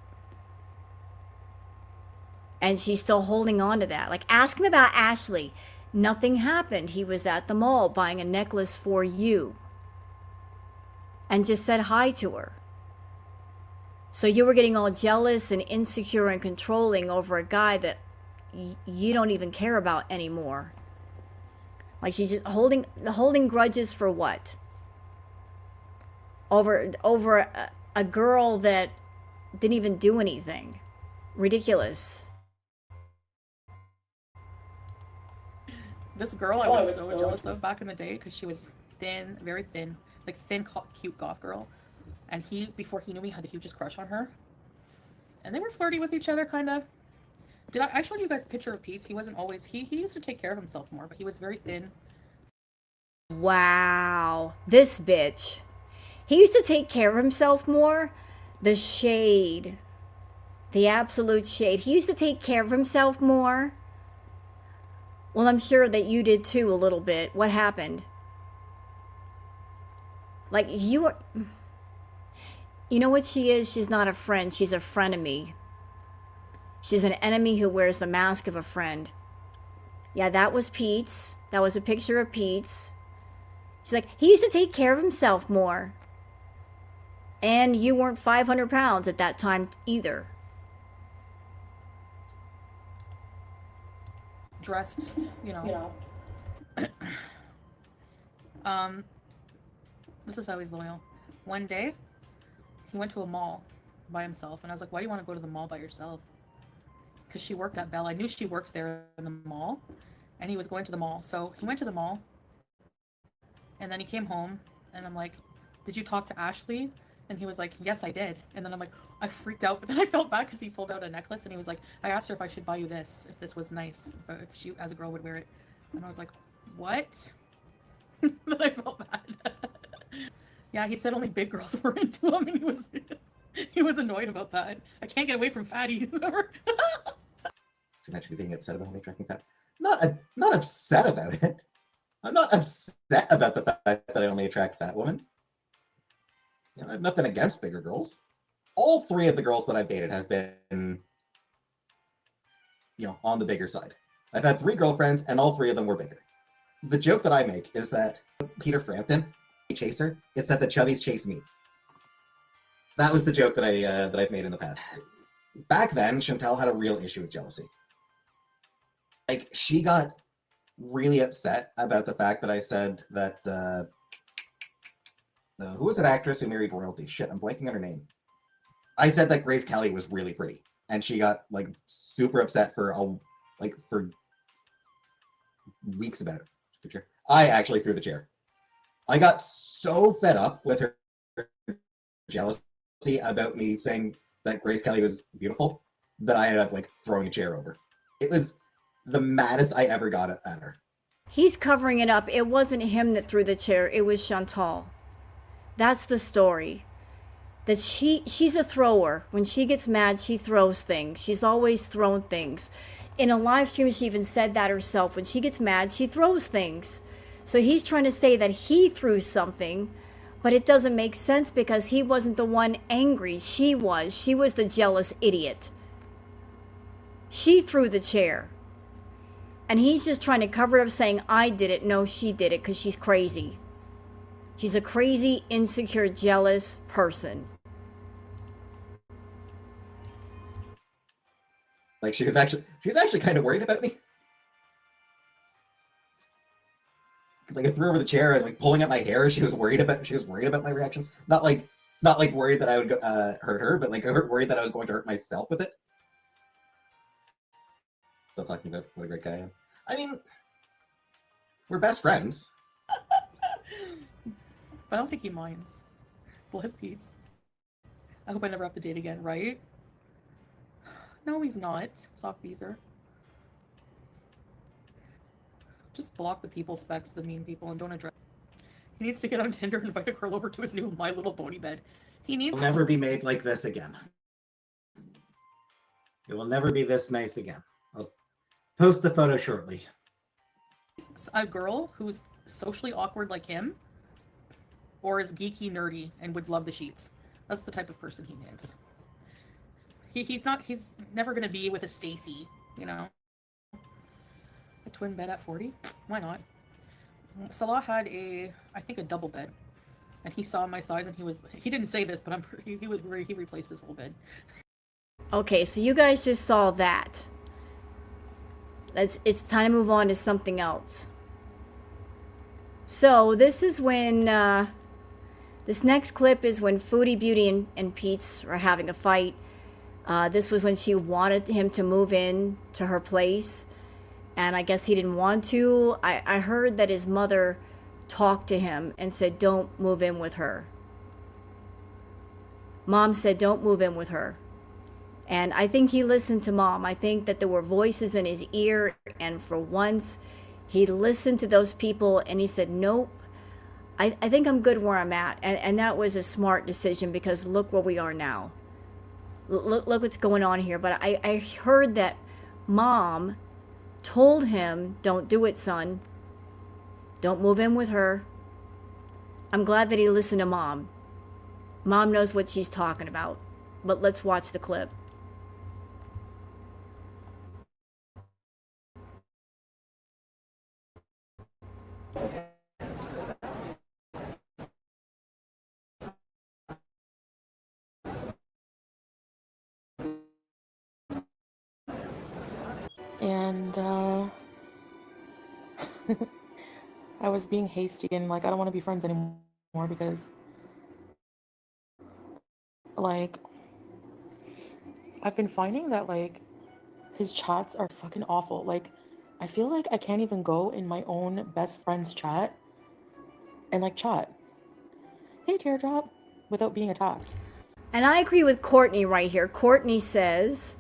And she's still holding on to that. Like, ask him about Ashley. Nothing happened. He was at the mall buying a necklace for you. And just said hi to her. So you were getting all jealous and insecure and controlling over a guy that you don't even care about anymore. Like, she's just holding grudges for what? Over a girl that didn't even do anything. Ridiculous. This girl I was so jealous of back in the day because she was thin, very thin, like thin, cute goth girl. And he, before he knew me, had the hugest crush on her. And they were flirty with each other, kind of. I showed you guys a picture of Pete's. He wasn't always, he used to take care of himself more, but he was very thin. Wow. This bitch. He used to take care of himself more. The shade. The absolute shade. He used to take care of himself more. Well, I'm sure that you did too a little bit. What happened? Like, you are... You know what she is? She's not a friend. She's a frenemy. She's an enemy who wears the mask of a friend. Yeah, that was Pete's. That was a picture of Pete's. She's like, he used to take care of himself more. And you weren't 500 pounds at that time either. Dressed, you know. This is how he's loyal. One day, he went to a mall by himself, and I was like, why do you want to go to the mall by yourself? Because she worked at Bell. I knew she worked there in the mall, and he was going to the mall. So he went to the mall, and then he came home, and I'm like, did you talk to Ashley? And he was like, yes, I did. And then I'm like, I freaked out, but then I felt bad because he pulled out a necklace, and he was like, I asked her if I should buy you this, if this was nice, if she, as a girl, would wear it. And I was like, what? Then I felt bad. Yeah, he said only big girls were into him, and he was annoyed about that. I can't get away from fatty. Should actually being upset about only attracting fat. Not upset about it. I'm not upset about the fact that I only attract fat women. You know, I have nothing against bigger girls. All three of the girls that I've dated have been, you know, on the bigger side. I've had 3 girlfriends, and all 3 of them were bigger. The joke that I make is that Peter Frampton, chaser, it's that the chubbies chase me. That was the joke that I've made in the past. Back then, Chantel had a real issue with jealousy. Like, she got really upset about the fact that I said that who was that actress who married royalty? Shit, I'm blanking on her name. I said that Grace Kelly was really pretty, and she got like super upset for weeks about it. I actually threw the chair. I got so fed up with her jealousy about me saying that Grace Kelly was beautiful that I ended up like throwing a chair over. It was the maddest I ever got at her. He's covering it up. It wasn't him that threw the chair. It was Chantal. That's the story. That she's a thrower. When she gets mad, she throws things. She's always thrown things. In a live stream, she even said that herself. When she gets mad, she throws things. So he's trying to say that he threw something, but it doesn't make sense because he wasn't the one angry. She was. She was the jealous idiot. She threw the chair. And he's just trying to cover it up saying, I did it. No, she did it because she's crazy. She's a crazy, insecure, jealous person. Like she was actually kind of worried about me. Because like I threw over the chair, I was like pulling at my hair. She was worried about my reaction. Not like worried that I would hurt her, but like worried that I was going to hurt myself with it. Still talking about what a great guy I am. I mean, we're best friends. But I don't think he minds. Bless Peeps. I hope I never have to date again, right? No, he's not. Sock Beezer. Just block the people specs, the mean people, and don't address. He needs to get on Tinder and invite a girl over to his new My Little Pony bed. He needs. It will never be made like this again. It will never be this nice again. I'll post the photo shortly. A girl who's socially awkward like him, or is geeky nerdy and would love the sheets. That's the type of person he needs. He's never gonna be with a Stacy, you know. A twin bed at 40? Why not? Salah had I think a double bed, and he saw my size and he didn't say this, but he replaced his whole bed. Okay, so you guys just saw that. It's time to move on to something else. So this is when this next clip is when Foodie, Beauty, and Peeps are having a fight. This was when she wanted him to move in to her place, and I guess he didn't want to. I heard that his mother talked to him and said, don't move in with her. Mom said, don't move in with her. And I think he listened to Mom. I think that there were voices in his ear, and for once, he listened to those people and he said, nope, I think I'm good where I'm at. And that was a smart decision because look where we are now. Look what's going on here. But I heard that Mom told him, don't do it, son. Don't move in with her. I'm glad that he listened to Mom. Mom knows what she's talking about. But let's watch the clip. And I was being hasty and like I don't want to be friends anymore because like I've been finding that like his chats are fucking awful. Like I feel like I can't even go in my own best friend's chat and like chat, hey teardrop, without being attacked. And I agree with Courtney right here. Courtney says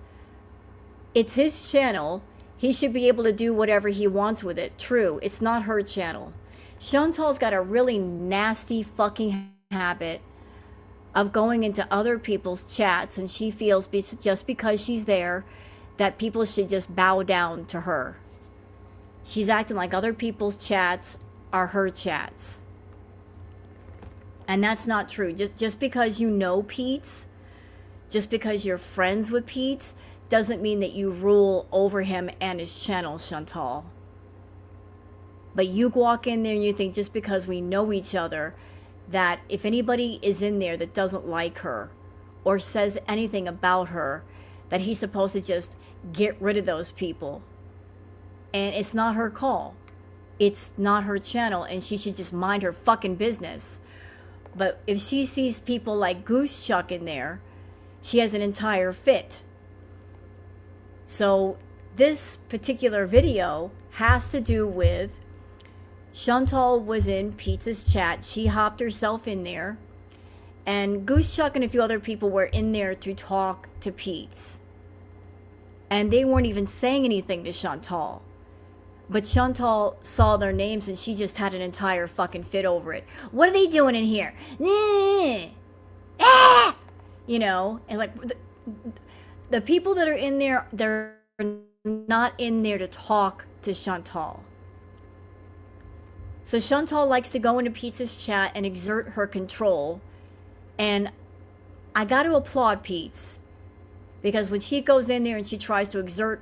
it's his channel. He should be able to do whatever he wants with it. True, it's not her channel. Chantal's got a really nasty fucking habit of going into other people's chats, and she feels just because she's there that people should just bow down to her. She's acting like other people's chats are her chats. And that's not true. Just because you know Pete's, just because you're friends with Pete's, doesn't mean that you rule over him and his channel, Chantal. But you walk in there and you think just because we know each other, that if anybody is in there that doesn't like her or says anything about her, that he's supposed to just get rid of those people. And it's not her call. It's not her channel, and she should just mind her fucking business. But if she sees people like Goose Chuck in there, She has an entire fit. So this particular video has to do with Chantal was in Pete's chat. She hopped herself in there. And Goose Chuck and a few other people were in there to talk to Pete's. And they weren't even saying anything to Chantal. But Chantal saw their names and she just had an entire fucking fit over it. What are they doing in here? Ah! You know, and like the people that are in there, they're not in there to talk to Chantal. So Chantal likes to go into Pete's chat and exert her control. And I got to applaud Pete's, because when she goes in there and she tries to exert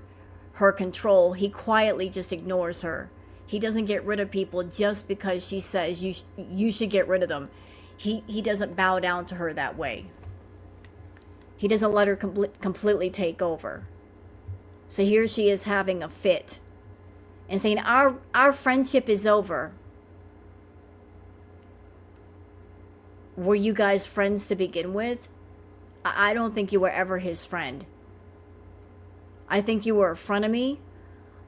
her control, he quietly just ignores her. He doesn't get rid of people just because she says you should get rid of them. He doesn't bow down to her that way. He doesn't let her completely take over. So here she is having a fit and saying our friendship is over. Were you guys friends to begin with? I don't think you were ever his friend. I think you were a frenemy.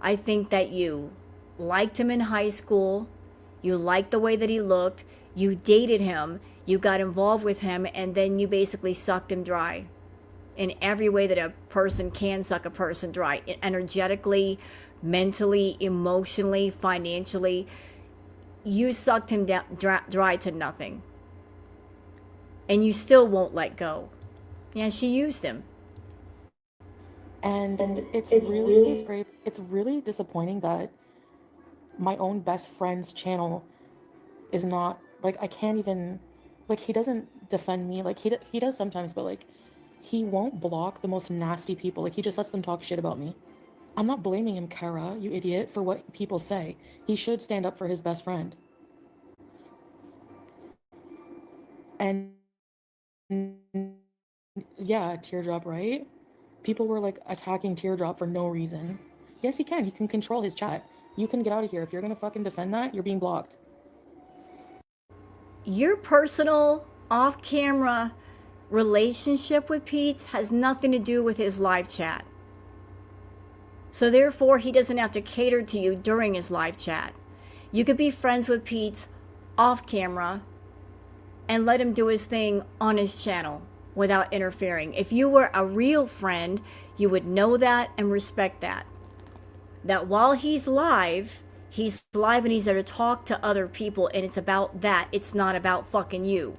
I think that you liked him in high school. You liked the way that he looked. You dated him. You got involved with him, and then you basically sucked him dry in every way that a person can suck a person dry. Energetically, mentally, emotionally, financially. You sucked him down, dry to nothing. And you still won't let go. Yeah, she used him. And it's really great. It's really disappointing that my own best friend's channel is not, like, I can't even, like, he doesn't defend me. Like, he does sometimes, but, like, he won't block the most nasty people. Like, he just lets them talk shit about me. I'm not blaming him, Kara, you idiot, for what people say. He should stand up for his best friend. And yeah, Teardrop, right? People were like attacking Teardrop for no reason. Yes, he can. He can control his chat. You can get out of here. If you're gonna fucking defend that, you're being blocked. Your personal off-camera relationship with Pete's has nothing to do with his live chat. So therefore, he doesn't have to cater to you during his live chat. You could be friends with Pete's off camera and let him do his thing on his channel without interfering. If you were a real friend, you would know that and respect that. That while he's live and he's there to talk to other people, and it's about that. It's not about fucking you.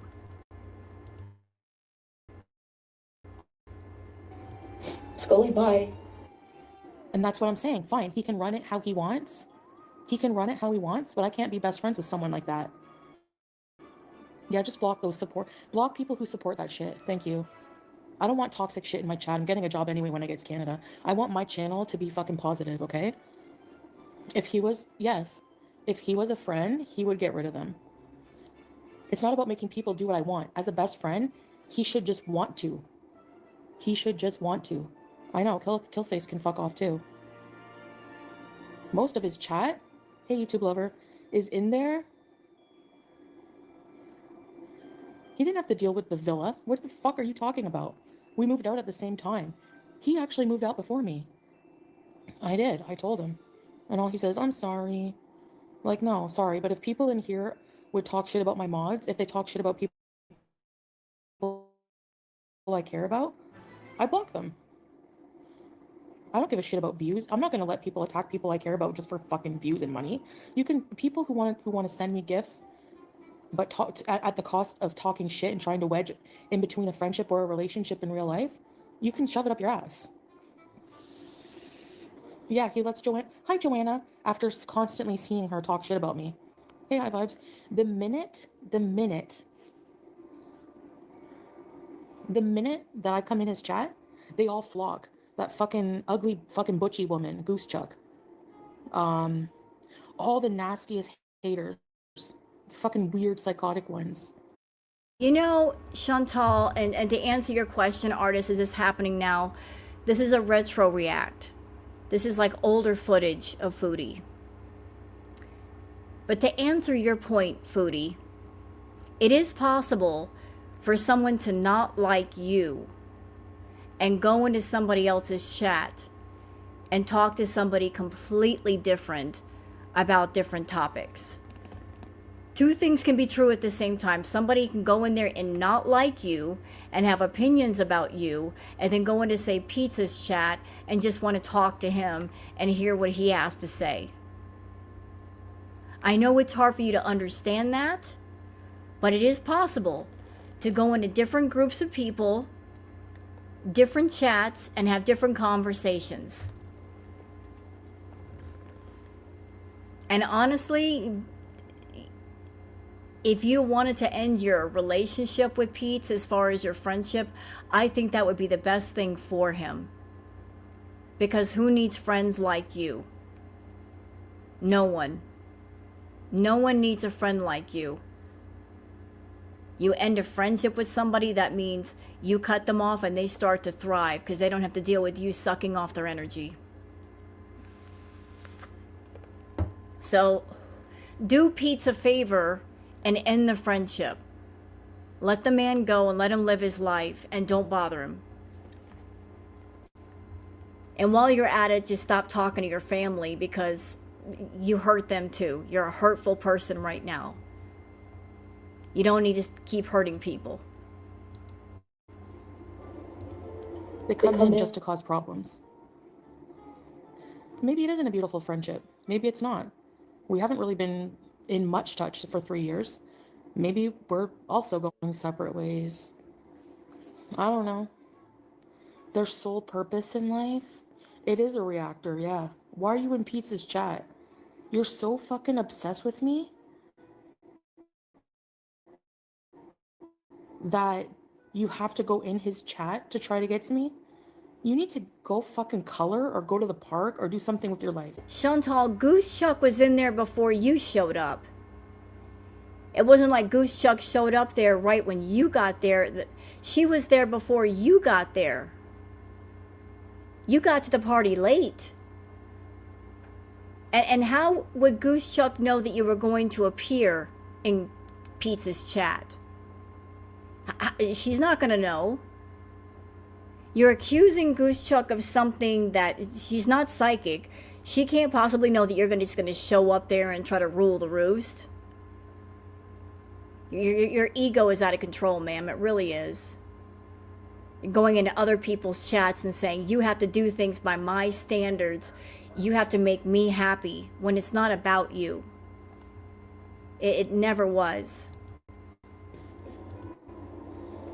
Scully, bye. And that's what I'm saying. Fine, he can run it how he wants. He can run it how he wants, but I can't be best friends with someone like that. Yeah, just block block people who support that shit. Thank you. I don't want toxic shit in my chat. I'm getting a job anyway when I get to Canada. I want my channel to be fucking positive, okay? If he was a friend, he would get rid of them. It's not about making people do what I want. As a best friend, he should just want to. He should just want to. I know, Killface can fuck off too. Most of his chat, hey YouTube lover, is in there. He didn't have to deal with the villa. What the fuck are you talking about? We moved out at the same time. He actually moved out before me. I did. I told him. And all he says, I'm sorry. Like, no, sorry. But if people in here would talk shit about my mods, if they talk shit about people I care about, I block them. I don't give a shit about views. I'm not going to let people attack people I care about just for fucking views and money. You can, people who want to send me gifts, but talk at the cost of talking shit and trying to wedge in between a friendship or a relationship in real life, you can shove it up your ass. Yeah, he lets hi Joanna, after constantly seeing her talk shit about me. Hey, hi vibes. The minute that I come in his chat, they all flock. That fucking ugly fucking butchy woman, Goose Chuck. All the nastiest haters. Fucking weird psychotic ones. You know, Chantal, and to answer your question, artist, is this happening now? This is a retro react. This is like older footage of Foodie. But to answer your point, Foodie, it is possible for someone to not like you and go into somebody else's chat and talk to somebody completely different about different topics. Two things can be true at the same time. Somebody can go in there and not like you and have opinions about you, and then go into, say, Pizza's chat and just want to talk to him and hear what he has to say. I know it's hard for you to understand that, but it is possible to go into different groups of people, different chats, and have different conversations. And honestly, if you wanted to end your relationship with Pete as far as your friendship, I think that would be the best thing for him. Because who needs friends like you? No one. No one needs a friend like you. You end a friendship with somebody, that means you cut them off and they start to thrive because they don't have to deal with you sucking off their energy. So do Pete a favor and end the friendship. Let the man go and let him live his life, and don't bother him. And while you're at it, just stop talking to your family, because you hurt them too. You're a hurtful person right now. You don't need to keep hurting people. They come in just to cause problems. Maybe it isn't a beautiful friendship. Maybe it's not. We haven't really been in much touch for 3 years. Maybe we're also going separate ways. I don't know. Their sole purpose in life? It is a reactor, yeah. Why are you in Pete's chat? You're so fucking obsessed with me that you have to go in his chat to try to get to me? You need to go fucking color or go to the park or do something with your life. Chantal, Goose Chuck was in there before you showed up. It wasn't like Goose Chuck showed up there right when you got there. She was there before you got there. You got to the party late. And how would Goose Chuck know that you were going to appear in Pete's chat? She's not going to know. You're accusing Goose Chuck of something that she's not psychic. She can't possibly know that you're just going to show up there and try to rule the roost. Your ego is out of control, ma'am. It really is. You're going into other people's chats and saying, you have to do things by my standards. You have to make me happy, when it's not about you. It never was.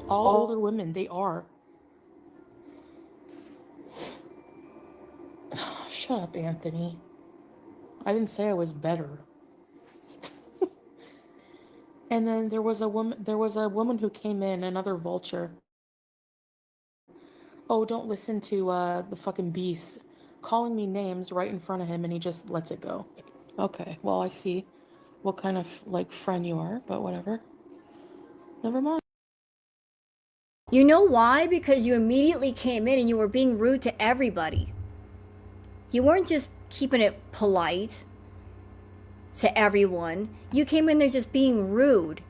All older women, they are. Shut up, Anthony. I didn't say I was better. And then there was a woman who came in, another vulture. Oh, don't listen to the fucking beast calling me names right in front of him, and he just lets it go. Okay, well, I see what kind of like friend you are, but whatever. Never mind. You know why? Because you immediately came in and you were being rude to everybody. You weren't just keeping it polite to everyone. You came in there just being rude.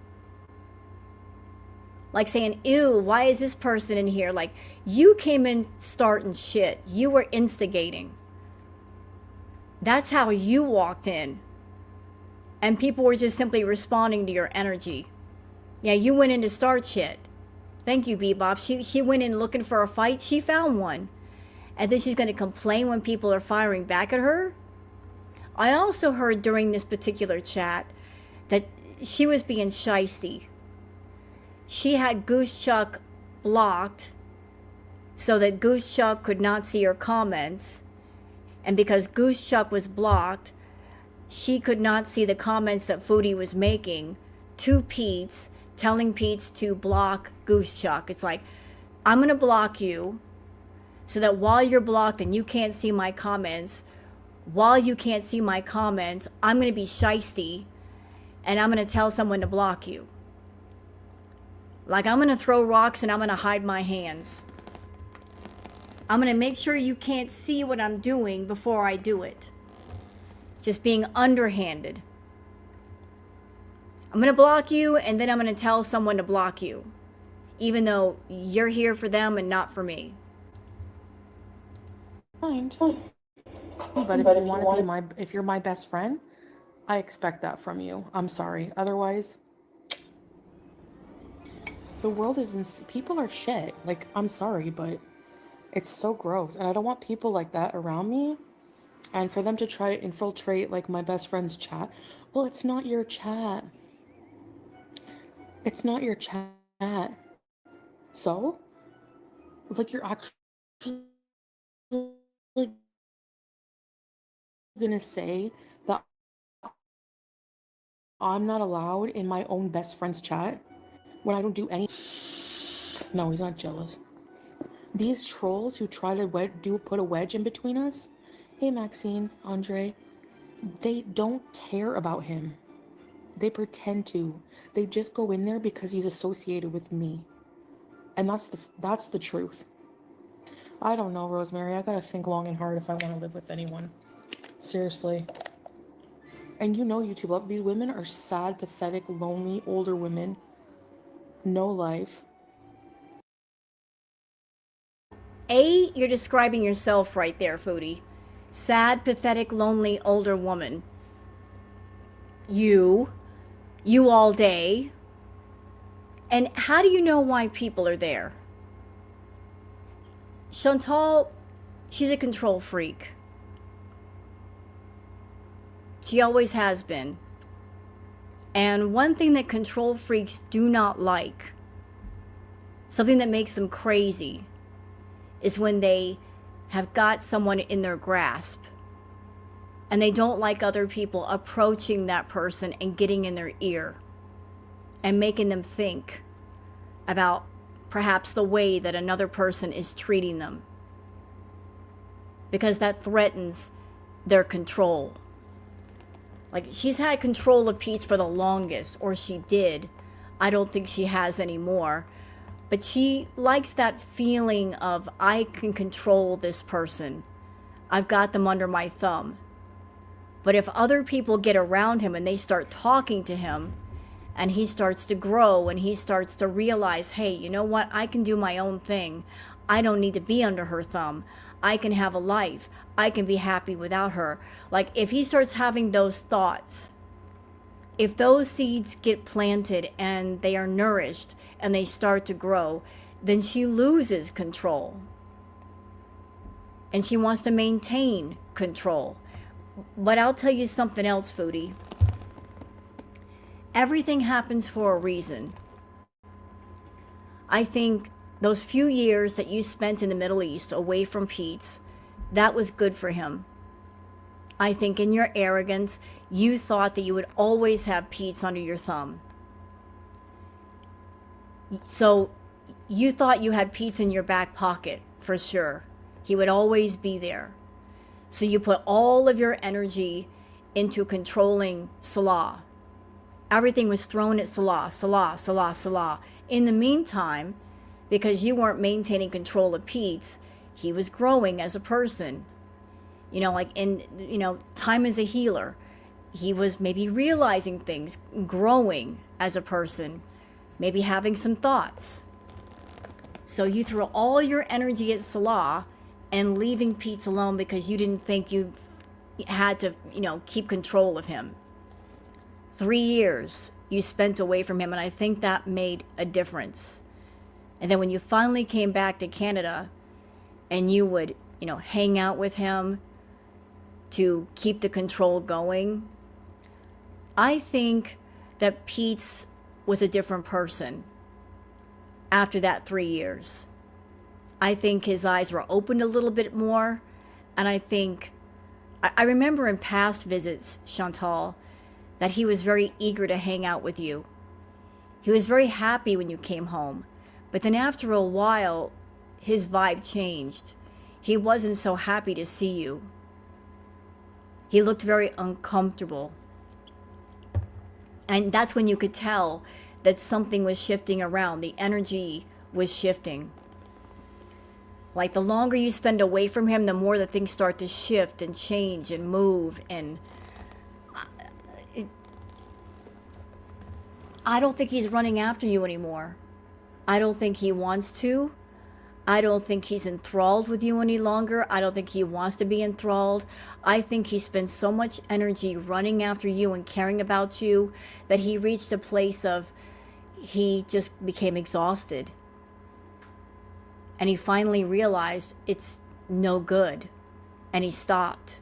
Like saying, ew, why is this person in here? Like, you came in starting shit. You were instigating. That's how you walked in. And people were just simply responding to your energy. Yeah, you went in to start shit. Thank you, Bebop. She went in looking for a fight. She found one. And then she's going to complain when people are firing back at her? I also heard during this particular chat that she was being shysty. She had Goose Chuck blocked so that Goose Chuck could not see her comments. And because Goose Chuck was blocked, she could not see the comments that Foodie was making to Pete's, telling Pete's to block Goose Chuck. It's like, I'm going to block you so that while you're blocked and you can't see my comments, I'm going to be shysty and I'm going to tell someone to block you. Like, I'm going to throw rocks and I'm going to hide my hands. I'm going to make sure you can't see what I'm doing before I do it. Just being underhanded. I'm going to block you and then I'm going to tell someone to block you. Even though you're here for them and not for me. mind. But if you want to be if you're my best friend, I expect that from you. I'm sorry. Otherwise, the world is people are shit. Like, I'm sorry, but it's so gross. And I don't want people like that around me. And for them to try to infiltrate, like, my best friend's chat. Well, it's not your chat. It's not your chat. So, like, you're actually gonna say that I'm not allowed in my own best friend's chat when I don't do any. No, he's not jealous. These trolls who try to put a wedge in between us. Hey, Maxine, Andre. They don't care about him. They pretend to. They just go in there because he's associated with me, and that's the truth. I don't know, Rosemary. I gotta think long and hard if I want to live with anyone. Seriously. And you know, YouTube, these women are sad, pathetic, lonely, older women. No life. You're describing yourself right there, Foodie. Sad, pathetic, lonely, older woman. You all day. And how do you know why people are there? Chantal, she's a control freak. She always has been. And one thing that control freaks do not like, something that makes them crazy, is when they have got someone in their grasp and they don't like other people approaching that person and getting in their ear and making them think about perhaps the way that another person is treating them, because that threatens their control. Like, she's had control of Pete's for the longest, or she did. I don't think she has anymore. But she likes that feeling of, I can control this person. I've got them under my thumb. But if other people get around him and they start talking to him, and he starts to grow and he starts to realize, hey, you know what? I can do my own thing. I don't need to be under her thumb. I can have a life. I can be happy without her. Like, if he starts having those thoughts, if those seeds get planted and they are nourished and they start to grow, then she loses control. And she wants to maintain control. But I'll tell you something else, Foodie. Everything happens for a reason. I think those few years that you spent in the Middle East away from Pete's, that was good for him. I think in your arrogance, you thought that you would always have Pete's under your thumb. So you thought you had Pete's in your back pocket for sure. He would always be there. So you put all of your energy into controlling Salah. Everything was thrown at Salah, Salah, Salah, Salah. In the meantime, because you weren't maintaining control of Pete's, he was growing as a person. You know, like time is a healer. He was maybe realizing things, growing as a person, maybe having some thoughts. So you threw all your energy at Salah and leaving Pete's alone because you didn't think you had to, keep control of him. 3 years you spent away from him, and I think that made a difference. And then when you finally came back to Canada and you would, hang out with him to keep the control going, I think that Pete's was a different person after that 3 years. I think his eyes were opened a little bit more, and I remember in past visits, Chantal, that he was very eager to hang out with you. He was very happy when you came home. But then after a while, his vibe changed. He wasn't so happy to see you. He looked very uncomfortable. And that's when you could tell that something was shifting around. The energy was shifting. Like, the longer you spend away from him, the more that things start to shift and change and move. And I don't think he's running after you anymore. I don't think he wants to. I don't think he's enthralled with you any longer. I don't think he wants to be enthralled. I think he spent so much energy running after you and caring about you that he reached a place of he just became exhausted. And he finally realized it's no good. And he stopped.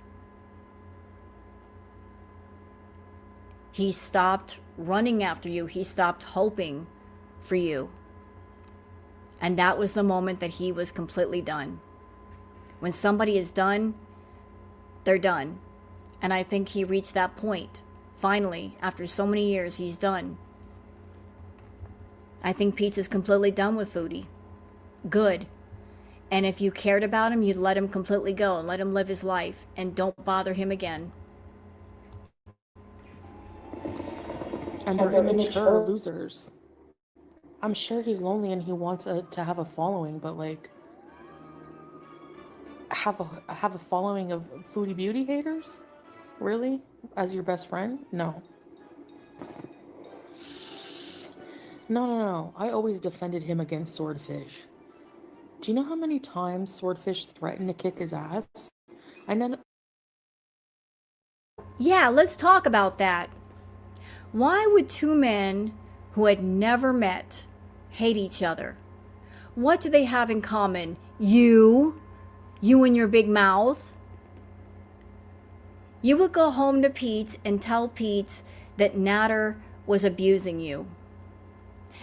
He stopped running after you. He stopped hoping for you. And that was the moment that he was completely done. When somebody is done, they're done. And I think he reached that point. Finally, after so many years, he's done. I think Pete's is completely done with Foodie. Good. And if you cared about him, you'd let him completely go and let him live his life and don't bother him again. And they're immature losers. I'm sure he's lonely and he wants to have a following, but like, have a following of Foodie beauty haters? Really? As your best friend? No. No. I always defended him against Swordfish. Do you know how many times Swordfish threatened to kick his ass? I know. Yeah, let's talk about that. Why would two men who had never met hate each other? What do they have in common? You and your big mouth. You would go home to Pete's and tell Pete's that Natter was abusing you.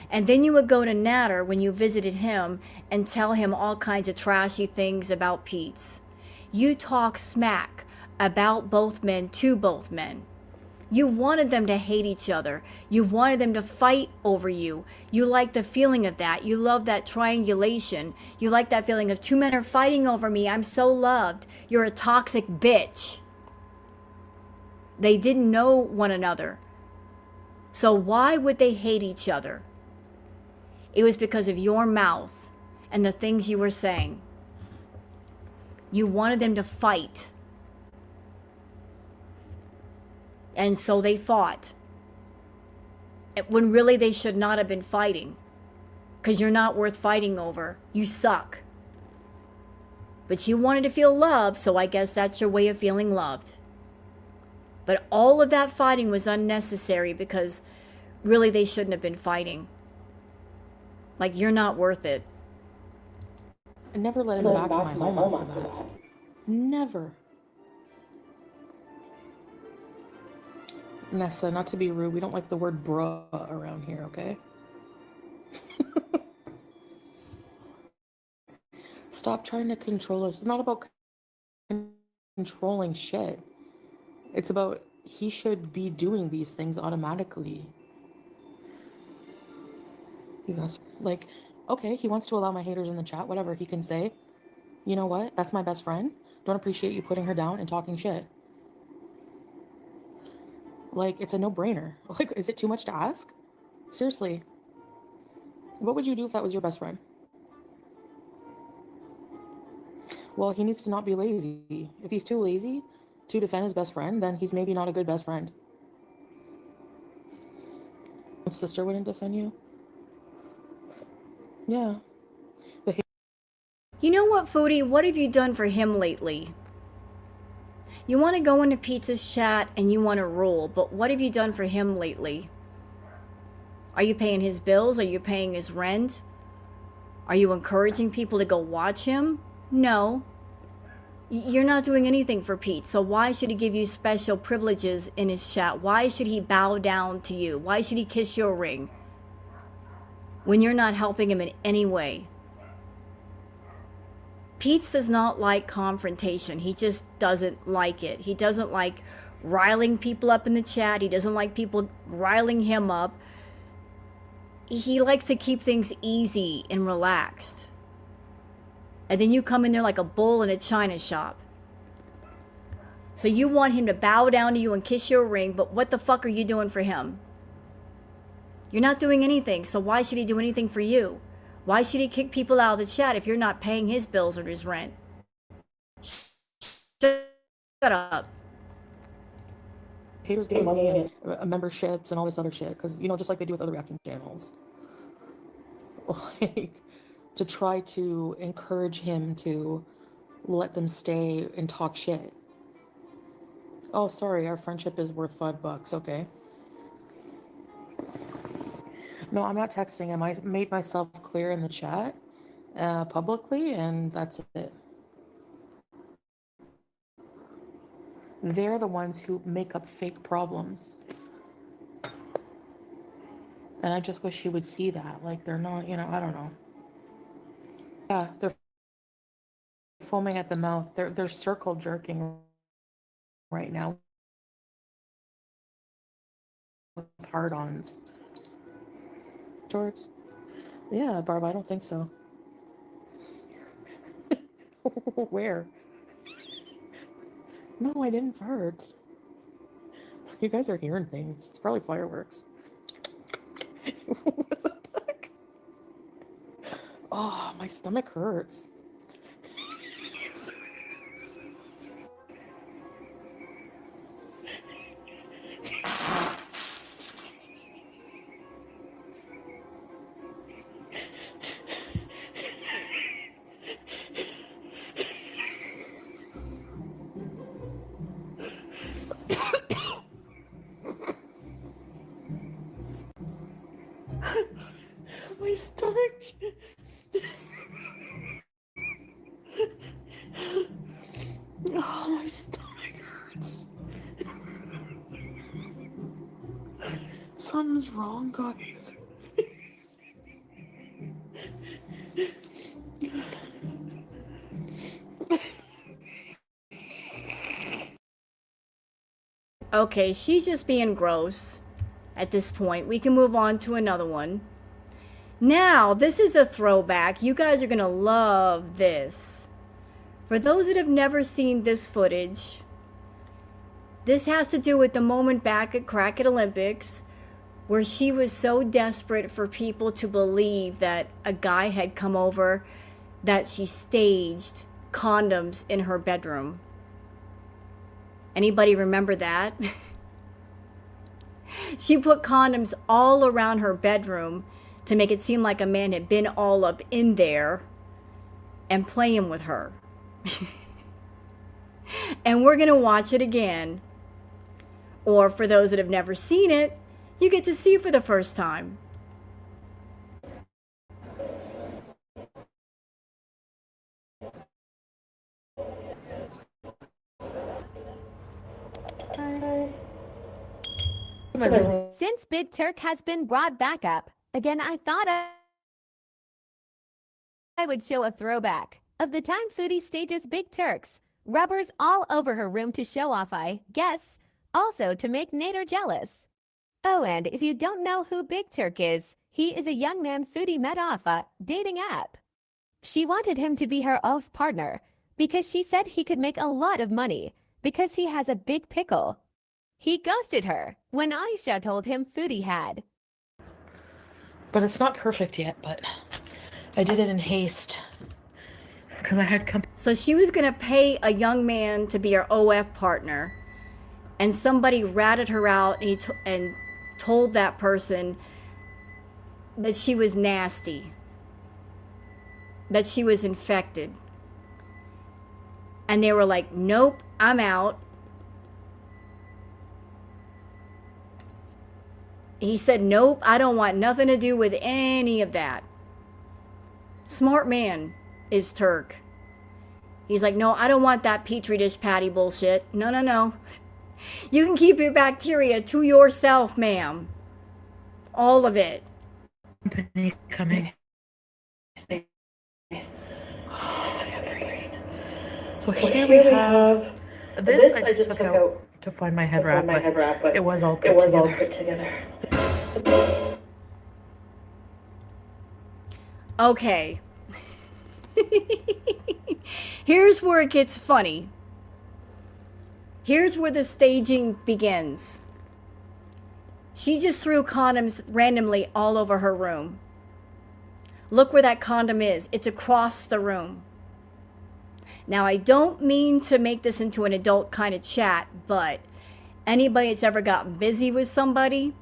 And then you would go to Natter when you visited him and tell him all kinds of trashy things about Pete's. You talk smack about both men to both men. You wanted them to hate each other. You wanted them to fight over you. You like the feeling of that. You love that triangulation. You like that feeling of two men are fighting over me. I'm so loved. You're a toxic bitch. They didn't know one another. So why would they hate each other? It was because of your mouth and the things you were saying. You wanted them to fight. And so they fought. When really they should not have been fighting. Because you're not worth fighting over. You suck. But you wanted to feel loved, so I guess that's your way of feeling loved. But all of that fighting was unnecessary because really they shouldn't have been fighting. Like, you're not worth it. I never let him back in my home after that. Never. Nessa, not to be rude, we don't like the word bruh around here, okay? Stop trying to control us. It's not about controlling shit. It's about he should be doing these things automatically. You guys, like, okay, he wants to allow my haters in the chat, whatever, he can say, you know what, that's my best friend. Don't appreciate you putting her down and talking shit. Like, it's a no-brainer. Like, is it too much to ask? Seriously. What would you do if that was your best friend? Well, he needs to not be lazy. If he's too lazy to defend his best friend, then he's maybe not a good best friend. His sister wouldn't defend you? Yeah. You know what, Foodie? What have you done for him lately? You want to go into Pizza's chat and you want to rule, but what have you done for him lately? Are you paying his bills? Are you paying his rent? Are you encouraging people to go watch him? No. You're not doing anything for Pete, so why should he give you special privileges in his chat? Why should he bow down to you? Why should he kiss your ring when you're not helping him in any way? Pete does not like confrontation. He just doesn't like it. He doesn't like riling people up in the chat. He doesn't like people riling him up. He likes to keep things easy and relaxed. And then you come in there like a bull in a china shop. So you want him to bow down to you and kiss your ring, but what the fuck are you doing for him? You're not doing anything, so why should he do anything for you? Why should he kick people out of the chat if you're not paying his bills or his rent? Shut up. Haters get money and memberships and all this other shit, because, you know, just like they do with other reaction channels. Like, to try to encourage him to let them stay and talk shit. Oh, sorry, our friendship is worth $5. Okay. No, I'm not texting him. I made myself clear in the chat publicly, and that's it. They're the ones who make up fake problems. And I just wish he would see that. Like, they're not, I don't know. Yeah, they're foaming at the mouth. They're circle jerking right now with hard-ons. Shorts? Yeah, Barb, I don't think so. Where? No, I didn't fart. You guys are hearing things. It's probably fireworks. What's that? Oh, my stomach hurts. My stomach. Oh, my stomach hurts. Something's wrong, guys. Okay, she's just being gross at this point. We can move on to another one. Now, this is a throwback. You guys are going to love this. For those that have never seen this footage, this has to do with the moment back at Cracked Olympics where she was so desperate for people to believe that a guy had come over that she staged condoms in her bedroom. Anybody remember that? She put condoms all around her bedroom to make it seem like a man had been all up in there and playing with her. And we're going to watch it again. Or for those that have never seen it, you get to see it for the first time. Since Big Turk has been brought back up, again, I thought I would show a throwback of the time Foodie stages Big Turks. Rubbers all over her room to show off, I guess, also to make Nader jealous. Oh, and if you don't know who Big Turk is, he is a young man Foodie met off a dating app. She wanted him to be her off partner because she said he could make a lot of money because he has a big pickle. He ghosted her when Aisha told him Foodie had. But it's not perfect yet, but I did it in haste because I had company. So she was going to pay a young man to be her OF partner, and somebody ratted her out and told that person that she was nasty, that she was infected. And they were like, nope, I'm out. He said, nope, I don't want nothing to do with any of that. Smart man is Turk. He's like, no, I don't want that petri dish patty bullshit. No, no, no. You can keep your bacteria to yourself, ma'am. All of it. Company coming. So here we have this. I just took out to find my head wrap, but it was all put together. Okay. Here's where it gets funny. Here's where the staging begins. She just threw condoms randomly all over her room. Look where that condom is. It's across the room. Now, I don't mean to make this into an adult kind of chat, but anybody that's ever gotten busy with somebody,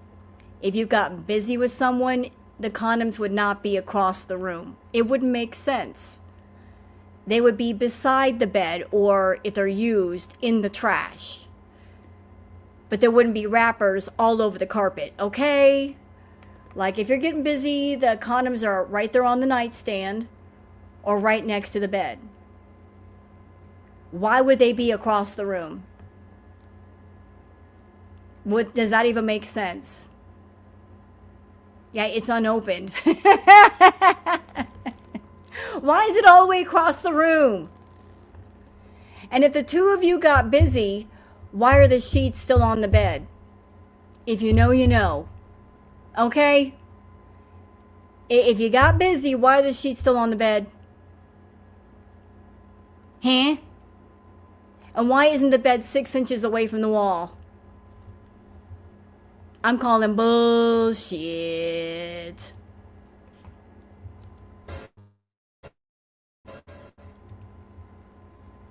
if you've gotten busy with someone, the condoms would not be across the room. It wouldn't make sense. They would be beside the bed, or if they're used, in the trash. But there wouldn't be wrappers all over the carpet, okay? Like if you're getting busy, the condoms are right there on the nightstand or right next to the bed. Why would they be across the room? Does that even make sense? Yeah, it's unopened. Why is it all the way across the room? And if the two of you got busy, why are the sheets still on the bed? If you know, you know. Okay? If you got busy, why are the sheets still on the bed? Huh? And why isn't the bed 6 inches away from the wall? I'm calling bullshit.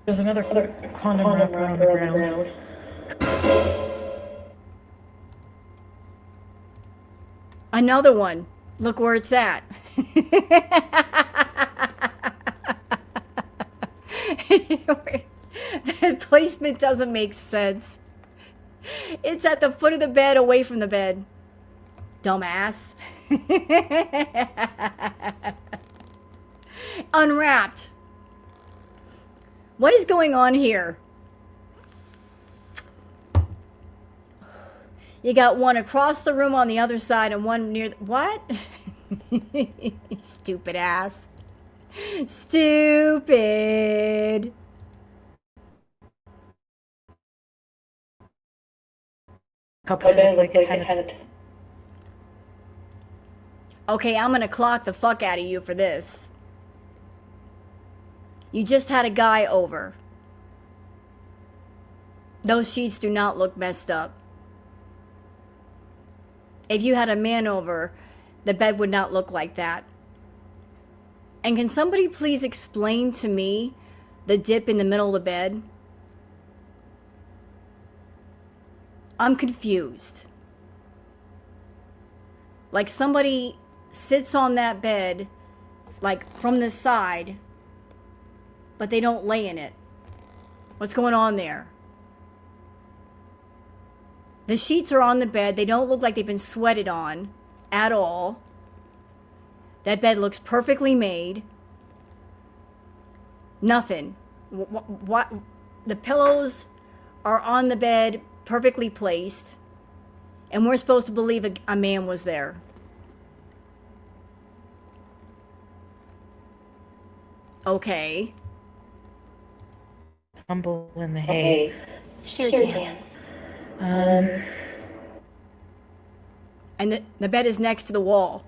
There's another condom wrapper on the ground. Another one. Look where it's at. The placement doesn't make sense. It's at the foot of the bed, away from the bed. Dumbass. Unwrapped. What is going on here? You got one across the room on the other side and one near what? Stupid ass. Stupid. Couple like it had. Okay, I'm gonna clock the fuck out of you for this. You just had a guy over. Those sheets do not look messed up. If you had a man over, the bed would not look like that. And can somebody please explain to me the dip in the middle of the bed? I'm confused. Like somebody sits on that bed, like from the side, but they don't lay in it. What's going on there? The sheets are on the bed. They don't look like they've been sweated on at all. That bed looks perfectly made. Nothing. What? The pillows are on the bed, perfectly placed. And we're supposed to believe a man was there. Okay. Tumble in the hay. Sure, Dan. And the bed is next to the wall.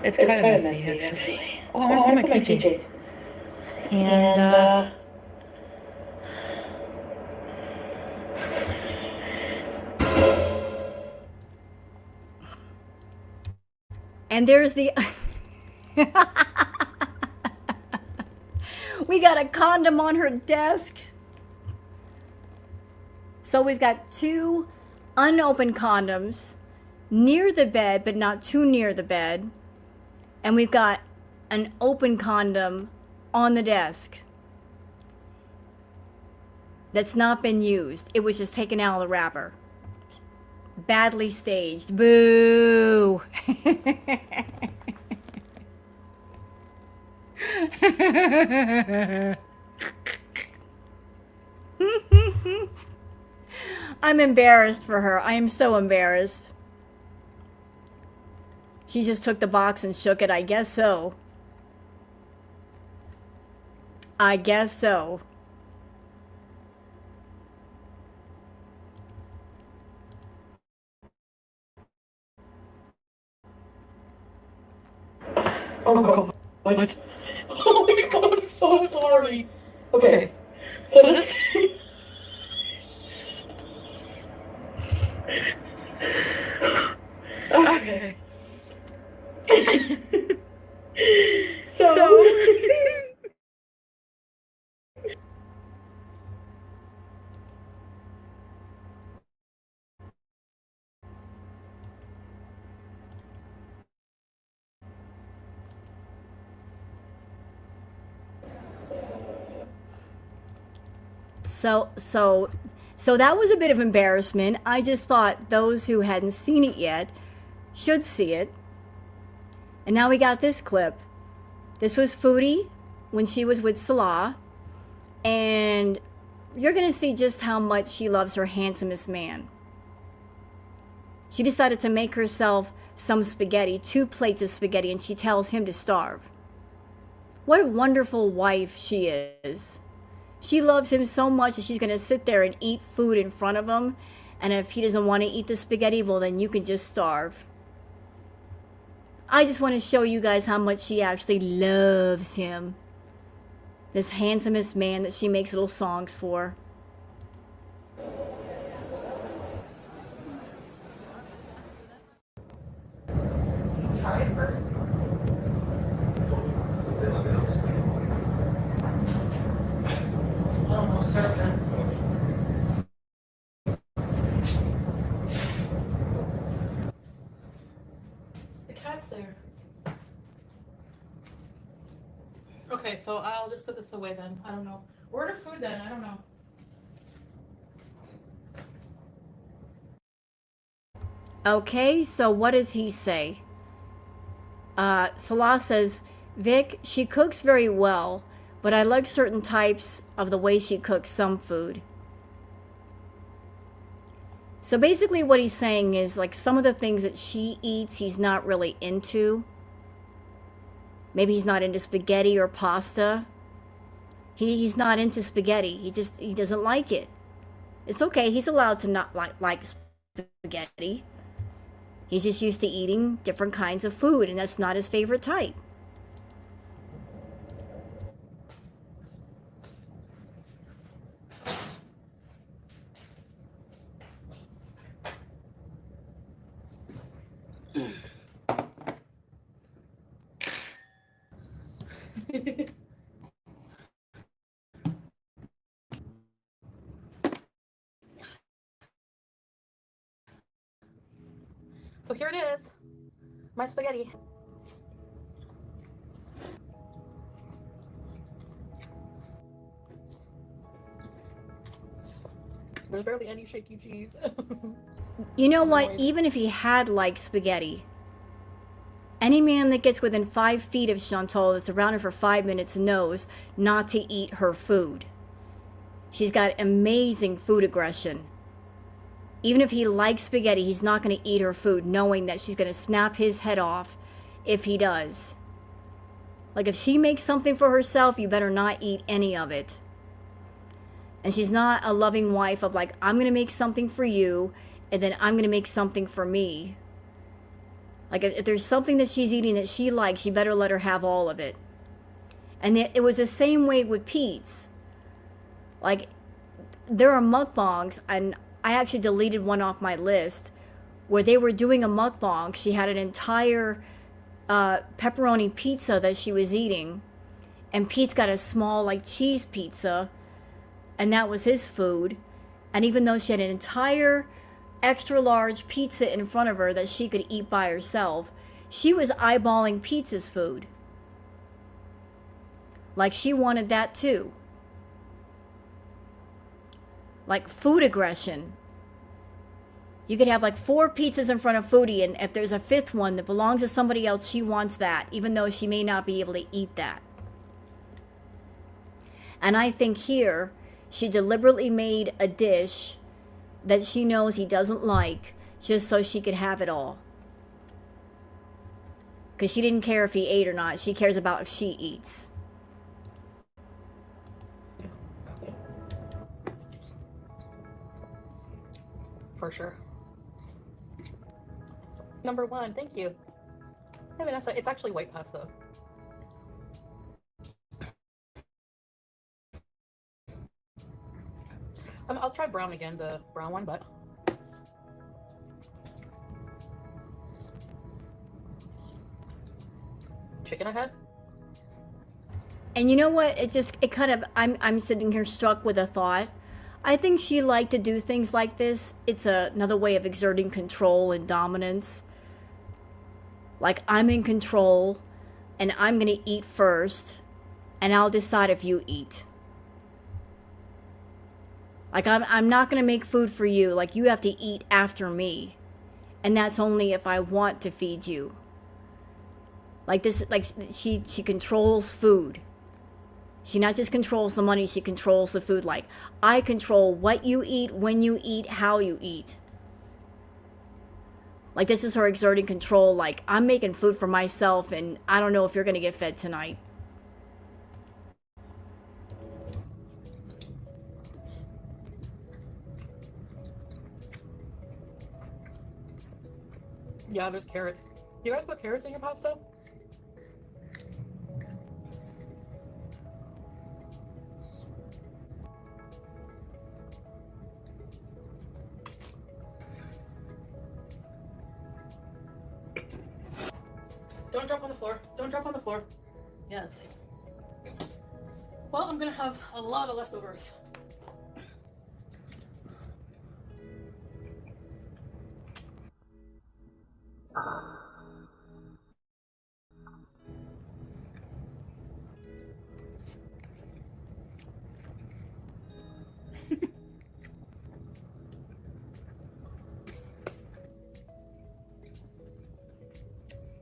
It's kind of messy, actually. Oh, I want my PJs. And, And there's the... We got a condom on her desk. So we've got 2 unopened condoms near the bed, but not too near the bed. And we've got an open condom on the desk that's not been used. It was just taken out of the wrapper. Badly staged. Boo. I'm embarrassed for her. I am so embarrassed. She just took the box and shook it. I guess so. I guess so. oh God. What? Oh my God, I'm so sorry. Okay. So this... Okay. So... So that was a bit of embarrassment. I just thought those who hadn't seen it yet should see it. And now we got this clip. This was Foodie when she was with Salah. And you're going to see just how much she loves her handsomest man. She decided to make herself some spaghetti, 2 plates of spaghetti, and she tells him to starve. What a wonderful wife she is. She loves him so much that she's going to sit there and eat food in front of him. And if he doesn't want to eat the spaghetti, well, then you can just starve. I just want to show you guys how much she actually loves him. This handsomest man that she makes little songs for. Try it first. Oh, we'll start then. The cat's there. Okay, so I'll just put this away then. I don't know. Order food then. I don't know. Okay, so what does he say? Salah says, Vic, she cooks very well, but I like certain types of the way she cooks some food. So basically what he's saying is, like, some of the things that she eats, he's not really into. Maybe he's not into spaghetti or pasta. He's not into spaghetti. He doesn't like it. It's okay. He's allowed to not like spaghetti. He's just used to eating different kinds of food, and that's not his favorite type. So here it is. My spaghetti. There's barely any shaky cheese. You know what? Even if he had liked spaghetti, any man that gets within 5 feet of Chantal that's around her for 5 minutes knows not to eat her food. She's got amazing food aggression. Even if he likes spaghetti, he's not going to eat her food, knowing that she's going to snap his head off if he does. Like, if she makes something for herself, you better not eat any of it. And she's not a loving wife of like, I'm going to make something for you, and then I'm going to make something for me. Like, if there's something that she's eating that she likes, you better let her have all of it. And it was the same way with Peeps. Like, there are mukbangs, and I actually deleted one off my list, where they were doing a mukbang. She had an entire pepperoni pizza that she was eating, and Pete's got a small, like, cheese pizza, and that was his food. And even though she had an entire extra large pizza in front of her that she could eat by herself, she was eyeballing Pete's food. Like, she wanted that too. Like, food aggression. You could have like 4 pizzas in front of Foodie, and if there's a 5th one that belongs to somebody else, she wants that, even though she may not be able to eat that. And I think here, she deliberately made a dish that she knows he doesn't like, just so she could have it all. Because she didn't care if he ate or not. She cares about if she eats. For sure. Number 1, thank you. Hey Vanessa, it's actually white pasta. I'll try brown again, the brown one, but chicken I had. And you know what? I'm sitting here struck with a thought. I think she liked to do things like this. It's another way of exerting control and dominance. Like, I'm in control, and I'm going to eat first, and I'll decide if you eat. Like, I'm not going to make food for you. Like, you have to eat after me. And that's only if I want to feed you. Like this, like she controls food. She not just controls the money, she controls the food. Like, I control what you eat, when you eat, how you eat. Like, this is her exerting control. Like, I'm making food for myself and I don't know if you're going to get fed tonight. Yeah, there's carrots. Do you guys put carrots in your pasta? Don't drop on the floor. Don't drop on the floor. Yes. Well, I'm gonna have a lot of leftovers.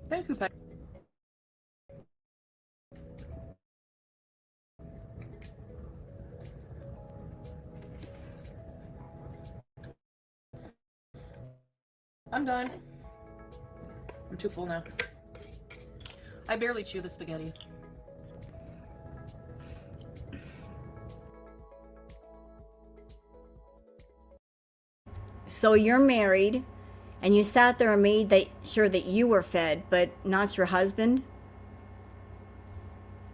Thank you, Pat. I'm done. I'm too full now. I barely chew the spaghetti. So you're married and you sat there and made sure that you were fed, but not your husband?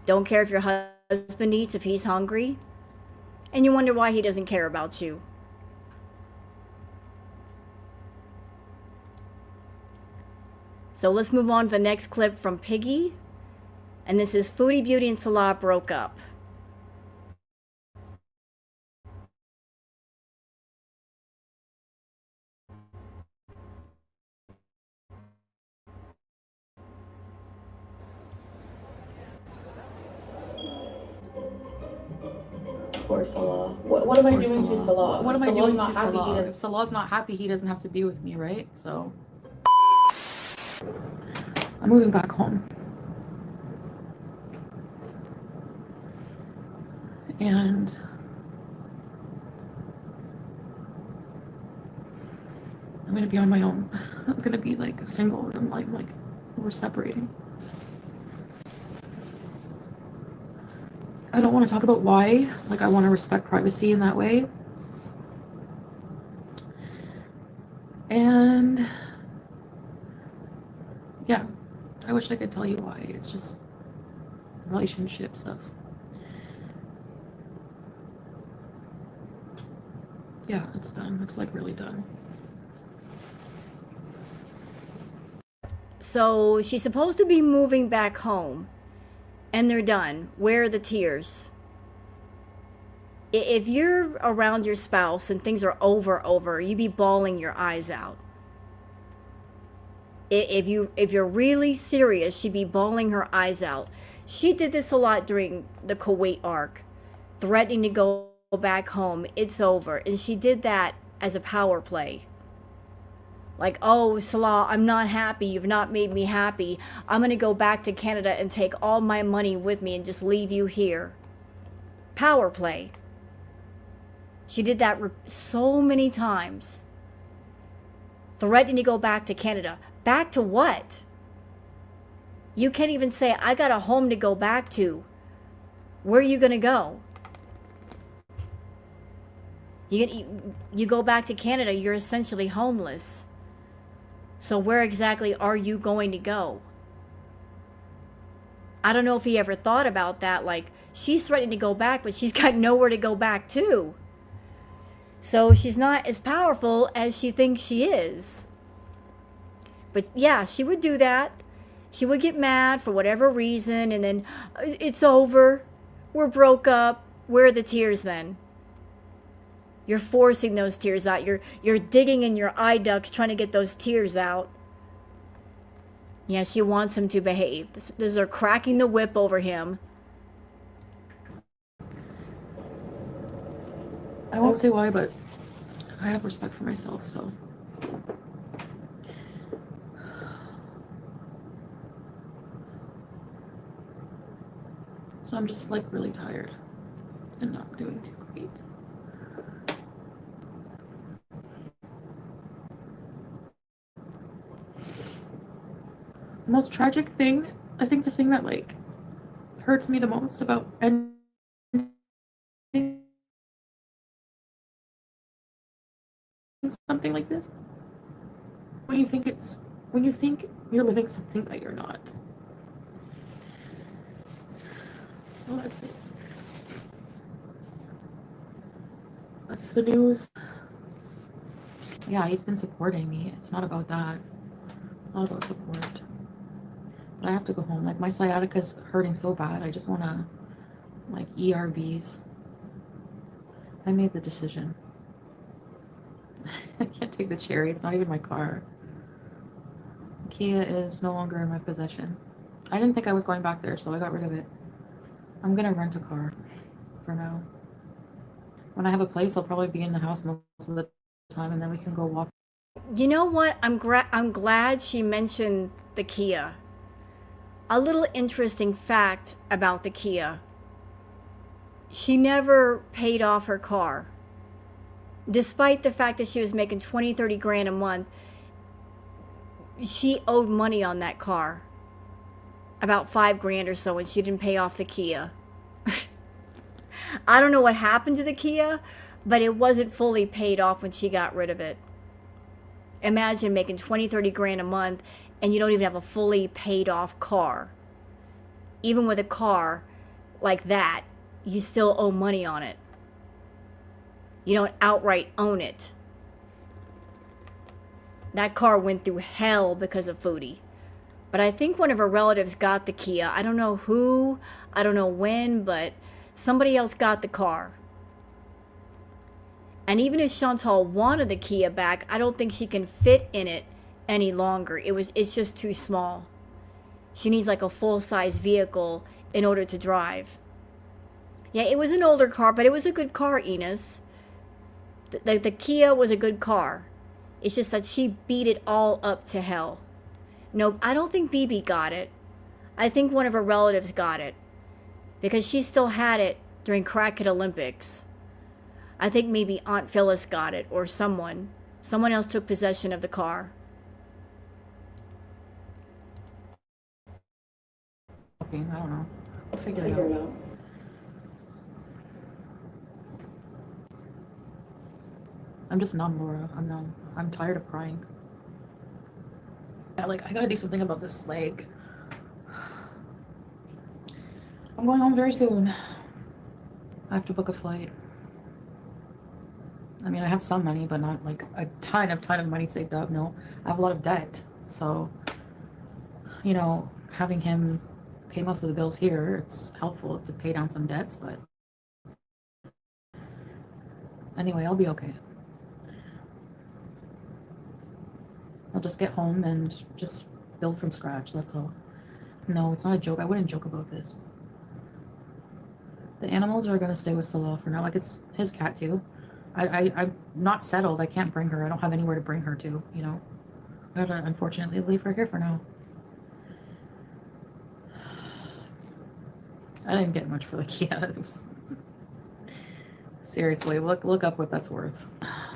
Don't care if your husband eats if he's hungry? And you wonder why he doesn't care about you. So let's move on to the next clip from Piggy. And this is Foodie, Beauty, and Salah broke up. Poor Salah. What am I Poor doing to Salah? What am I Salah's doing not to happy. Salah? If Salah's not happy, he doesn't have to be with me, right? So I'm moving back home. And I'm gonna be on my own. I'm gonna be like single and like we're separating. I don't want to talk about why. Like, I want to respect privacy in that way. And yeah, I wish I could tell you why. It's just relationship stuff. Yeah, it's done. It's like really done. So she's supposed to be moving back home. And they're done. Where are the tears? If you're around your spouse and things are over, you be bawling your eyes out. If you're really serious, she'd be bawling her eyes out. She did this a lot during the Kuwait arc, threatening to go back home. It's over. And she did that as a power play. Like, oh, Salah, I'm not happy. You've not made me happy. I'm going to go back to Canada and take all my money with me and just leave you here. Power play. She did that so many times. Threatening to go back to Canada. Back to what? You can't even say, I got a home to go back to. Where are you going to go? You go back to Canada, you're essentially homeless. So where exactly are you going to go? I don't know if he ever thought about that. Like, she's threatening to go back, but she's got nowhere to go back to. So she's not as powerful as she thinks she is. But yeah, she would do that. She would get mad for whatever reason, and then it's over. We're broke up. Where are the tears then? You're forcing those tears out. You're digging in your eye ducts trying to get those tears out. Yeah, she wants him to behave. This is her cracking the whip over him. I won't say why, but I have respect for myself, so. So I'm just like really tired and not doing too great. The most tragic thing, I think the thing that like hurts me the most about ending something like this, when you think you're living something that you're not. So that's it. That's the news. Yeah, he's been supporting me. It's not about that. It's not about support. But I have to go home. Like, my sciatica's hurting so bad. I just want to, like, ERBs. I made the decision. I can't take the cherry. It's not even my car. Kia is no longer in my possession. I didn't think I was going back there, so I got rid of it. I'm gonna rent a car for now. When I have a place, I'll probably be in the house most of the time, and then we can go walk. You know what? I'm glad she mentioned the Kia. A little interesting fact about the Kia. She never paid off her car. Despite the fact that she was making 20, 30 grand a month, she owed money on that car. About 5 grand or so, and she didn't pay off the Kia. I don't know what happened to the Kia, but it wasn't fully paid off when she got rid of it. Imagine making 20, 30 grand a month and you don't even have a fully paid off car. Even with a car like that, you still owe money on it. You don't outright own it. That car went through hell because of Foodie. But I think one of her relatives got the Kia. I don't know who, I don't know when, but somebody else got the car. And even if Chantal wanted the Kia back, I don't think she can fit in it any longer. It's just too small. She needs like a full-size vehicle in order to drive. Yeah, it was an older car, but it was a good car, Enos. The Kia was a good car. It's just that she beat it all up to hell. No, I don't think BB got it. I think one of her relatives got it. Because she still had it during Crackhead Olympics. I think maybe Aunt Phyllis got it, or someone. Someone else took possession of the car. Okay, I don't know. I'll figure Figure it it out. out. I'm just numb, Laura. I'm numb. I'm tired of crying. Yeah, like, I gotta do something about this leg. I'm going home very soon. I have to book a flight. I mean, I have some money, but not like a ton of money saved up. No, I have a lot of debt. So, you know, having him pay most of the bills here, it's helpful to pay down some debts, but anyway, I'll be okay. I'll just get home and just build from scratch, that's all. No, it's not a joke. I wouldn't joke about this. The animals are gonna stay with Salah for now. Like, it's his cat too. I'm not settled. I can't bring her. I don't have anywhere to bring her to, you know. I gotta unfortunately leave her here for now. I didn't get much for the Kia. Seriously, look up what that's worth.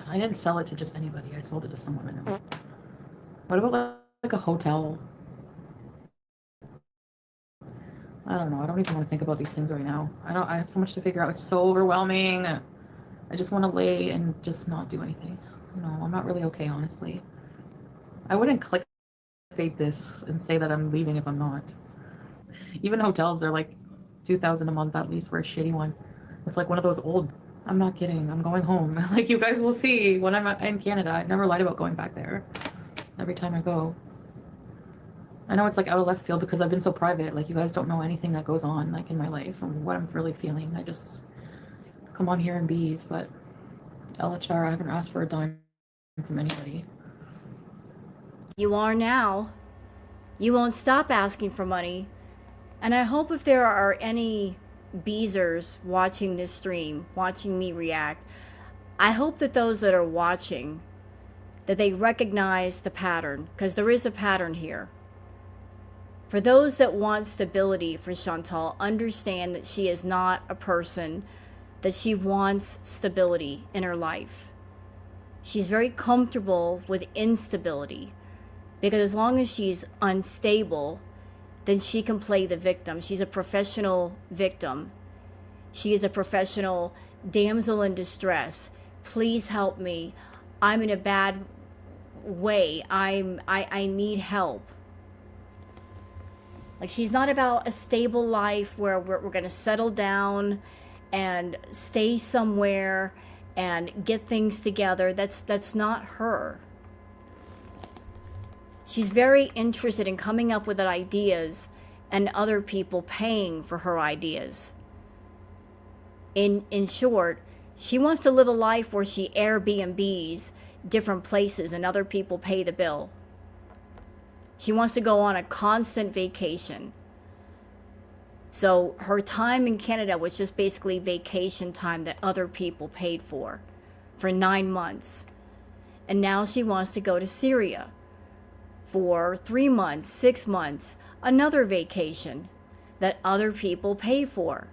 I didn't sell it to just anybody. I sold it to someone I know. What about like a hotel? I don't know. I don't even want to think about these things right now. I have so much to figure out. It's so overwhelming. I just want to lay and just not do anything. No, I'm not really okay, honestly. I wouldn't clickbait this and say that I'm leaving if I'm not. Even hotels, they're like $2,000 a month at least for a shitty one. It's like one of those old. I'm not kidding. I'm going home. Like, you guys will see when I'm in Canada. I've never lied about going back there. Every time I go. I know it's like out of left field because I've been so private. Like, you guys don't know anything that goes on like in my life and what I'm really feeling. I just come on here and bees, but LHR, I haven't asked for a dime from anybody. You are now. You won't stop asking for money. And I hope if there are any beezers watching this stream, watching me react, I hope that those that are watching, that they recognize the pattern, because there is a pattern here. For those that want stability for Chantal, understand that she is not a person that she wants stability in her life. She's very comfortable with instability, because as long as she's unstable, then she can play the victim. She's a professional victim. She is a professional damsel in distress. Please help me. I'm in a bad way. I need help. Like, she's not about a stable life where we're going to settle down and stay somewhere and get things together. That's not her. She's very interested in coming up with ideas and other people paying for her ideas. In short, she wants to live a life where she Airbnbs different places and other people pay the bill. She wants to go on a constant vacation. So her time in Canada was just basically vacation time that other people paid for 9 months. And now she wants to go to Syria for 3 months, 6 months, another vacation that other people pay for.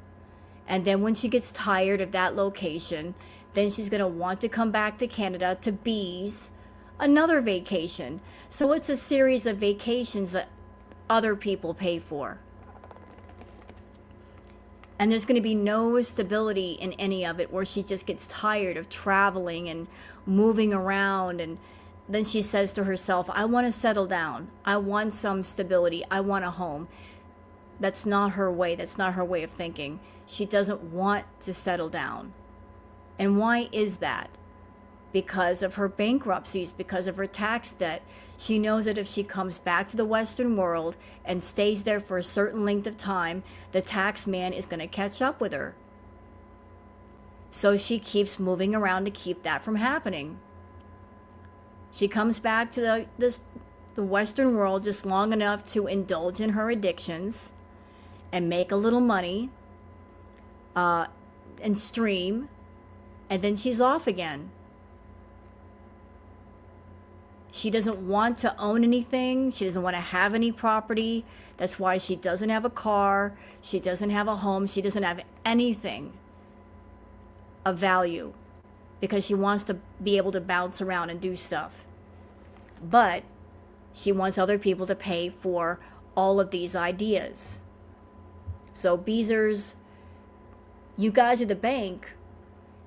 And then when she gets tired of that location, then she's going to want to come back to Canada to Bees, another vacation. So it's a series of vacations that other people pay for. And there's going to be no stability in any of it, where she just gets tired of traveling and moving around. And then she says to herself, I want to settle down. I want some stability. I want a home. That's not her way. That's not her way of thinking. She doesn't want to settle down. And why is that? Because of her bankruptcies, because of her tax debt. She knows that if she comes back to the Western world and stays there for a certain length of time, the tax man is going to catch up with her. So she keeps moving around to keep that from happening. She comes back to the Western world just long enough to indulge in her addictions and make a little money and stream, and then she's off again. She doesn't want to own anything. She doesn't want to have any property. That's why she doesn't have a car. She doesn't have a home. She doesn't have anything of value, because she wants to be able to bounce around and do stuff. But she wants other people to pay for all of these ideas. So Beezers, you guys are the bank,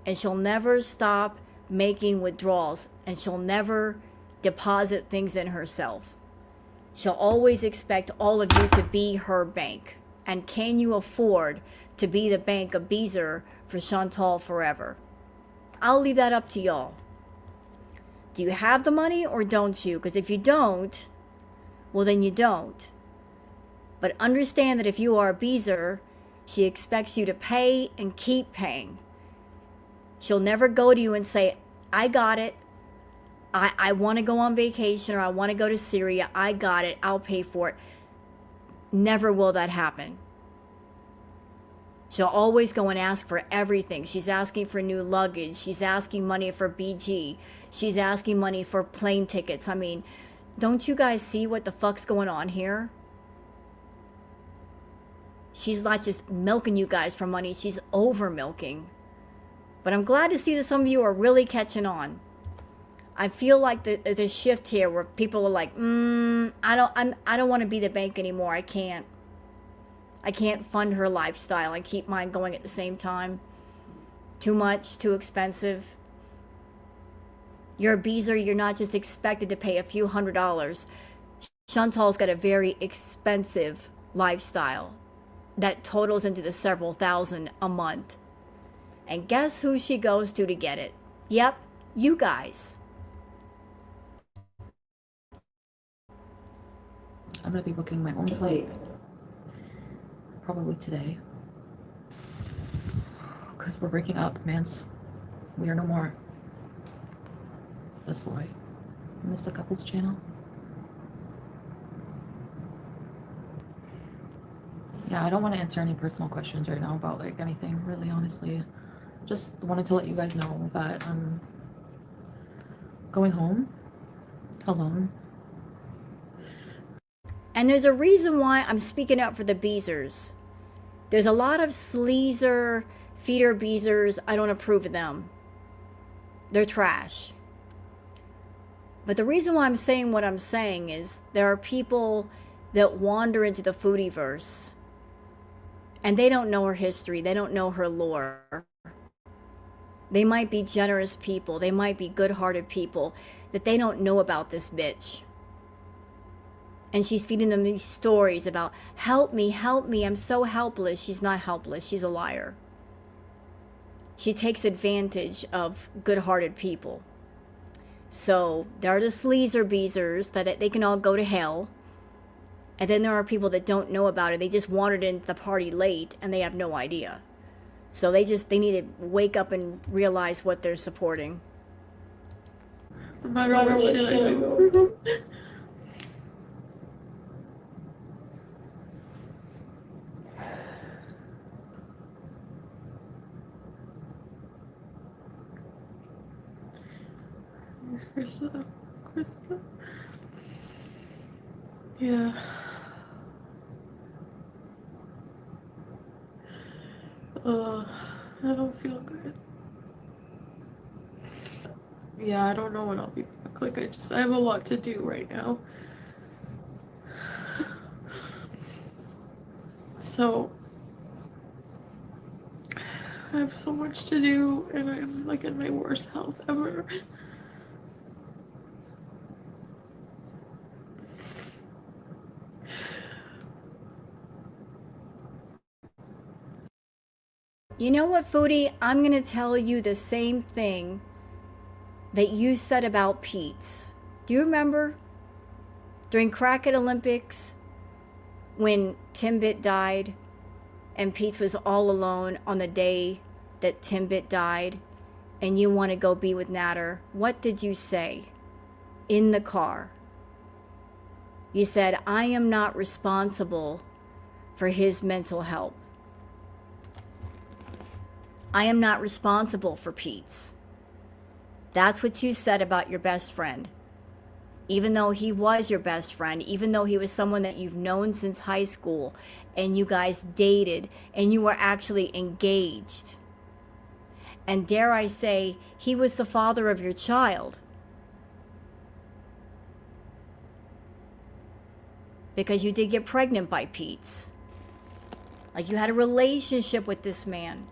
and she'll never stop making withdrawals, and she'll never deposit things in herself. She'll always expect all of you to be her bank. And can you afford to be the bank of Beezer for Chantal forever? I'll leave that up to y'all. Do you have the money or don't you? Because if you don't, well, then you don't. But understand that if you are a Beezer, she expects you to pay and keep paying. She'll never go to you and say, I got it. I want to go on vacation, or I want to go to Syria. I got it. I'll pay for it. Never will that happen. She'll always go and ask for everything. She's asking for new luggage. She's asking money for BG. She's asking money for plane tickets. I mean, don't you guys see what the fuck's going on here? She's not just milking you guys for money. She's over milking. But I'm glad to see that some of you are really catching on. I feel like the shift here where people are like, I don't want to be the bank anymore. I can't fund her lifestyle and keep mine going at the same time. Too much, too expensive. You're a Beezer, you're not just expected to pay a few $100s. Chantal's got a very expensive lifestyle that totals into the several thousand a month. And guess who she goes to get it? Yep, you guys. I'm gonna be booking my own flight. Probably today. Because we're breaking up, Mance. We are no more. That's why. I missed the couples channel. Yeah, I don't want to answer any personal questions right now about like anything, really, honestly. Just wanted to let you guys know that I'm going home alone. And there's a reason why I'm speaking up for the beezers. There's a lot of sleazer, feeder beezers. I don't approve of them. They're trash. But the reason why I'm saying what I'm saying is there are people that wander into the foodieverse and they don't know her history. They don't know her lore. They might be generous people. They might be good-hearted people that they don't know about this bitch. And she's feeding them these stories about, help me, I'm so helpless. She's not helpless. She's a liar. She takes advantage of good-hearted people. So there are the sleazer beezers that they can all go to hell. And then there are people that don't know about it. They just wandered into the party late and they have no idea. So they need to wake up and realize what they're supporting. No matter what shit I go through. Krista. Yeah. I don't feel good. Yeah, I don't know when I'll be back. Like, I have a lot to do right now. So, I have so much to do, and I'm like in my worst health ever. You know what, Foodie? I'm going to tell you the same thing that you said about Peeps. Do you remember during Crackhead Olympics when Timbit died and Peeps was all alone on the day that Timbit died and you want to go be with Natter? What did you say in the car? You said, I am not responsible for his mental health. I am not responsible for Pete's. That's what you said about your best friend. Even though he was your best friend, even though he was someone that you've known since high school and you guys dated and you were actually engaged. And dare I say, he was the father of your child. Because you did get pregnant by Pete's. Like you had a relationship with this man.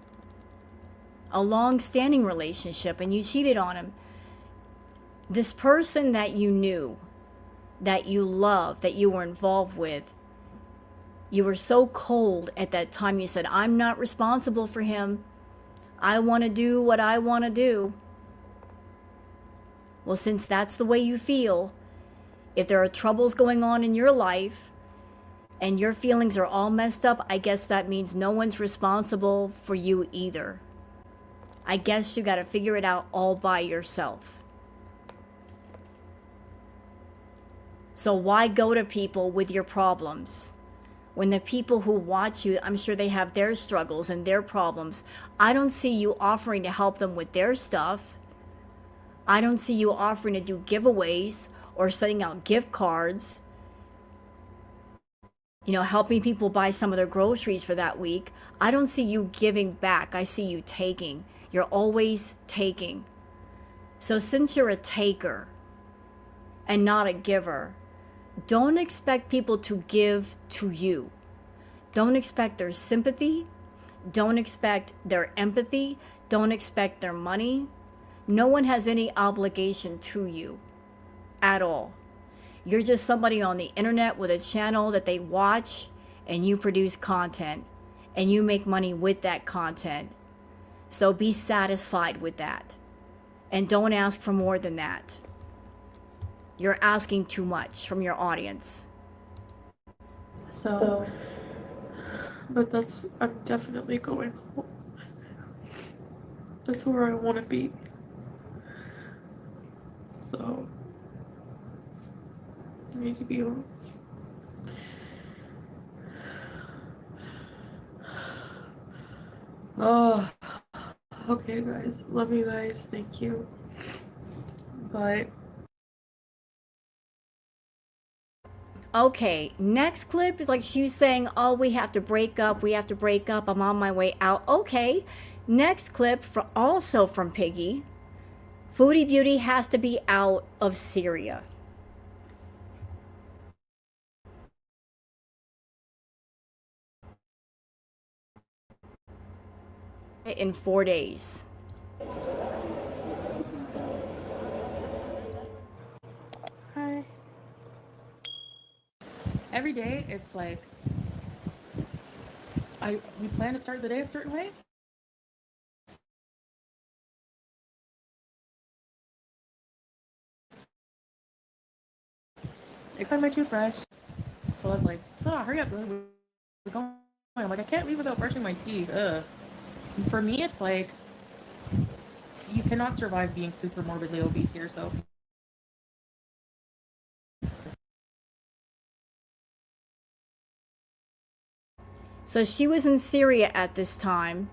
A long-standing relationship, and you cheated on him. This person that you knew, that you loved, that you were involved with, you were so cold at that time. You said, I'm not responsible for him. I want to do what I want to do. Well, since that's the way you feel, if there are troubles going on in your life and your feelings are all messed up, I guess that means no one's responsible for you either. I guess you got to figure it out all by yourself. So why go to people with your problems? When the people who watch you, I'm sure they have their struggles and their problems. I don't see you offering to help them with their stuff. I don't see you offering to do giveaways or sending out gift cards. You know, helping people buy some of their groceries for that week. I don't see you giving back. I see you taking. You're always taking. So since you're a taker and not a giver, don't expect people to give to you. Don't expect their sympathy. Don't expect their empathy. Don't expect their money. No one has any obligation to you at all. You're just somebody on the internet with a channel that they watch, and you produce content and you make money with that content. So be satisfied with that. And don't ask for more than that. You're asking too much from your audience. So, but I'm definitely going home. That's where I want to be. So, I need to be home. Oh, Okay, guys. Love you guys. Thank you. Bye. Okay, next clip is like she was saying, oh, we have to break up. We have to break up. I'm on my way out. Okay, next clip also from Piggy. Foodie Beauty has to be out of Syria. In 4 days. Hi. Every day, it's like we plan to start the day a certain way. I find my toothbrush. So I was like, so hurry up, we're going. I'm like, I can't leave without brushing my teeth. Ugh. And for me, it's like you cannot survive being super morbidly obese here. So So she was in Syria at this time,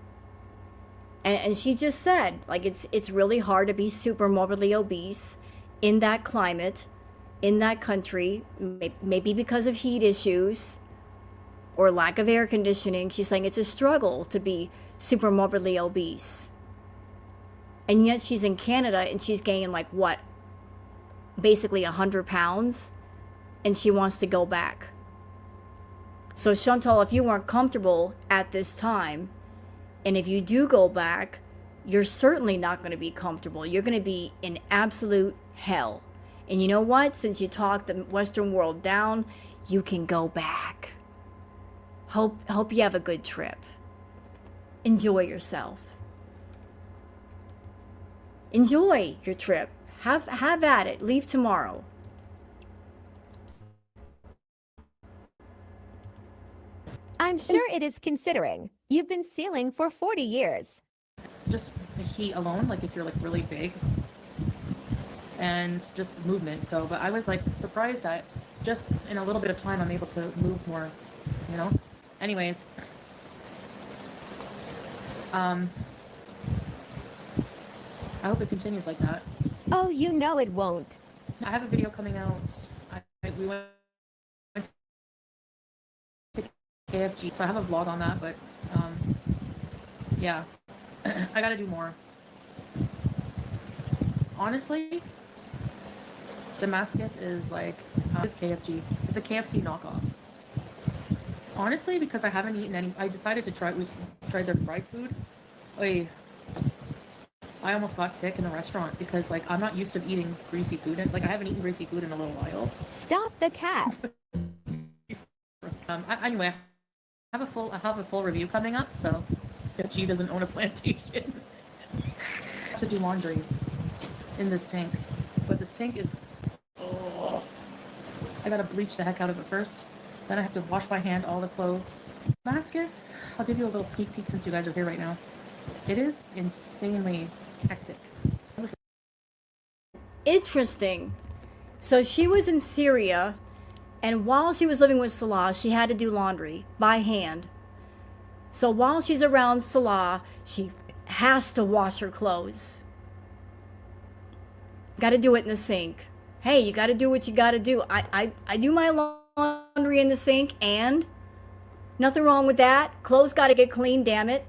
and she just said, like, it's really hard to be super morbidly obese in that climate, in that country, maybe because of heat issues or lack of air conditioning. She's saying it's a struggle to be super morbidly obese. And yet she's in Canada and she's gaining like what? Basically 100 pounds, and she wants to go back. So Chantal, if you weren't comfortable at this time, and if you do go back, you're certainly not going to be comfortable. You're going to be in absolute hell. And you know what? Since you talked the Western world down, you can go back. Hope you have a good trip. Enjoy yourself. Enjoy your trip. Have at it. Leave tomorrow. I'm sure it is considering you've been sealing for 40 years. just the heat alone, like if you're like really big, and just movement. So, but I was like surprised that just in a little bit of time I'm able to move more, you know. Anyways, I hope it continues like that. Oh, you know it won't. I have a video coming out. We went to KFG, so I have a vlog on that. But yeah, I gotta do more. Honestly, Damascus is like it's KFG. It's a KFC knockoff. Honestly, because I haven't eaten any. I decided to try. We tried their fried food. Oy. I almost got sick in the restaurant because like I'm not used to eating greasy food. Like I haven't eaten greasy food in a little while. Stop the cat. Anyway, I have a full review coming up. So if she doesn't own a plantation, I have to do laundry in the sink. But the sink is. Oh, I gotta bleach the heck out of it first. Then I have to wash by hand all the clothes. Damascus, I'll give you a little sneak peek since you guys are here right now. It is insanely hectic. Interesting. So she was in Syria, and while she was living with Salah, she had to do laundry by hand. So while she's around Salah, she has to wash her clothes. Got to do it in the sink. Hey, you got to do what you got to do. I do my laundry in the sink, and nothing wrong with that. Clothes got to get clean, damn it.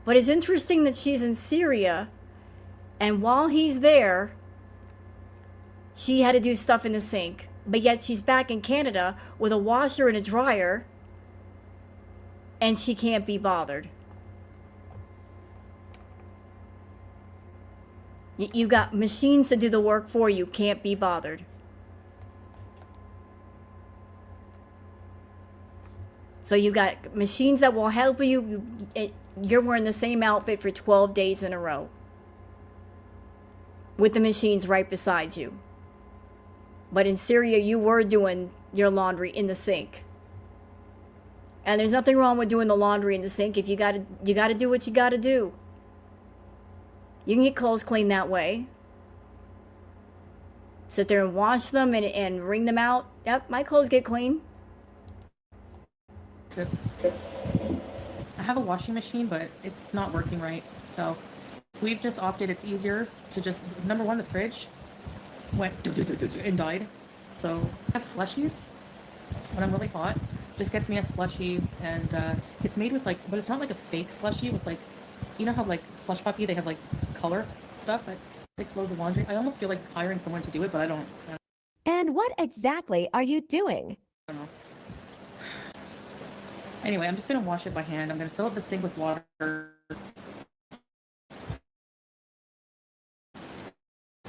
But it's interesting that she's in Syria, and while he's there, she had to do stuff in the sink. But yet she's back in Canada with a washer and a dryer, and she can't be bothered. You got machines to do the work for you, can't be bothered. So you got machines that will help you. You're wearing the same outfit for 12 days in a row with the machines right beside you. But in Syria, you were doing your laundry in the sink. And there's nothing wrong with doing the laundry in the sink if you got to do what you got to do. You can get clothes clean that way. Sit there and wash them and wring them out. Yep, my clothes get clean. Good. I I have a washing machine, but it's not working right. So we've just opted, it's easier to just, number one, the fridge went and died. So I have slushies when I'm really hot. Just gets me a slushie, and it's made with like, but it's not like a fake slushie with like, you know how like Slush Puppy, they have like color stuff that takes loads of laundry. I almost feel like hiring someone to do it, but I don't And what exactly are you doing? know. Anyway, I'm just gonna wash it by hand. I'm gonna fill up the sink with water.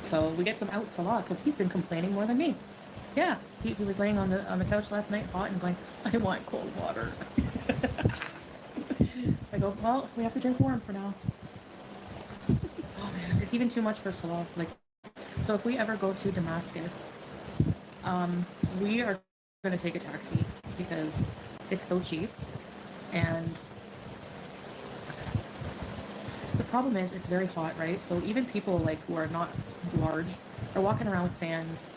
So we get some out Salah because he's been complaining more than me. Yeah, he was laying on the couch last night, hot, and going, I want cold water. I go, well, we have to drink warm for now. Oh man, it's even too much for Salah. Like, so if we ever go to Damascus, we are gonna take a taxi because it's so cheap, and the problem is it's very hot, right? So even people like who are not large are walking around with fans,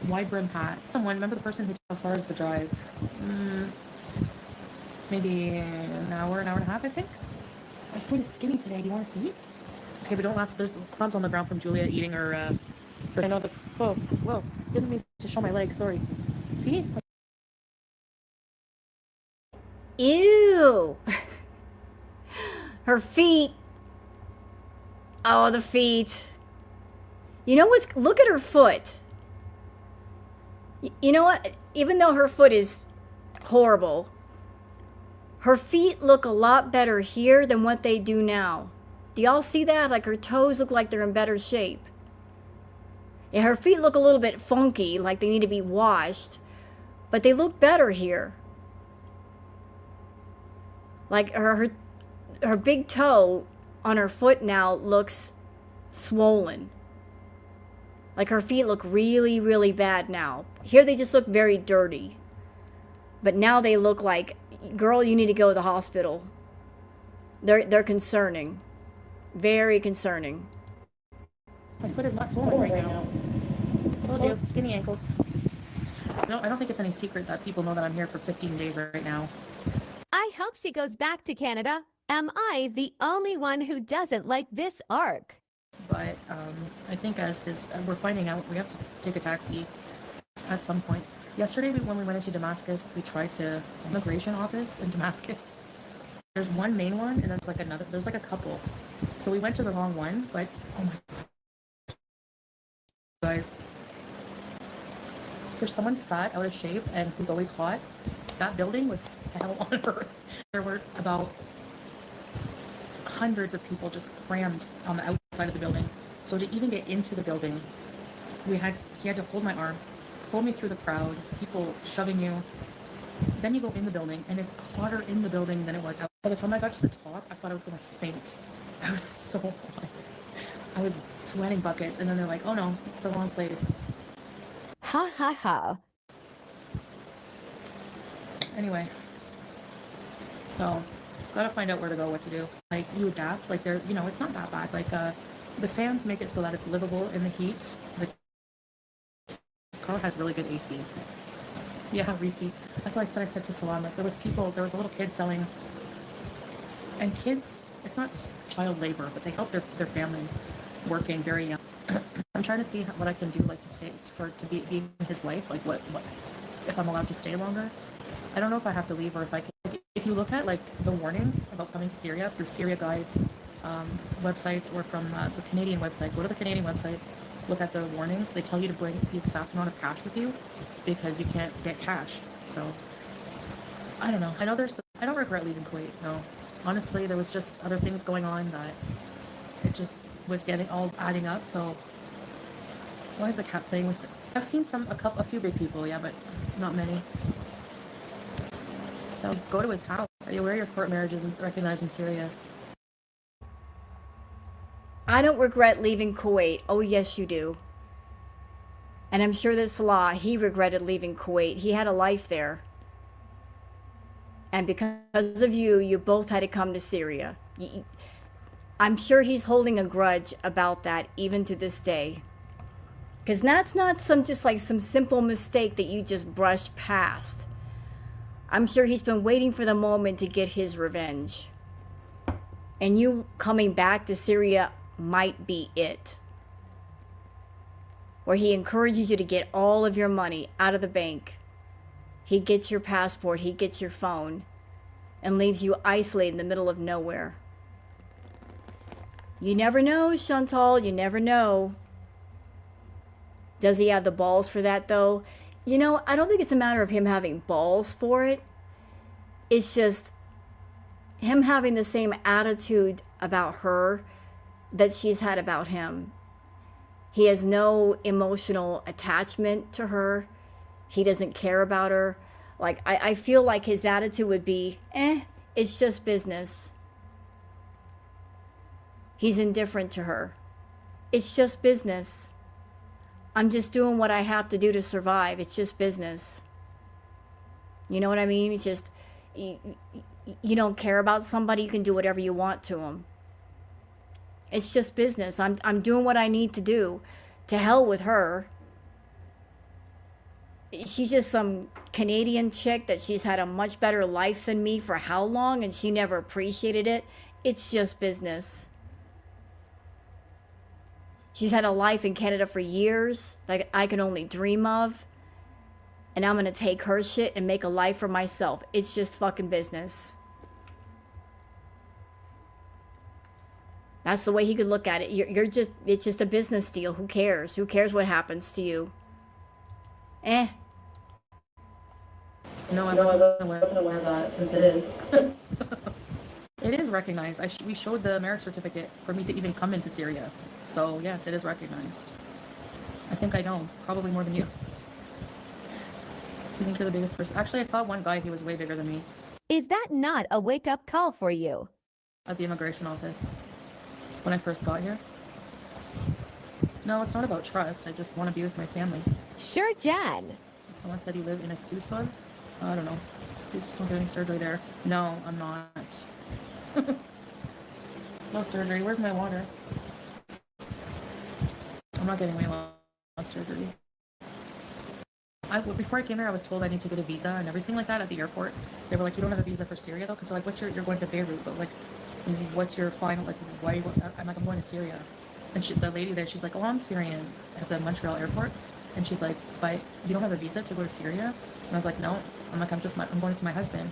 wide brim hat. Someone, remember the person who, how far is the drive? Maybe an hour and a half, I think. My food is skinny today. Do you want to see? Okay, but don't laugh. There's crumbs on the ground from Julia eating her. I know the. Whoa! Didn't mean to show my leg. Sorry. See? Ew. Her feet. Oh, the feet. You know what's, look at her foot. You know what? Even though her foot is horrible, her feet look a lot better here than what they do now. Do y'all see that? Like her toes look like they're in better shape. Yeah, her feet look a little bit funky, like they need to be washed, but they look better here. Like her big toe on her foot now looks swollen. Like her feet look really, really bad now. Here they just look very dirty. But now they look like, girl, you need to go to the hospital. They're concerning. Very concerning. My foot is not swollen right now. Told you, skinny ankles. No, I don't think it's any secret that people know that I'm here for 15 days right now. I hope she goes back to Canada. Am I the only one who doesn't like this arc? But I think as we're finding out, we have to take a taxi at some point. Yesterday, when we went into Damascus, we tried to immigration office in Damascus. There's one main one, and there's like a couple. So we went to the wrong one, but oh my god, guys, for someone fat, out of shape, and who's always hot, that building was hell on earth. There were about hundreds of people just crammed on the outside of the building. So to even get into the building, he had to hold my arm, pull me through the crowd, people shoving you. Then you go in the building, and it's hotter in the building than it was out. By the time I got to the top, I thought I was gonna faint. I was so hot. I was sweating buckets, and then they're like, oh no, it's the wrong place. Ha ha ha. Anyway, so gotta find out where to go, what to do. Like, you adapt, like they're, it's not that bad. Like, the fans make it so that it's livable in the heat. The car has really good AC. Yeah, Reese. That's what I said to Salon. Like, there was a little kid selling, and kids, it's not child labor, but they help their families working very young. I'm trying to see what I can do, like, to be his wife, like what if I'm allowed to stay longer. I don't know if I have to leave or if I can. If you look at like the warnings about coming to Syria through Syria Guides websites or from the Canadian website, go to the Canadian website, look at the warnings. They tell you to bring the exact amount of cash with you because you can't get cash. So I don't know. I don't regret leaving Kuwait. No, honestly, there was just other things going on that it just was getting all adding up. So why is the cat playing with it? I've seen a few big people, yeah, but not many. So go to his house. Are you aware your court marriage isn't recognized in Syria? I don't regret leaving Kuwait. Oh, yes, you do. And I'm sure that Salah, he regretted leaving Kuwait. He had a life there. And because of you, you both had to come to Syria. I'm sure he's holding a grudge about that even to this day. Because that's not some simple mistake that you just brushed past. I'm sure he's been waiting for the moment to get his revenge. And you coming back to Syria might be it. Where he encourages you to get all of your money out of the bank. He gets your passport, he gets your phone, and leaves you isolated in the middle of nowhere. You never know, Chantal, you never know. Does he have the balls for that, though? You know, I don't think it's a matter of him having balls for it. It's just him having the same attitude about her that she's had about him. He has no emotional attachment to her. He doesn't care about her. Like, I feel like his attitude would be, it's just business. He's indifferent to her. It's just business. I'm just doing what I have to do to survive. It's just business. You know what I mean? It's just, you don't care about somebody, you can do whatever you want to them. It's just business. I'm doing what I need to do. To hell with her. She's just some Canadian chick that she's had a much better life than me for how long, and she never appreciated it. It's just business. She's had a life in Canada for years that I can only dream of. And I'm going to take her shit and make a life for myself. It's just fucking business. That's the way he could look at it. It's just a business deal. Who cares? Who cares what happens to you? No, I wasn't aware of that, since it is. It is recognized. We showed the marriage certificate for me to even come into Syria. So, yes, it is recognized. I think I know. Probably more than you. Do you think you're the biggest person? Actually, I saw one guy, he was way bigger than me. Is that not a wake-up call for you? At the immigration office. When I first got here. No, it's not about trust. I just want to be with my family. Sure, Jan. Someone said you live in a Susod. I don't know. Please just don't get any surgery there. No, I'm not. No surgery. Where's my water? I'm not getting my surgery. Before I came here, I was told I need to get a visa and everything like that at the airport. They were like, you don't have a visa for Syria though? Because they're like, you're going to Beirut, but like, what's your final, like, why are you, I'm like, I'm going to Syria. And the lady there, she's like, oh, I'm Syrian at the Montreal airport. And she's like, but you don't have a visa to go to Syria? And I was like, no. I'm like, I'm going to see my husband.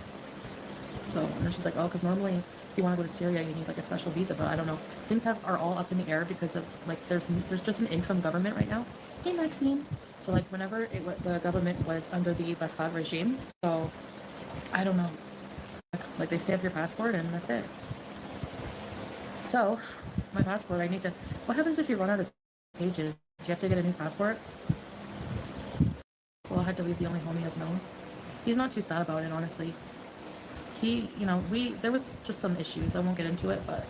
So, and then she's like, oh, because normally if you want to go to Syria, you need like a special visa, but I don't know. Things are all up in the air because of like, there's just an interim government right now. Hey, Maxine. So like whenever the government was under the Assad regime, so I don't know. Like they stamp your passport and that's it. So my passport, what happens if you run out of pages? Do you have to get a new passport? So I'll have to leave the only home he has known. He's not too sad about it, honestly. There was just some issues. I won't get into it, but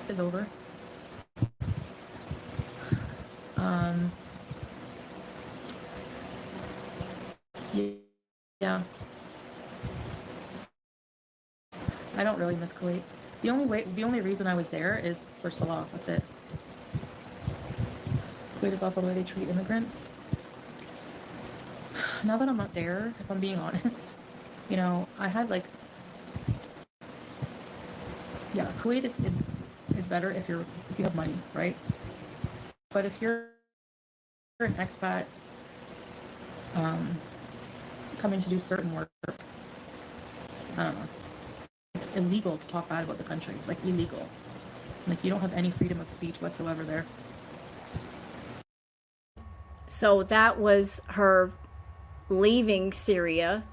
it's over. Yeah. I don't really miss Kuwait. The only reason I was there is for Salah. That's it. Kuwait is awful the way they treat immigrants. Now that I'm not there, if I'm being honest, I had like, yeah, Kuwait is better if you have money, right? But if you're an expat, coming to do certain work, I don't know. It's illegal to talk bad about the country, like illegal. Like you don't have any freedom of speech whatsoever there. So that was her leaving Syria.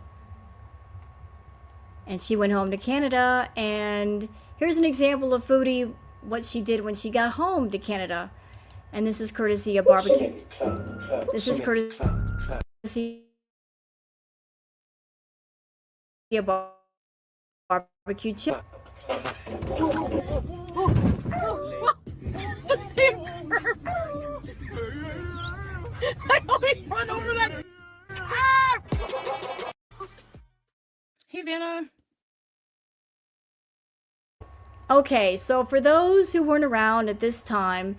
And she went home to Canada. And here's an example of Foodie, what she did when she got home to Canada. And this is courtesy of barbecue. This is courtesy of barbecue chicken. The same curve. I always run over that. Ah! Hey, Vanna. Okay, so for those who weren't around at this time,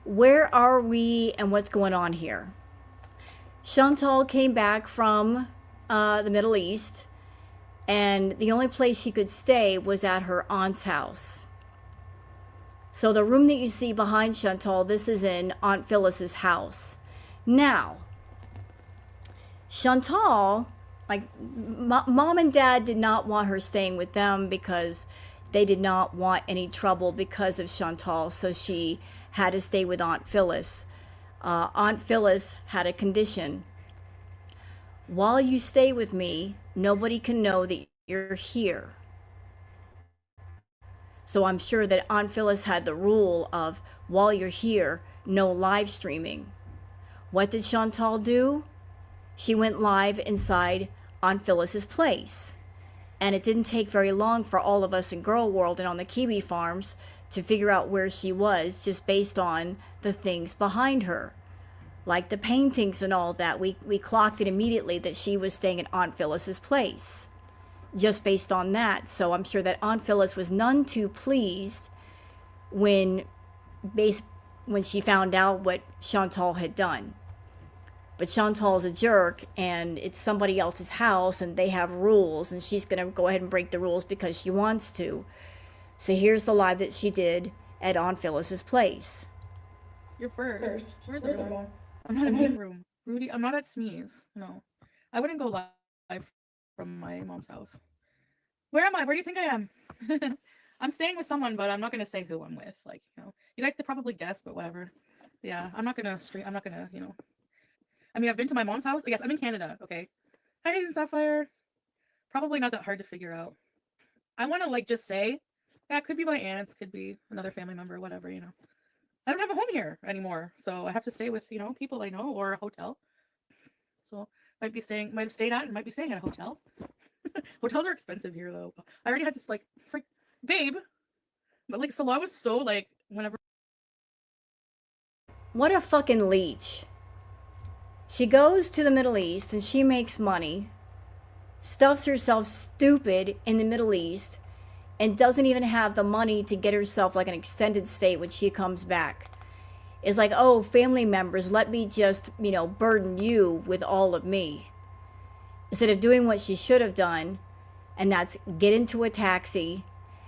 where are we and what's going on here? Chantal came back from the Middle East, and the only place she could stay was at her aunt's house. So the room that you see behind Chantal, this is in Aunt Phyllis's house. Now, Chantal, like, mom and dad did not want her staying with them because they did not want any trouble because of Chantal, so she had to stay with Aunt Phyllis. Aunt Phyllis had a condition. While you stay with me, nobody can know that you're here. So I'm sure that Aunt Phyllis had the rule of, while you're here, no live streaming. What did Chantal do? She went live inside Aunt Phyllis's place. And it didn't take very long for all of us in Girl World and on the Kiwi farms to figure out where she was just based on the things behind her. Like the paintings and all that, we clocked it immediately that she was staying at Aunt Phyllis's place, just based on that. So I'm sure that Aunt Phyllis was none too pleased when she found out what Chantal had done. But Chantal's a jerk, and it's somebody else's house, and they have rules, and she's going to go ahead and break the rules because she wants to. So here's the live that she did at Aunt Phyllis's place. You're first. Where's everyone? I'm not in the room. Rudy, I'm not at Smee's. No. I wouldn't go live from my mom's house. Where am I? Where do you think I am? I'm staying with someone, but I'm not going to say who I'm with. Like, you know, you guys could probably guess, but whatever. Yeah, I'm not going to stream. I'm not going to, you know. I mean, I've been to my mom's house. Yes, I'm in Canada. Okay. Hi, Hayden Sapphire. Probably not that hard to figure out. I want to, like, just say, yeah, it could be my aunts, could be another family member, whatever, you know. I don't have a home here anymore, so I have to stay with, you know, people I know or a hotel. So might have stayed at and might be staying at a hotel. Hotels are expensive here, though. I already had to, like, babe. But, like, Salah was so, like, whenever. What a fucking leech. She goes to the Middle East and she makes money, stuffs herself stupid in the Middle East, and doesn't even have the money to get herself like an extended stay when she comes back. It's like, oh, family members, let me just, you know, burden you with all of me. Instead of doing what she should have done, and that's get into a taxi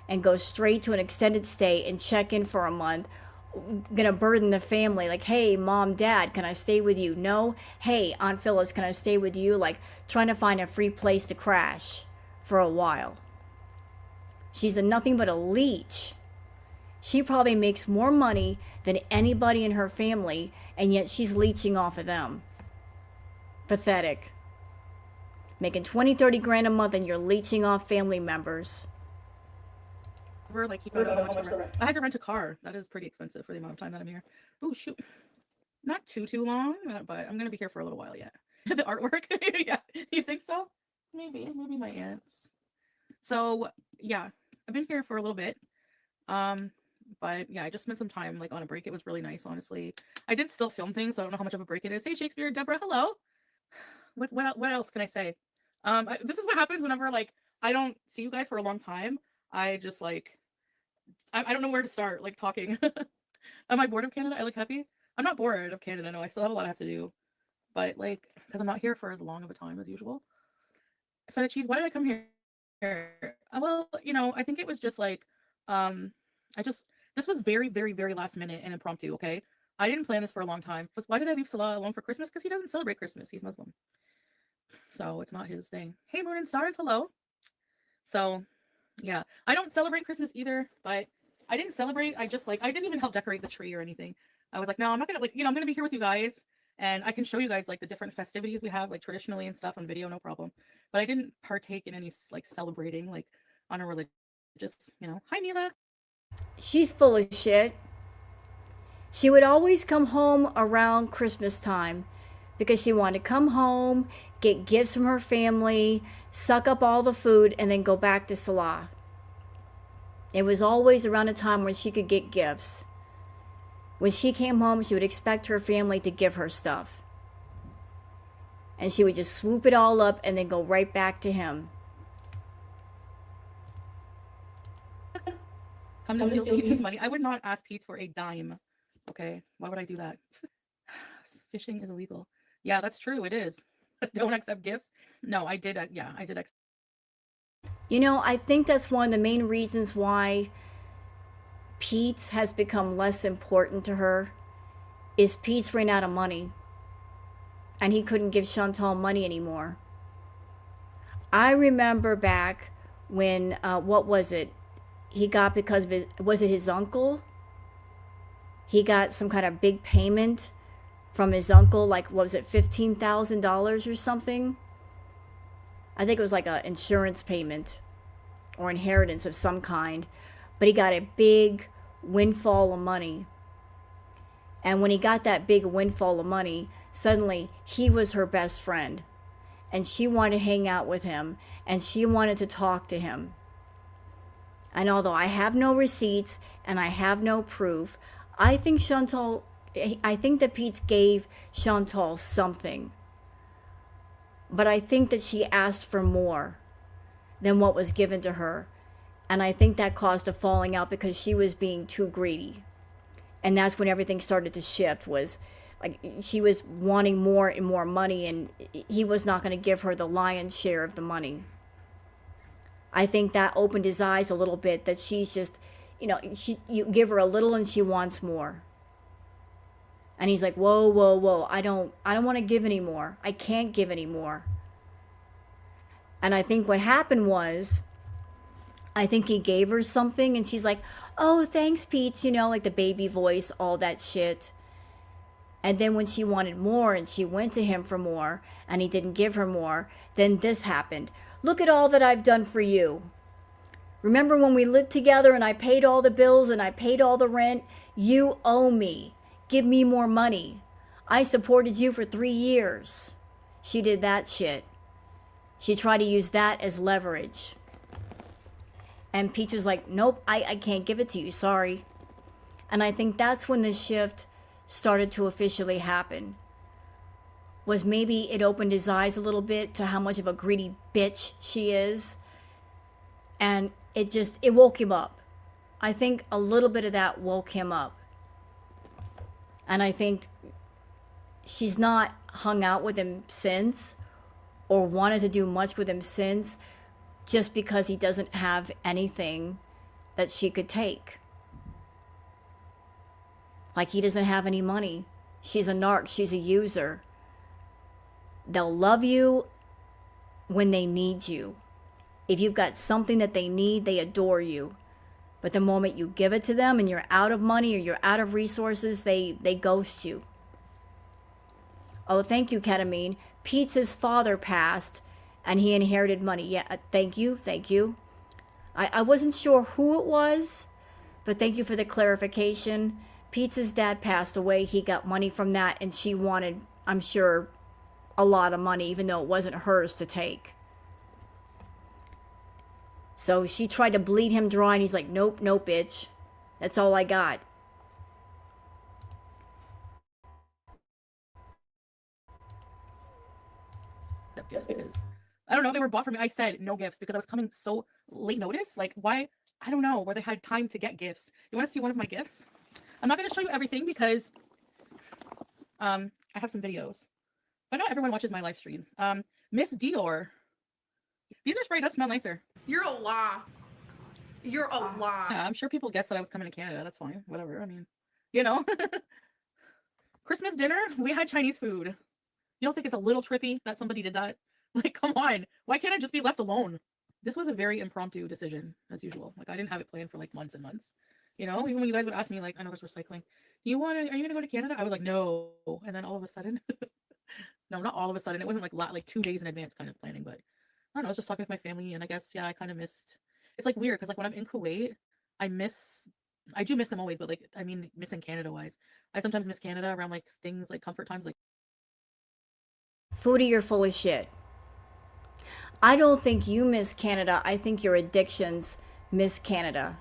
and go straight to an extended stay and check in for a month, gonna burden the family, like, hey, mom, dad, can I stay with you? No. Hey, Aunt Phyllis, can I stay with you? Like, trying to find a free place to crash for a while. She's nothing but a leech. She probably makes more money than anybody in her family, and yet she's leeching off of them. Pathetic. Making 20, 30 grand a month and you're leeching off family members. Like, he found out how much to rent. I had to rent a car. That is pretty expensive for the amount of time that I'm here. Oh, shoot. Not too long, but I'm going to be here for a little while yet. The artwork? Yeah. You think so? Maybe my aunts. So, yeah. I've been here for a little bit. But yeah, I just spent some time like on a break. It was really nice, honestly. I did still film things, so I don't know how much of a break it is. Hey, Shakespeare, Deborah, hello. What else can I say? This is what happens whenever like I don't see you guys for a long time. I just like I don't know where to start like talking. Am I bored of Canada? I look happy. I'm not bored of Canada. No, I still have a lot I have to do, but like because I'm not here for as long of a time as usual. Feta cheese. Why did I come here? Well, you know, I think it was just like this was very, very, very last minute and impromptu. Okay, I didn't plan this for a long time. Why did I leave Salah alone for Christmas? Because he doesn't celebrate Christmas. He's Muslim, so it's not his thing. Hey, Moon and Stars, hello. So yeah, I don't celebrate Christmas either, but I didn't celebrate. I just like I didn't even help decorate the tree or anything. I was like, no, I'm not gonna like, you know, I'm gonna be here with you guys and I can show you guys like the different festivities we have like traditionally and stuff on video, no problem. But I didn't partake in any like celebrating like on a religious, you know. Hi, Mila. She's full of shit. She would always come home around Christmas time because she wanted to come home, get gifts from her family, suck up all the food, and then go back to Salah. It was always around a time when she could get gifts. When she came home, she would expect her family to give her stuff. And she would just swoop it all up and then go right back to him. Come to steal Pete's money. I would not ask Pete for a dime. Okay, why would I do that? Fishing is illegal. Yeah, that's true. It is. Don't accept gifts. No, I did. Yeah, I did accept You know, I think that's one of the main reasons why Pete's has become less important to her, is Pete's ran out of money and he couldn't give Chantal money anymore. I remember back when, what was it? He got, because of his, was it his uncle? He got some kind of big payment from his uncle, like, what was it, $15,000 or something? I think it was like an insurance payment or inheritance of some kind. But he got a big windfall of money. And when he got that big windfall of money, suddenly he was her best friend. And she wanted to hang out with him. And she wanted to talk to him. And although I have no receipts and I have no proof, I think that Pete's gave Chantal something. But I think that she asked for more than what was given to her. And I think that caused a falling out because she was being too greedy. And that's when everything started to shift, was like she was wanting more and more money, and he was not going to give her the lion's share of the money. I think that opened his eyes a little bit, that she's just, you give her a little and she wants more. And he's like, whoa, whoa, whoa, I don't want to give any more. I can't give any more. And I think what happened was, I think he gave her something and she's like, oh, thanks, Peach, like the baby voice, all that shit. And then when she wanted more and she went to him for more and he didn't give her more, then this happened. Look at all that I've done for you. Remember when we lived together and I paid all the bills and I paid all the rent? You owe me. Give me more money. I supported you for 3 years. She did that shit. She tried to use that as leverage. And Peach was like, nope, I can't give it to you, sorry. And I think that's when the shift started to officially happen. Was maybe it opened his eyes a little bit to how much of a greedy bitch she is. And it woke him up. I think a little bit of that woke him up. And I think she's not hung out with him since or wanted to do much with him since, just because he doesn't have anything that she could take. Like, he doesn't have any money. She's a narc. She's a user. They'll love you when they need you. If you've got something that they need, they adore you. But the moment you give it to them and you're out of money or you're out of resources, they ghost you. Oh, thank you, Ketamine. Pete's father passed and he inherited money. Yeah, thank you. I wasn't sure who it was, but thank you for the clarification. Pete's dad passed away. He got money from that, and she wanted, I'm sure, a lot of money, even though it wasn't hers to take. So she tried to bleed him dry, and he's like, nope, bitch. That's all I got. Gifts because I don't know, they were bought for me. I said no gifts because I was coming so late notice. Like, why? I don't know where they had time to get gifts. You want to see one of my gifts? I'm not going to show you everything because I have some videos, but not everyone watches my live streams. Miss Dior, these are spray that smell nicer. You're a lie. You're a lie. Yeah, I'm sure people guessed that I was coming to Canada. That's fine, whatever. I mean, Christmas dinner, we had Chinese food. You don't think it's a little trippy that somebody did that? Like, come on. Why can't I just be left alone? This was a very impromptu decision, as usual. Like, I didn't have it planned for like months and months. Even when you guys would ask me, like, I know there's recycling. Are you going to go to Canada? I was like, no. And then all of a sudden, no, not all of a sudden. It wasn't like 2 days in advance kind of planning, but I don't know. I was just talking with my family, and I guess, yeah, I kind of missed. It's like weird because like when I'm in Kuwait, I do miss them always, but like, I mean, missing Canada wise. I sometimes miss Canada around like things like comfort times, like. Foodie, you're full of shit. I don't think you miss Canada. I think your addictions miss Canada.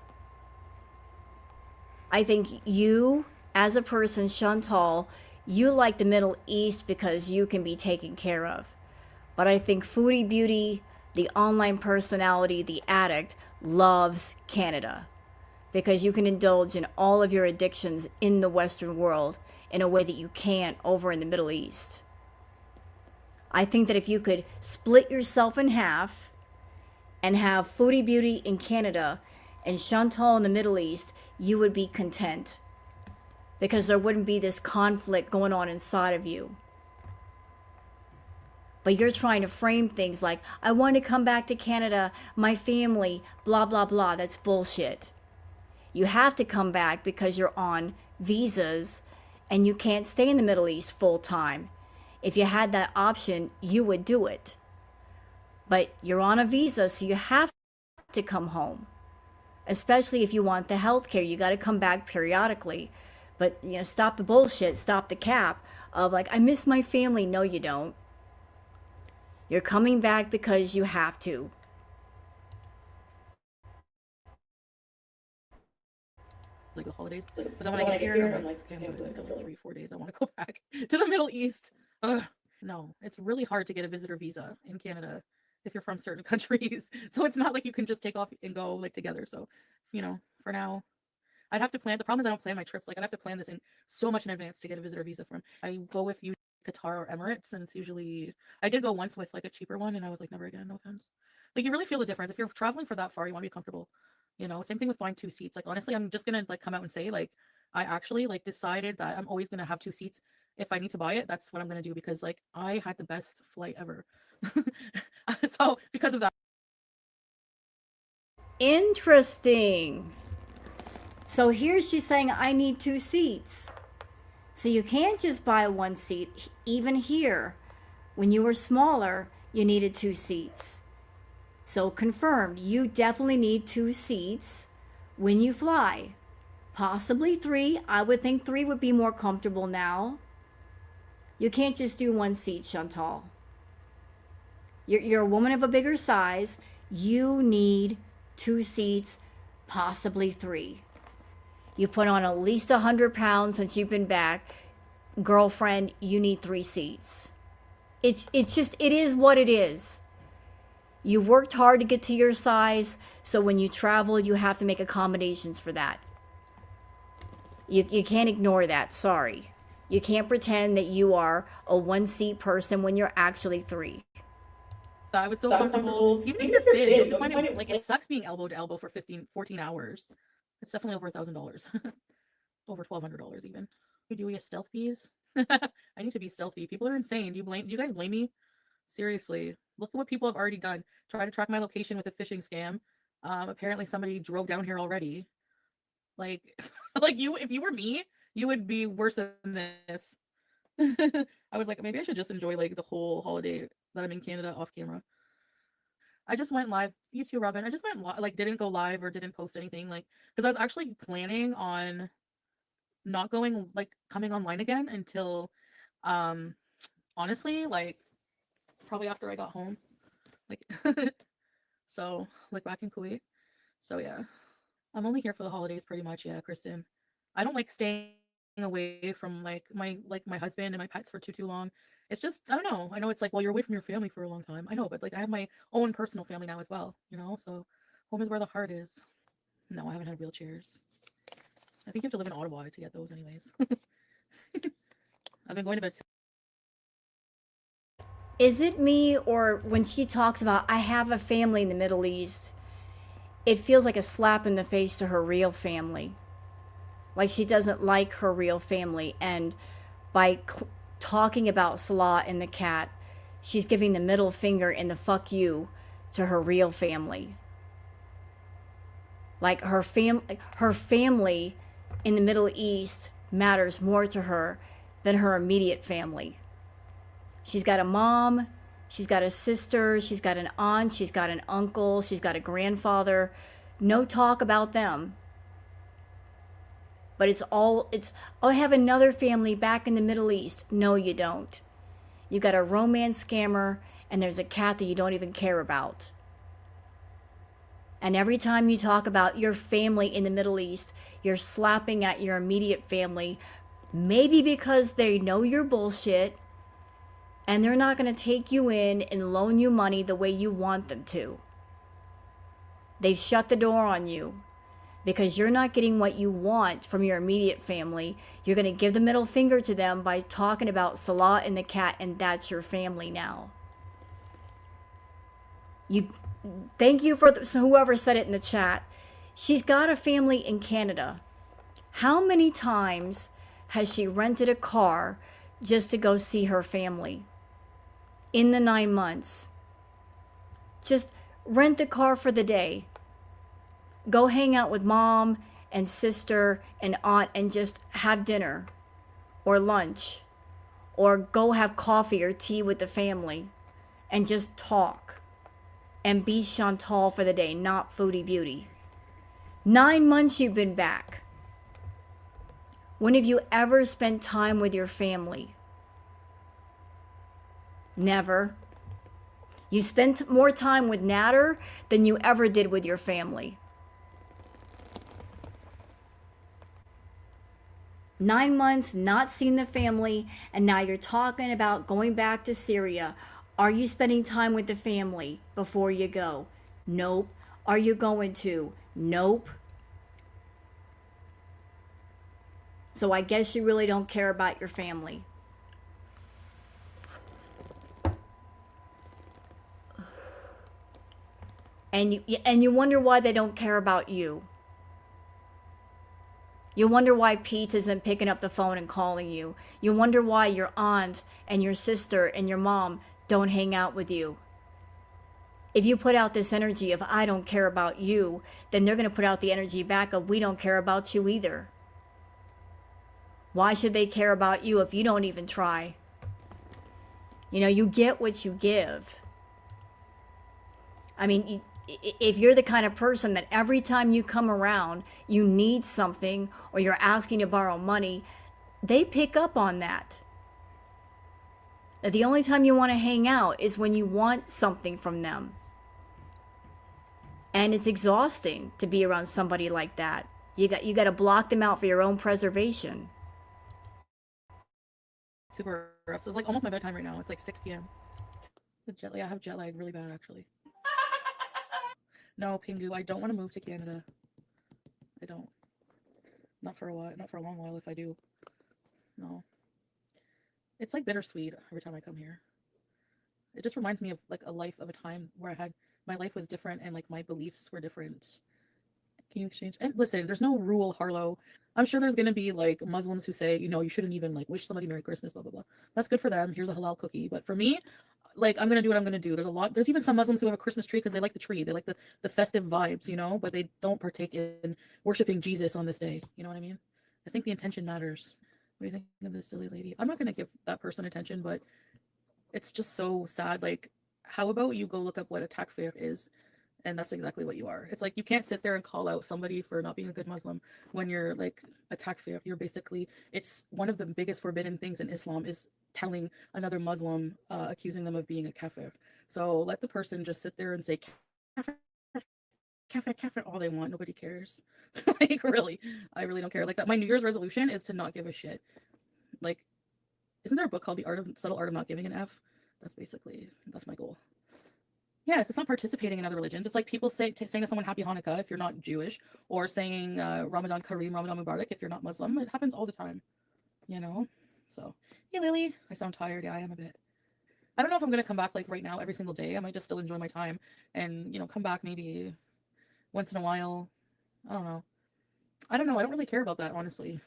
I think you, as a person, Chantal, you like the Middle East because you can be taken care of. But I think Foodie Beauty, the online personality, the addict, loves Canada because you can indulge in all of your addictions in the Western world in a way that you can't over in the Middle East. I think that if you could split yourself in half and have Foodie Beauty in Canada and Chantal in the Middle East, you would be content because there wouldn't be this conflict going on inside of you. But you're trying to frame things like, I want to come back to Canada, my family, blah, blah, blah. That's bullshit. You have to come back because you're on visas and you can't stay in the Middle East full time. If you had that option, you would do it. But you're on a visa, so you have to come home. Especially if you want the health care, you got to come back periodically. But, stop the bullshit, stop the cap of like, I miss my family. No, you don't. You're coming back because you have to. Like the holidays. But then when I get here, I'm like, okay, I'm doing it for like 3-4 days. I want to go back to the Middle East. Ugh. No, it's really hard to get a visitor visa in Canada if you're from certain countries. So it's not like you can just take off and go like together. So, for now, I'd have to plan. The problem is I don't plan my trips. Like I'd have to plan this in so much in advance to get a visitor visa from. I go with you Qatar or Emirates, and it's usually I did go once with like a cheaper one, and I was like, never again, no offense. Like you really feel the difference if you're traveling for that far. You want to be comfortable. Same thing with buying 2 seats. Like honestly, I'm just gonna like come out and say like I actually like decided that I'm always gonna have 2 seats. If I need to buy it, that's what I'm gonna do because like I had the best flight ever. So because of that. Interesting. So here she's saying I need 2 seats. So you can't just buy 1 seat. Even here, when you were smaller, you needed 2 seats. So confirmed, you definitely need 2 seats when you fly. Possibly 3. I would think 3 would be more comfortable now. You can't just do 1 seat, Chantal. You're a woman of a bigger size. You need 2 seats, possibly 3. You put on at least 100 pounds since you've been back. Girlfriend, you need 3 seats. It is what it is. You worked hard to get to your size, so when you travel, you have to make accommodations for that. You can't ignore that, sorry. You can't pretend that you are a 1 seat person when you're actually 3. I was so comfortable. Even if you're thin, you find it like it sucks being elbow to elbow for 14 hours. It's definitely over $1,000. Over $1,200 even. Do we a stealth bees? I need to be stealthy. People are insane. Do you guys blame me? Seriously. Look at what people have already done. Try to track my location with a phishing scam. Apparently somebody drove down here already. Like if you were me, you would be worse than this. I was like, maybe I should just enjoy like the whole holiday that I'm in Canada off camera. I just went live. You too, Robin. I just went didn't go live or didn't post anything because I was actually planning on not coming online again until honestly probably after I got home so back in Kuwait. So yeah, I'm only here for the holidays pretty much. Yeah, Kristen, I don't like staying away from my husband and my pets for too long. It's just I don't know. I know it's well, you're away from your family for a long time. I know, but I have my own personal family now as well, so home is where the heart is. No, I haven't had wheelchairs. I think you have to live in Ottawa to get those anyways. I've been going to bed. Is it me, or when she talks about I have a family in the Middle East, it feels like a slap in the face to her real family? Like she doesn't like her real family, and by talking about Salah and the cat, she's giving the middle finger and the fuck you to her real family. Like her family in the Middle East matters more to her than her immediate family. She's got a mom, she's got a sister, she's got an aunt, she's got an uncle, she's got a grandfather. No talk about them. But I have another family back in the Middle East. No, you don't. You got a romance scammer, and there's a cat that you don't even care about. And every time you talk about your family in the Middle East, you're slapping at your immediate family, maybe because they know you're bullshit, and they're not going to take you in and loan you money the way you want them to. They've shut the door on you. Because you're not getting what you want from your immediate family, you're going to give the middle finger to them by talking about Salah and the cat, and that's your family now. You, thank you for so whoever said it in the chat. She's got a family in Canada. How many times has she rented a car just to go see her family in the 9 months? Just rent the car for the day. Go hang out with mom and sister and aunt and just have dinner or lunch, or go have coffee or tea with the family and just talk and be Chantal for the day, not Foodie Beauty. 9 months you've been back. When have you ever spent time with your family? Never. You spent more time with Natter than you ever did with your family. 9 months not seeing the family, and now you're talking about going back to Syria. Are you spending time with the family before you go? Nope. Are you going to? Nope. So I guess you really don't care about your family. And you wonder why they don't care about you. You wonder why Pete isn't picking up the phone and calling you. You wonder why your aunt and your sister and your mom don't hang out with you. If you put out this energy of I don't care about you, then they're going to put out the energy back of we don't care about you either. Why should they care about you if you don't even try? You know, you get what you give. I mean, if you're the kind of person that every time you come around, you need something or you're asking to borrow money, they pick up on that. That the only time you want to hang out is when you want something from them. And it's exhausting to be around somebody like that. You got to block them out for your own preservation. Super rough. It's like almost my bedtime right now. It's like 6 p.m. The jet lag. I have jet lag really bad, actually. No, Pingu, I don't want to move to Canada. I don't. Not for a while. Not for a long while if I do. No. It's like bittersweet every time I come here. It just reminds me of like a life of a time where my life was different and like my beliefs were different. Can you exchange? And listen, there's no rule, Harlow. I'm sure there's gonna be like Muslims who say, you know, you shouldn't even like wish somebody Merry Christmas, blah blah blah. That's good for them. Here's a halal cookie. But for me, like I'm gonna do what I'm gonna do. There's even some Muslims who have a Christmas tree because they like the tree. They like the festive vibes, you know, but they don't partake in worshiping Jesus on this day. You know what I mean? I think the intention matters. What do you think of this silly lady? I'm not gonna give that person attention, but it's just so sad. Like, how about you go look up what a takfir is? And that's exactly what you are. It's like you can't sit there and call out somebody for not being a good Muslim when you're like a takfir. You're basically, it's one of the biggest forbidden things in Islam is telling another Muslim, accusing them of being a kafir. So let the person just sit there and say kafir, kafir, kafir all they want. Nobody cares. Like really, I really don't care. Like that. My New Year's resolution is to not give a shit. Like, isn't there a book called The Subtle Art of Not Giving an F? That's my goal. Yes, it's not participating in other religions. It's like people saying to someone Happy Hanukkah if you're not Jewish, or saying Ramadan Kareem, Ramadan Mubarak if you're not Muslim. It happens all the time, you know? So, hey Lily, I sound tired. Yeah, I am a bit. I don't know if I'm going to come back like right now every single day. I might just still enjoy my time and, you know, come back maybe once in a while. I don't know. I don't really care about that, honestly.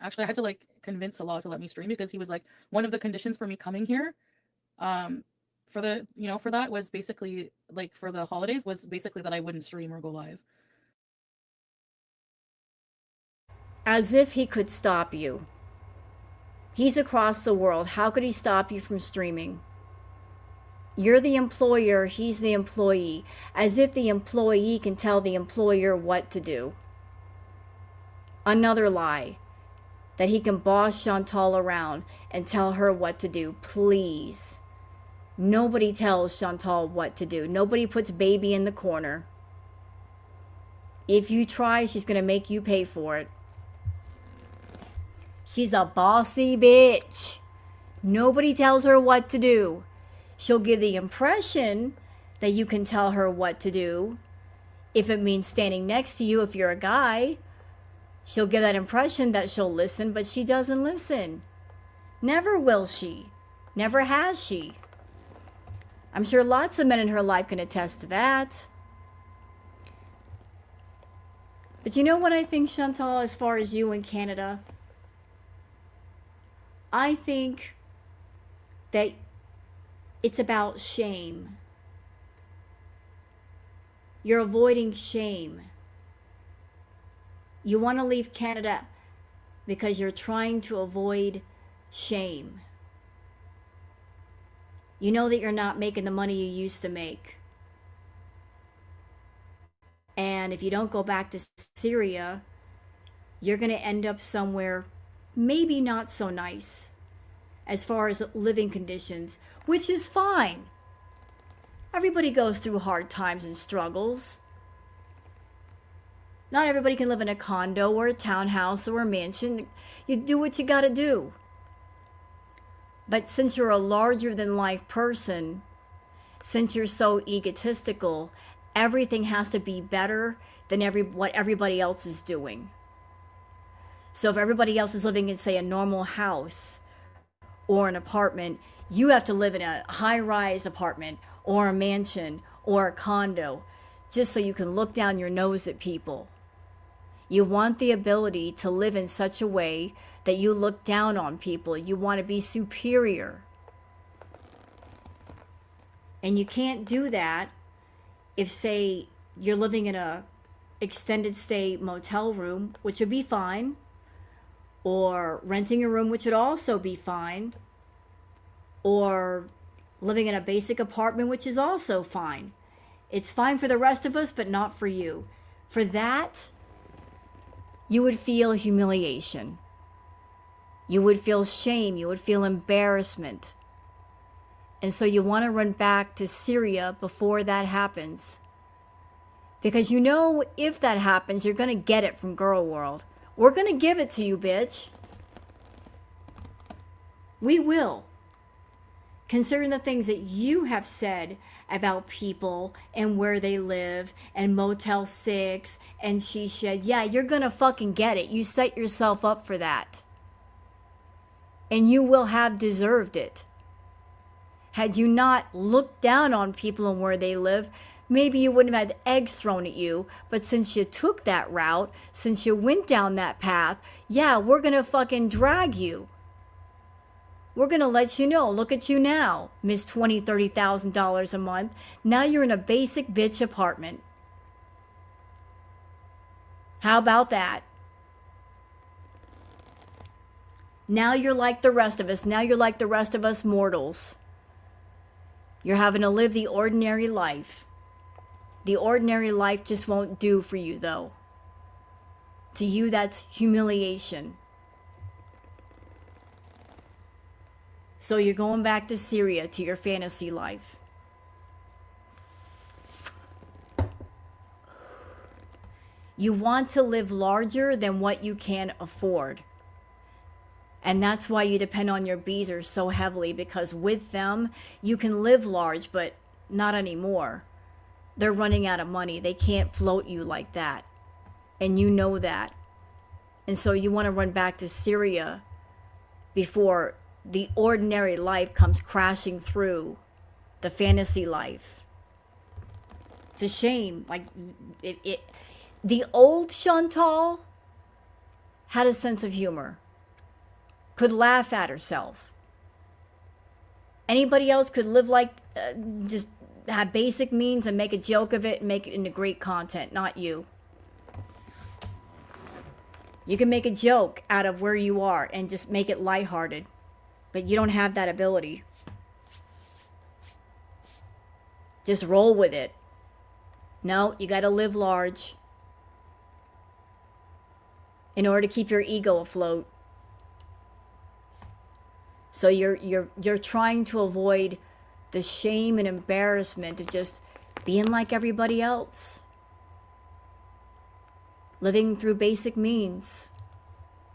Actually, I had to like convince Allah to let me stream because he was like, one of the conditions for me coming here, for that was basically like for the holidays was basically that I wouldn't stream or go live. As if he could stop you. He's across the world. How could he stop you from streaming? You're the employer, he's the employee. As if the employee can tell the employer what to do. Another lie. That he can boss Chantal around and tell her what to do. Please. Nobody tells Chantal what to do. Nobody puts baby in the corner. If you try, she's going to make you pay for it. She's a bossy bitch. Nobody tells her what to do. She'll give the impression that you can tell her what to do. If it means standing next to you if you're a guy, she'll give that impression that she'll listen, but she doesn't listen. Never will she. Never has she. I'm sure lots of men in her life can attest to that. But you know what I think, Chantal, as far as you in Canada? I think that it's about shame. You're avoiding shame. You want to leave Canada because you're trying to avoid shame. You know that you're not making the money you used to make. And if you don't go back to Syria, you're going to end up somewhere maybe not so nice as far as living conditions, which is fine. Everybody goes through hard times and struggles. Not everybody can live in a condo or a townhouse or a mansion. You do what you got to do. But since you're a larger than life person, since you're so egotistical, everything has to be better than what everybody else is doing. So if everybody else is living in, say, a normal house or an apartment, you have to live in a high-rise apartment or a mansion or a condo just so you can look down your nose at people. You want the ability to live in such a way that you look down on people. You want to be superior. And you can't do that if, say, you're living in a extended stay motel room, which would be fine, or renting a room, which would also be fine, or living in a basic apartment, which is also fine. It's fine for the rest of us, but not for you. For that, you would feel humiliation. You would feel shame. You would feel embarrassment. And so you want to run back to Syria before that happens. Because you know if that happens, you're going to get it from Girl World. We're going to give it to you, bitch. We will. Considering the things that you have said about people and where they live and Motel 6 and She Shed, yeah, you're going to fucking get it. You set yourself up for that. And you will have deserved it. Had you not looked down on people and where they live, maybe you wouldn't have had eggs thrown at you. But since you took that route, since you went down that path, yeah, we're going to fucking drag you. We're going to let you know. Look at you now, Miss $20,000, $30,000 a month. Now you're in a basic bitch apartment. How about that? Now you're like the rest of us. Now you're like the rest of us mortals. You're having to live the ordinary life. The ordinary life just won't do for you, though. To you, that's humiliation. So you're going back to Syria, to your fantasy life. You want to live larger than what you can afford. And that's why you depend on your beezers so heavily, because with them, you can live large, but not anymore. They're running out of money. They can't float you like that. And you know that. And so you want to run back to Syria before the ordinary life comes crashing through the fantasy life. It's a shame. Like, the old Chantal had a sense of humor. Could laugh at herself. Anybody else could live like, just have basic means and make a joke of it and make it into great content, not you. You can make a joke out of where you are and just make it lighthearted, but you don't have that ability. Just roll with it. No, you got to live large in order to keep your ego afloat. So you're trying to avoid the shame and embarrassment of just being like everybody else. Living through basic means.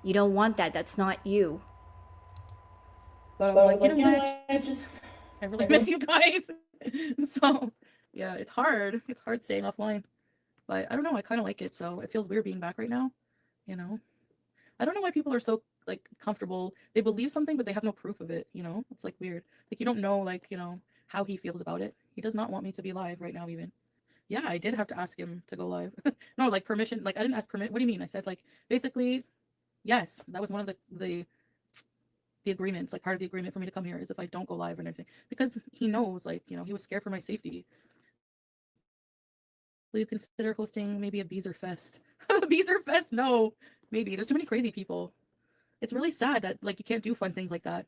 You don't want that. That's not you. But I was like, you know what? I really miss you guys. So, yeah, it's hard. It's hard staying offline. But I don't know. I kind of like it. So it feels weird being back right now. You know? I don't know why people are so, like, comfortable. They believe something, but they have no proof of it. You know? It's, like, weird. Like, you don't know, like, you know, how he feels about it. He does not want me to be live right now even. Yeah, I did have to ask him to go live. No, like permission. Like I didn't ask permission. What do you mean? I said like basically, yes, that was one of the agreements. Like part of the agreement for me to come here is if I don't go live and everything, because he knows, like, you know, he was scared for my safety. Will you consider hosting maybe a Beezer Fest? Beezer Fest? No, maybe. There's too many crazy people. It's really sad that like you can't do fun things like that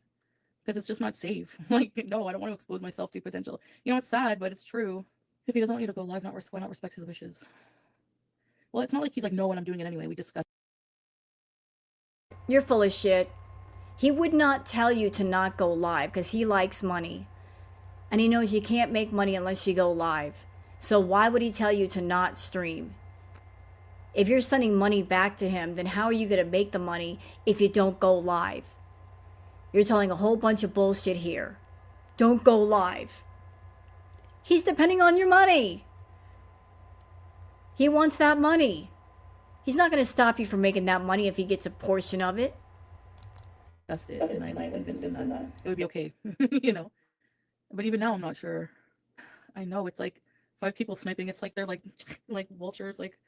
because it's just not safe. Like, no, I don't want to expose myself to potential. You know, it's sad, but it's true. If he doesn't want you to go live, why not respect his wishes? Well, it's not like he's like, no, and I'm doing it anyway. We discussed. You're full of shit. He would not tell you to not go live because he likes money. And he knows you can't make money unless you go live. So why would he tell you to not stream? If you're sending money back to him, then how are you going to make the money if you don't go live? You're telling a whole bunch of bullshit here. Don't go live. He's depending on your money. He wants that money. He's not going to stop you from making that money if he gets a portion of it. That's it, and I convinced him that it would be okay, you know. But even now, I'm not sure. I know it's like 5 people sniping. It's like they're like vultures. Like,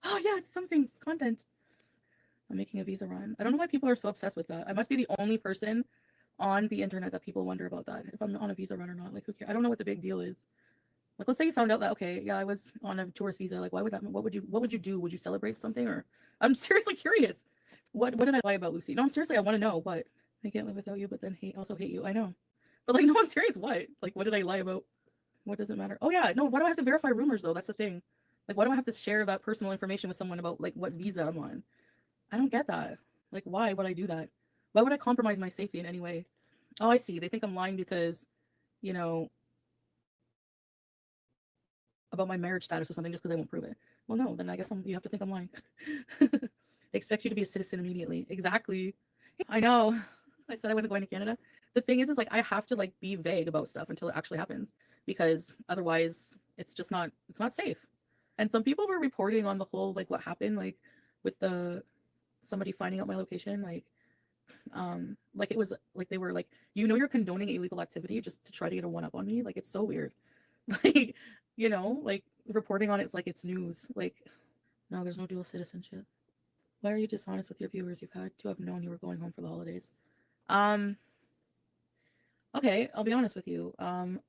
oh yes, something's content. I'm making a visa run. I don't know why people are so obsessed with that. I must be the only person on the internet that people wonder about that. If I'm on a visa run or not, like who cares? I don't know what the big deal is. Like, let's say you found out that, okay, yeah, I was on a tourist visa. Like, why would that? What would you do? Would you celebrate something? Or I'm seriously curious. What did I lie about, Lucy? No, I'm seriously, I want to know. What? I can't live without you, but then also hate you. I know, but like, no, I'm serious. What? Like, what did I lie about? What does it matter? Oh yeah, no. Why do I have to verify rumors though? That's the thing. Like, why do I have to share that personal information with someone about like what visa I'm on? I don't get that. Like, why would I do that? Why would I compromise my safety in any way? Oh, I see. They think I'm lying because, you know, about my marriage status or something just because I won't prove it. Well, no, then I guess you have to think I'm lying. They expect you to be a citizen immediately. Exactly. I know. I said I wasn't going to Canada. The thing is like I have to like be vague about stuff until it actually happens because otherwise it's not safe. And some people were reporting on the whole like what happened like with somebody finding out my location like it was like they were like, you know, you're condoning illegal activity just to try to get a one up on me. Like it's so weird. Like, you know, like reporting on it's like it's news. Like, no, there's no dual citizenship. Why are you dishonest with your viewers? You've had to have known you were going home for the holidays. Okay, I'll be honest with you.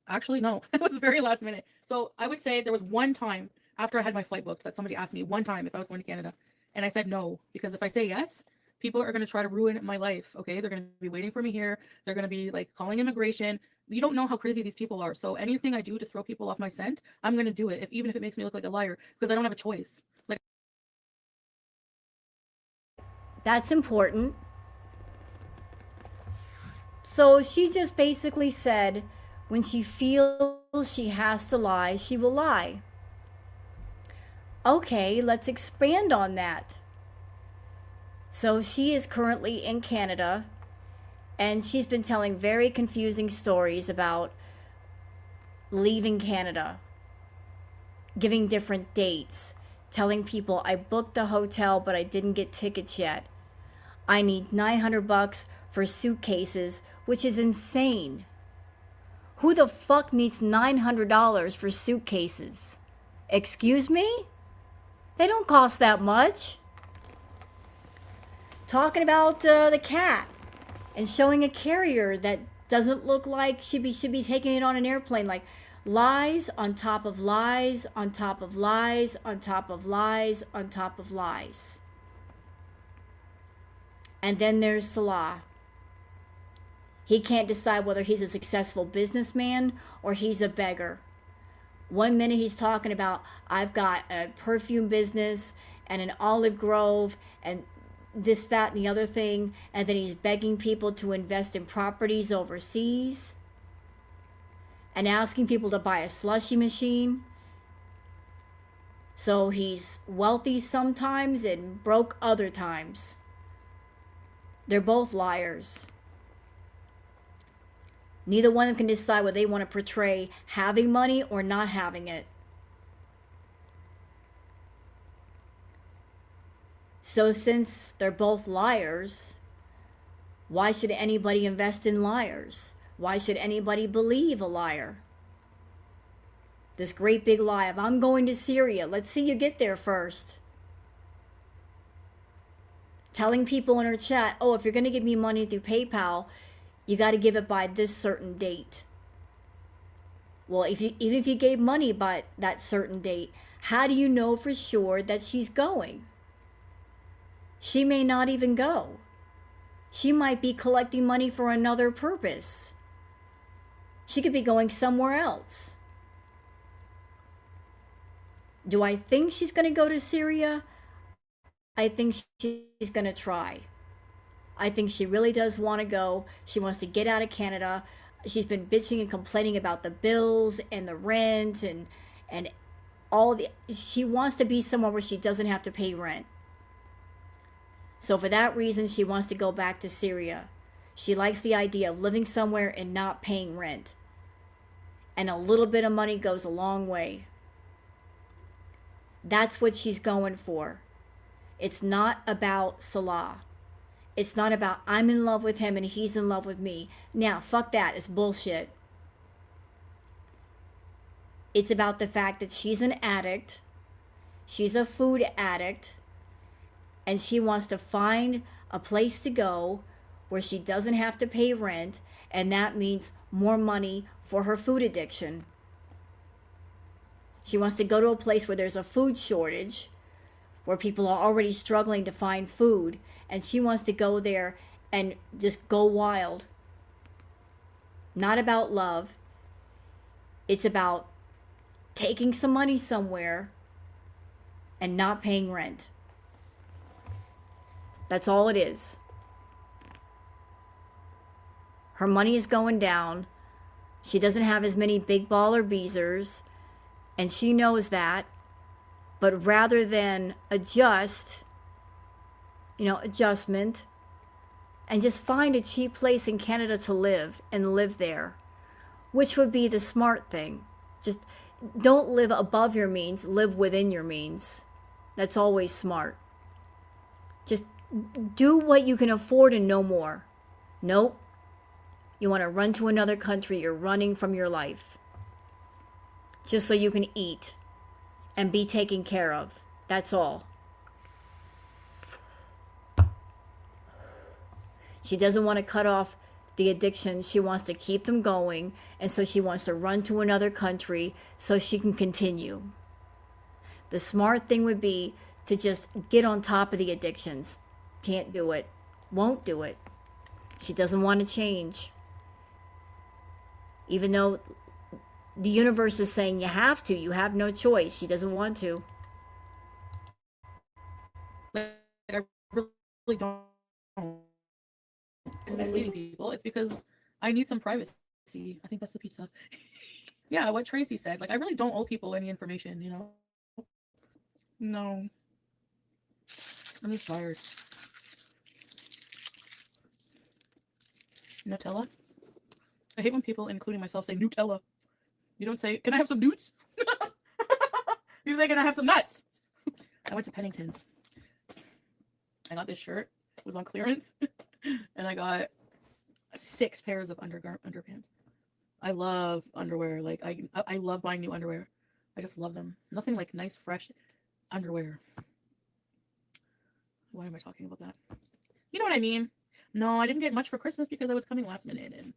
Actually, no, it was very last minute. So I would say there was one time after I had my flight booked that somebody asked me one time if I was going to Canada. And I said no, because if I say yes, people are going to try to ruin my life. Okay, they're going to be waiting for me here. They're going to be like calling immigration. You don't know how crazy these people are. So anything I do to throw people off my scent, I'm going to do it, even if it makes me look like a liar, because I don't have a choice. Like, That's important. So she just basically said when she feels she has to lie, she will lie. Okay, let's expand on that. So she is currently in Canada and she's been telling very confusing stories about leaving Canada, giving different dates, telling people I booked a hotel but I didn't get tickets yet. I need $900 for suitcases, which is insane. Who the fuck needs $900 for suitcases? Excuse me? They don't cost that much. Talking about the cat and showing a carrier that doesn't look like should be taking it on an airplane. Like lies on top of lies on top of lies on top of lies on top of lies. And then there's Salah. He can't decide whether he's a successful businessman or he's a beggar. One minute he's talking about, I've got a perfume business and an olive grove and this, that, and the other thing. And then he's begging people to invest in properties overseas and asking people to buy a slushy machine. So he's wealthy sometimes and broke other times. They're both liars. Neither one of them can decide whether they want to portray having money or not having it. So since they're both liars, why should anybody invest in liars? Why should anybody believe a liar? This great big lie of, I'm going to Syria. Let's see you get there first. Telling people in her chat, oh, if you're going to give me money through PayPal, you got to give it by this certain date. Well, even if you gave money by that certain date, how do you know for sure that she's going? She may not even go. She might be collecting money for another purpose. She could be going somewhere else. Do I think she's going to go to Syria? I think she's going to try. I think she really does want to go. She wants to get out of Canada. She's been bitching and complaining about the bills and the rent and all the, she wants to be somewhere where she doesn't have to pay rent. So for that reason, she wants to go back to Syria. She likes the idea of living somewhere and not paying rent. And a little bit of money goes a long way. That's what she's going for. It's not about Salah. It's not about I'm in love with him and he's in love with me. Now, fuck that. It's bullshit. It's about the fact that she's an addict. She's a food addict. And she wants to find a place to go where she doesn't have to pay rent. And that means more money for her food addiction. She wants to go to a place where there's a food shortage, where people are already struggling to find food, and she wants to go there and just go wild. Not about love. It's about taking some money somewhere and not paying rent. That's all it is. Her money is going down. She doesn't have as many big baller beezers, and she knows that. But rather than adjustment, and just find a cheap place in Canada to live and live there, which would be the smart thing. Just don't live above your means, live within your means. That's always smart. Just do what you can afford and no more. Nope. You want to run to another country, you're running from your life. Just so you can eat and be taken care of. That's all. She doesn't want to cut off the addiction. She wants to keep them going. And so she wants to run to another country so she can continue. The smart thing would be to just get on top of the addictions. Can't do it. Won't do it. She doesn't want to change. Even though the universe is saying you have to. You have no choice. She doesn't want to. Like, I really don't. Misleading people. It's because I need some privacy. I think that's the pizza. Yeah, what Tracy said. Like, I really don't owe people any information, you know? No. I'm just tired. Nutella? I hate when people, including myself, say Nutella. You don't say, can I have some newts? You say, can I have some nuts? I went to Pennington's. I got this shirt. It was on clearance. And I got 6 pairs of underpants. I love underwear. Like, I love buying new underwear. I just love them. Nothing like nice, fresh underwear. Why am I talking about that? You know what I mean? No, I didn't get much for Christmas because I was coming last minute. And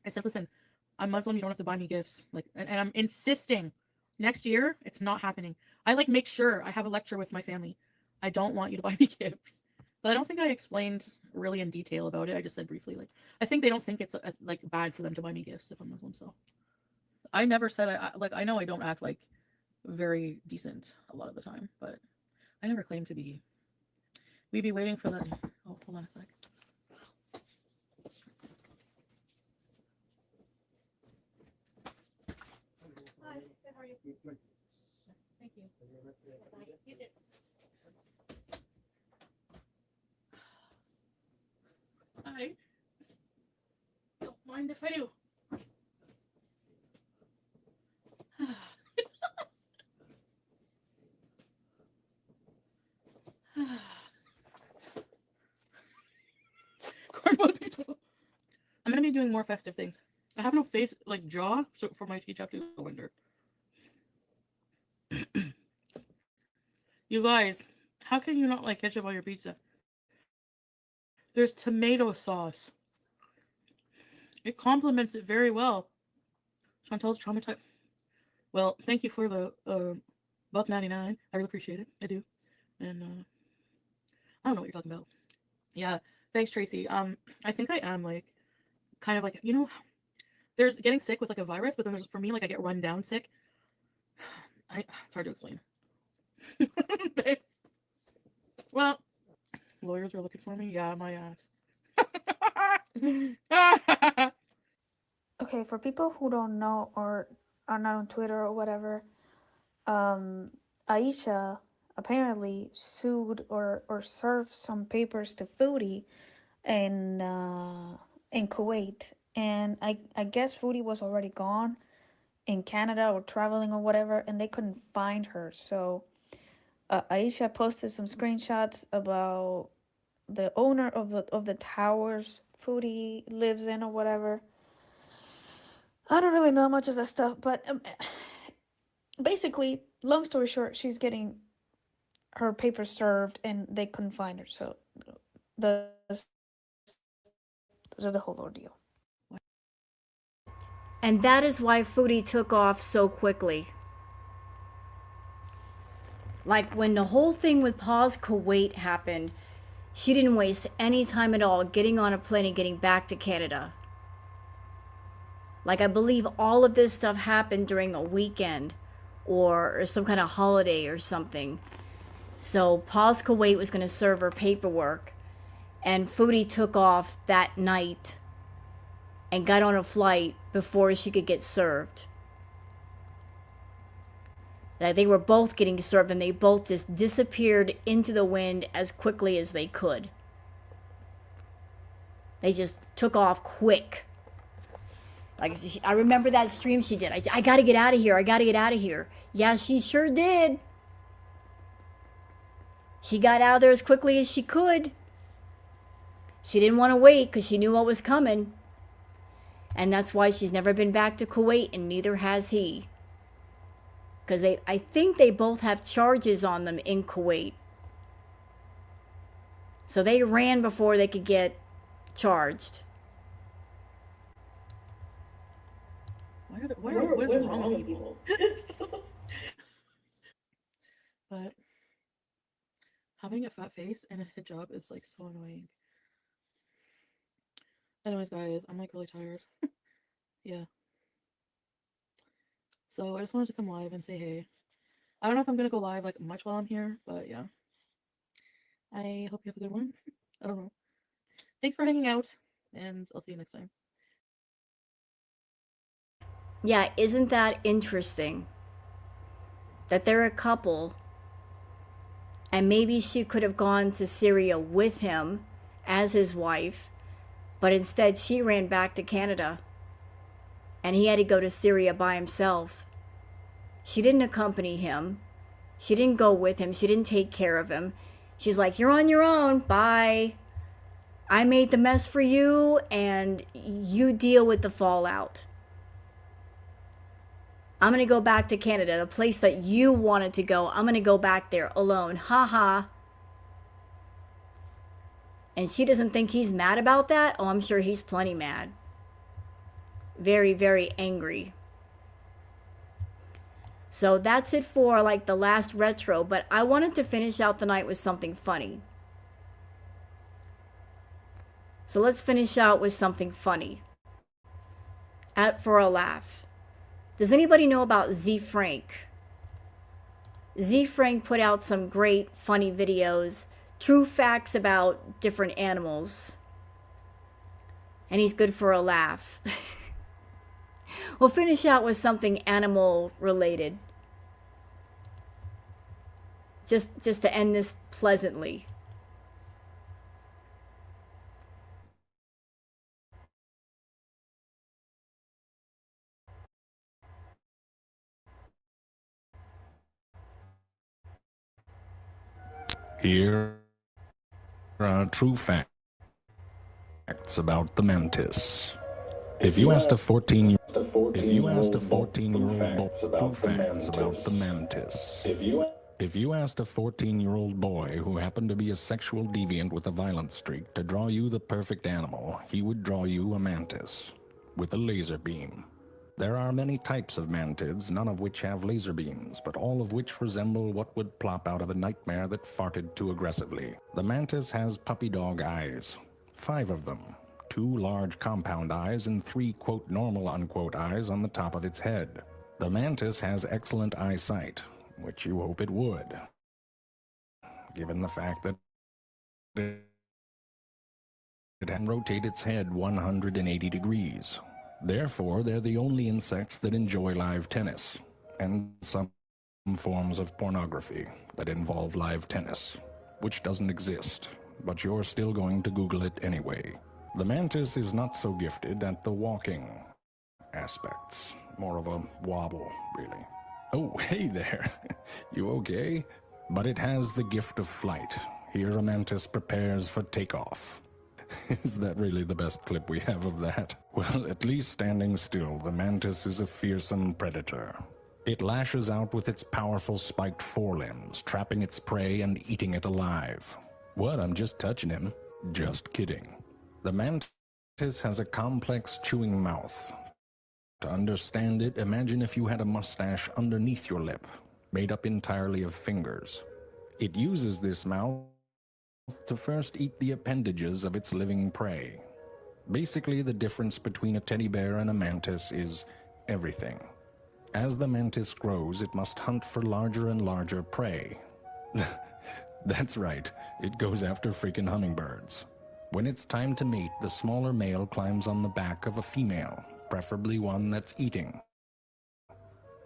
I said, listen, I'm Muslim. You don't have to buy me gifts. Like, and I'm insisting next year, it's not happening. I like make sure I have a lecture with my family. I don't want you to buy me gifts. But I don't think I explained really in detail about it. I just said briefly, like, I think they don't think it's like bad for them to buy me gifts if I'm Muslim. So I never said I know I don't act like very decent a lot of the time, but I never claimed to be. We'd be waiting for the. Oh, hold on a sec. Hi, good. How are you? Thank you. You did. I don't mind if I do. Cornball pizza. I'm gonna be doing more festive things. I have no face, like jaw, so for my teeth, I have to go under. You guys, how can you not like ketchup on your pizza? There's tomato sauce. It complements it very well. Chantel's traumatized. Well, thank you for the $1.99. I really appreciate it. I do. And I don't know what you're talking about. Yeah, thanks, Tracy. I think I am like kind of like, you know, there's getting sick with like a virus, but then there's for me like I get run down sick. It's hard to explain. Well, lawyers are looking for me. Yeah, my ass. Okay, for people who don't know or are not on Twitter or whatever, Aisha apparently sued or served some papers to Foodie in Kuwait, and I guess Foodie was already gone in Canada or traveling or whatever, and they couldn't find her. So Aisha posted some screenshots about the owner of the towers Foodie lives in or whatever. I don't really know much of that stuff, but basically, long story short, she's getting her papers served and they couldn't find her. So that's the whole ordeal. And that is why Foodie took off so quickly. Like when the whole thing with Pause Kuwait happened, she didn't waste any time at all getting on a plane and getting back to Canada. Like I believe all of this stuff happened during a weekend or some kind of holiday or something. So Pause Kuwait was going to serve her paperwork, and Foodie took off that night and got on a flight before she could get served. That they were both getting served and they both just disappeared into the wind as quickly as they could. They just took off quick. Like I remember that stream she did. I got to get out of here. I got to get out of here. Yeah, she sure did. She got out of there as quickly as she could. She didn't want to wait because she knew what was coming. And that's why she's never been back to Kuwait, and neither has he. Because I think they both have charges on them in Kuwait. So they ran before they could get charged. What is wrong with people? But having a fat face and a hijab is like so annoying. Anyways, guys, I'm like really tired. Yeah. So I just wanted to come live and say hey. I don't know if I'm gonna go live like much while I'm here, but yeah. I hope you have a good one. I don't know. Thanks for hanging out, and I'll see you next time. Yeah, isn't that interesting? That they're a couple, and maybe she could have gone to Syria with him as his wife, but instead she ran back to Canada, and he had to go to Syria by himself. She didn't accompany him. She didn't go with him. She didn't take care of him. She's like, you're on your own. Bye. I made the mess for you, and you deal with the fallout. I'm going to go back to Canada, the place that you wanted to go. I'm going to go back there alone. Ha ha. And she doesn't think he's mad about that? Oh, I'm sure he's plenty mad. Very, very angry. So that's it for like the last retro, but I wanted to finish out the night with something funny. So let's finish out with something funny. For a laugh. Does anybody know about Z Frank? Z Frank put out some great funny videos, true facts about different animals. And he's good for a laugh. We'll finish out with something animal related. Just to end this pleasantly. Here are true facts about the mantis. If you asked a 14-year-old boy true facts about the mantis. If you asked a 14-year-old boy who happened to be a sexual deviant with a violent streak to draw you the perfect animal, he would draw you a mantis with a laser beam. There are many types of mantids, none of which have laser beams, but all of which resemble what would plop out of a nightmare that farted too aggressively. The mantis has puppy dog eyes, 5 of them. 2 large compound eyes and 3 quote normal unquote eyes on the top of its head. The mantis has excellent eyesight, which you hope it would, given the fact that it can rotate its head 180 degrees. Therefore, they're the only insects that enjoy live tennis, and some forms of pornography that involve live tennis, which doesn't exist, but you're still going to Google it anyway. The mantis is not so gifted at the walking aspects, more of a wobble, really. Oh, hey there, you okay? But it has the gift of flight. Here a mantis prepares for takeoff. Is that really the best clip we have of that? Well, at least standing still, the mantis is a fearsome predator. It lashes out with its powerful spiked forelimbs, trapping its prey and eating it alive. What, I'm just touching him? Just kidding. The mantis has a complex chewing mouth. To understand it, imagine if you had a mustache underneath your lip, made up entirely of fingers. It uses this mouth to first eat the appendages of its living prey. Basically, the difference between a teddy bear and a mantis is everything. As the mantis grows, it must hunt for larger and larger prey. That's right, it goes after freaking hummingbirds. When it's time to mate, the smaller male climbs on the back of a female, preferably one that's eating.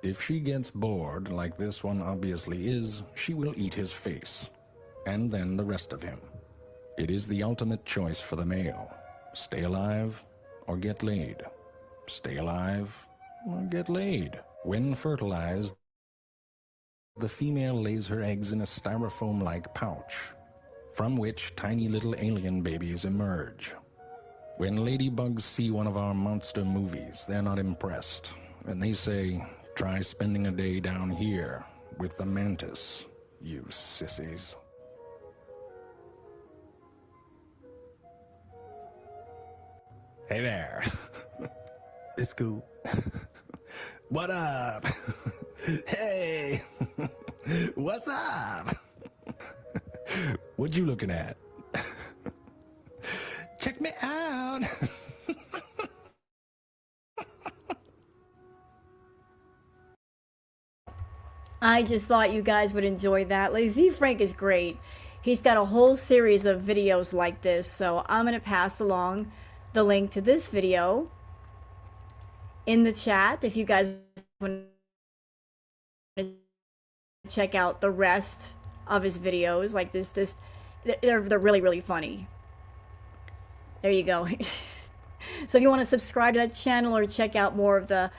If she gets bored, like this one obviously is, she will eat his face, and then the rest of him. It is the ultimate choice for the male. Stay alive or get laid. Stay alive or get laid. When fertilized, the female lays her eggs in a styrofoam-like pouch, from which tiny little alien babies emerge. When ladybugs see one of our monster movies, they're not impressed, and they say, "Try spending a day down here with the mantis, you sissies." Hey there. It's cool. What up? Hey. What's up? What you looking at? Check me out. I just thought you guys would enjoy that. Like, Z Frank is great. He's got a whole series of videos like this, so I'm going to pass along the link to this video in the chat if you guys want to check out the rest of his videos. Like this they're really, really funny. There you go. So if you want to subscribe to that channel or check out more of the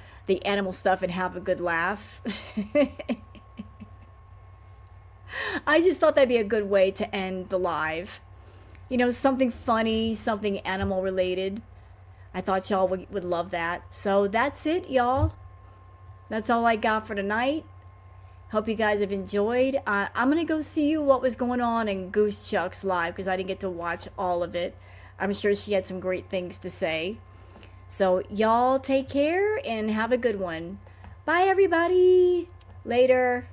animal stuff and have a good laugh. I just thought that'd be a good way to end the live. You know, something funny, something animal related. I thought y'all would love that. So that's it, y'all. That's all I got for tonight. Hope you guys have enjoyed. I'm going to go see what was going on in Goose Chuck's live because I didn't get to watch all of it. I'm sure she had some great things to say. So y'all take care and have a good one. Bye, everybody. Later.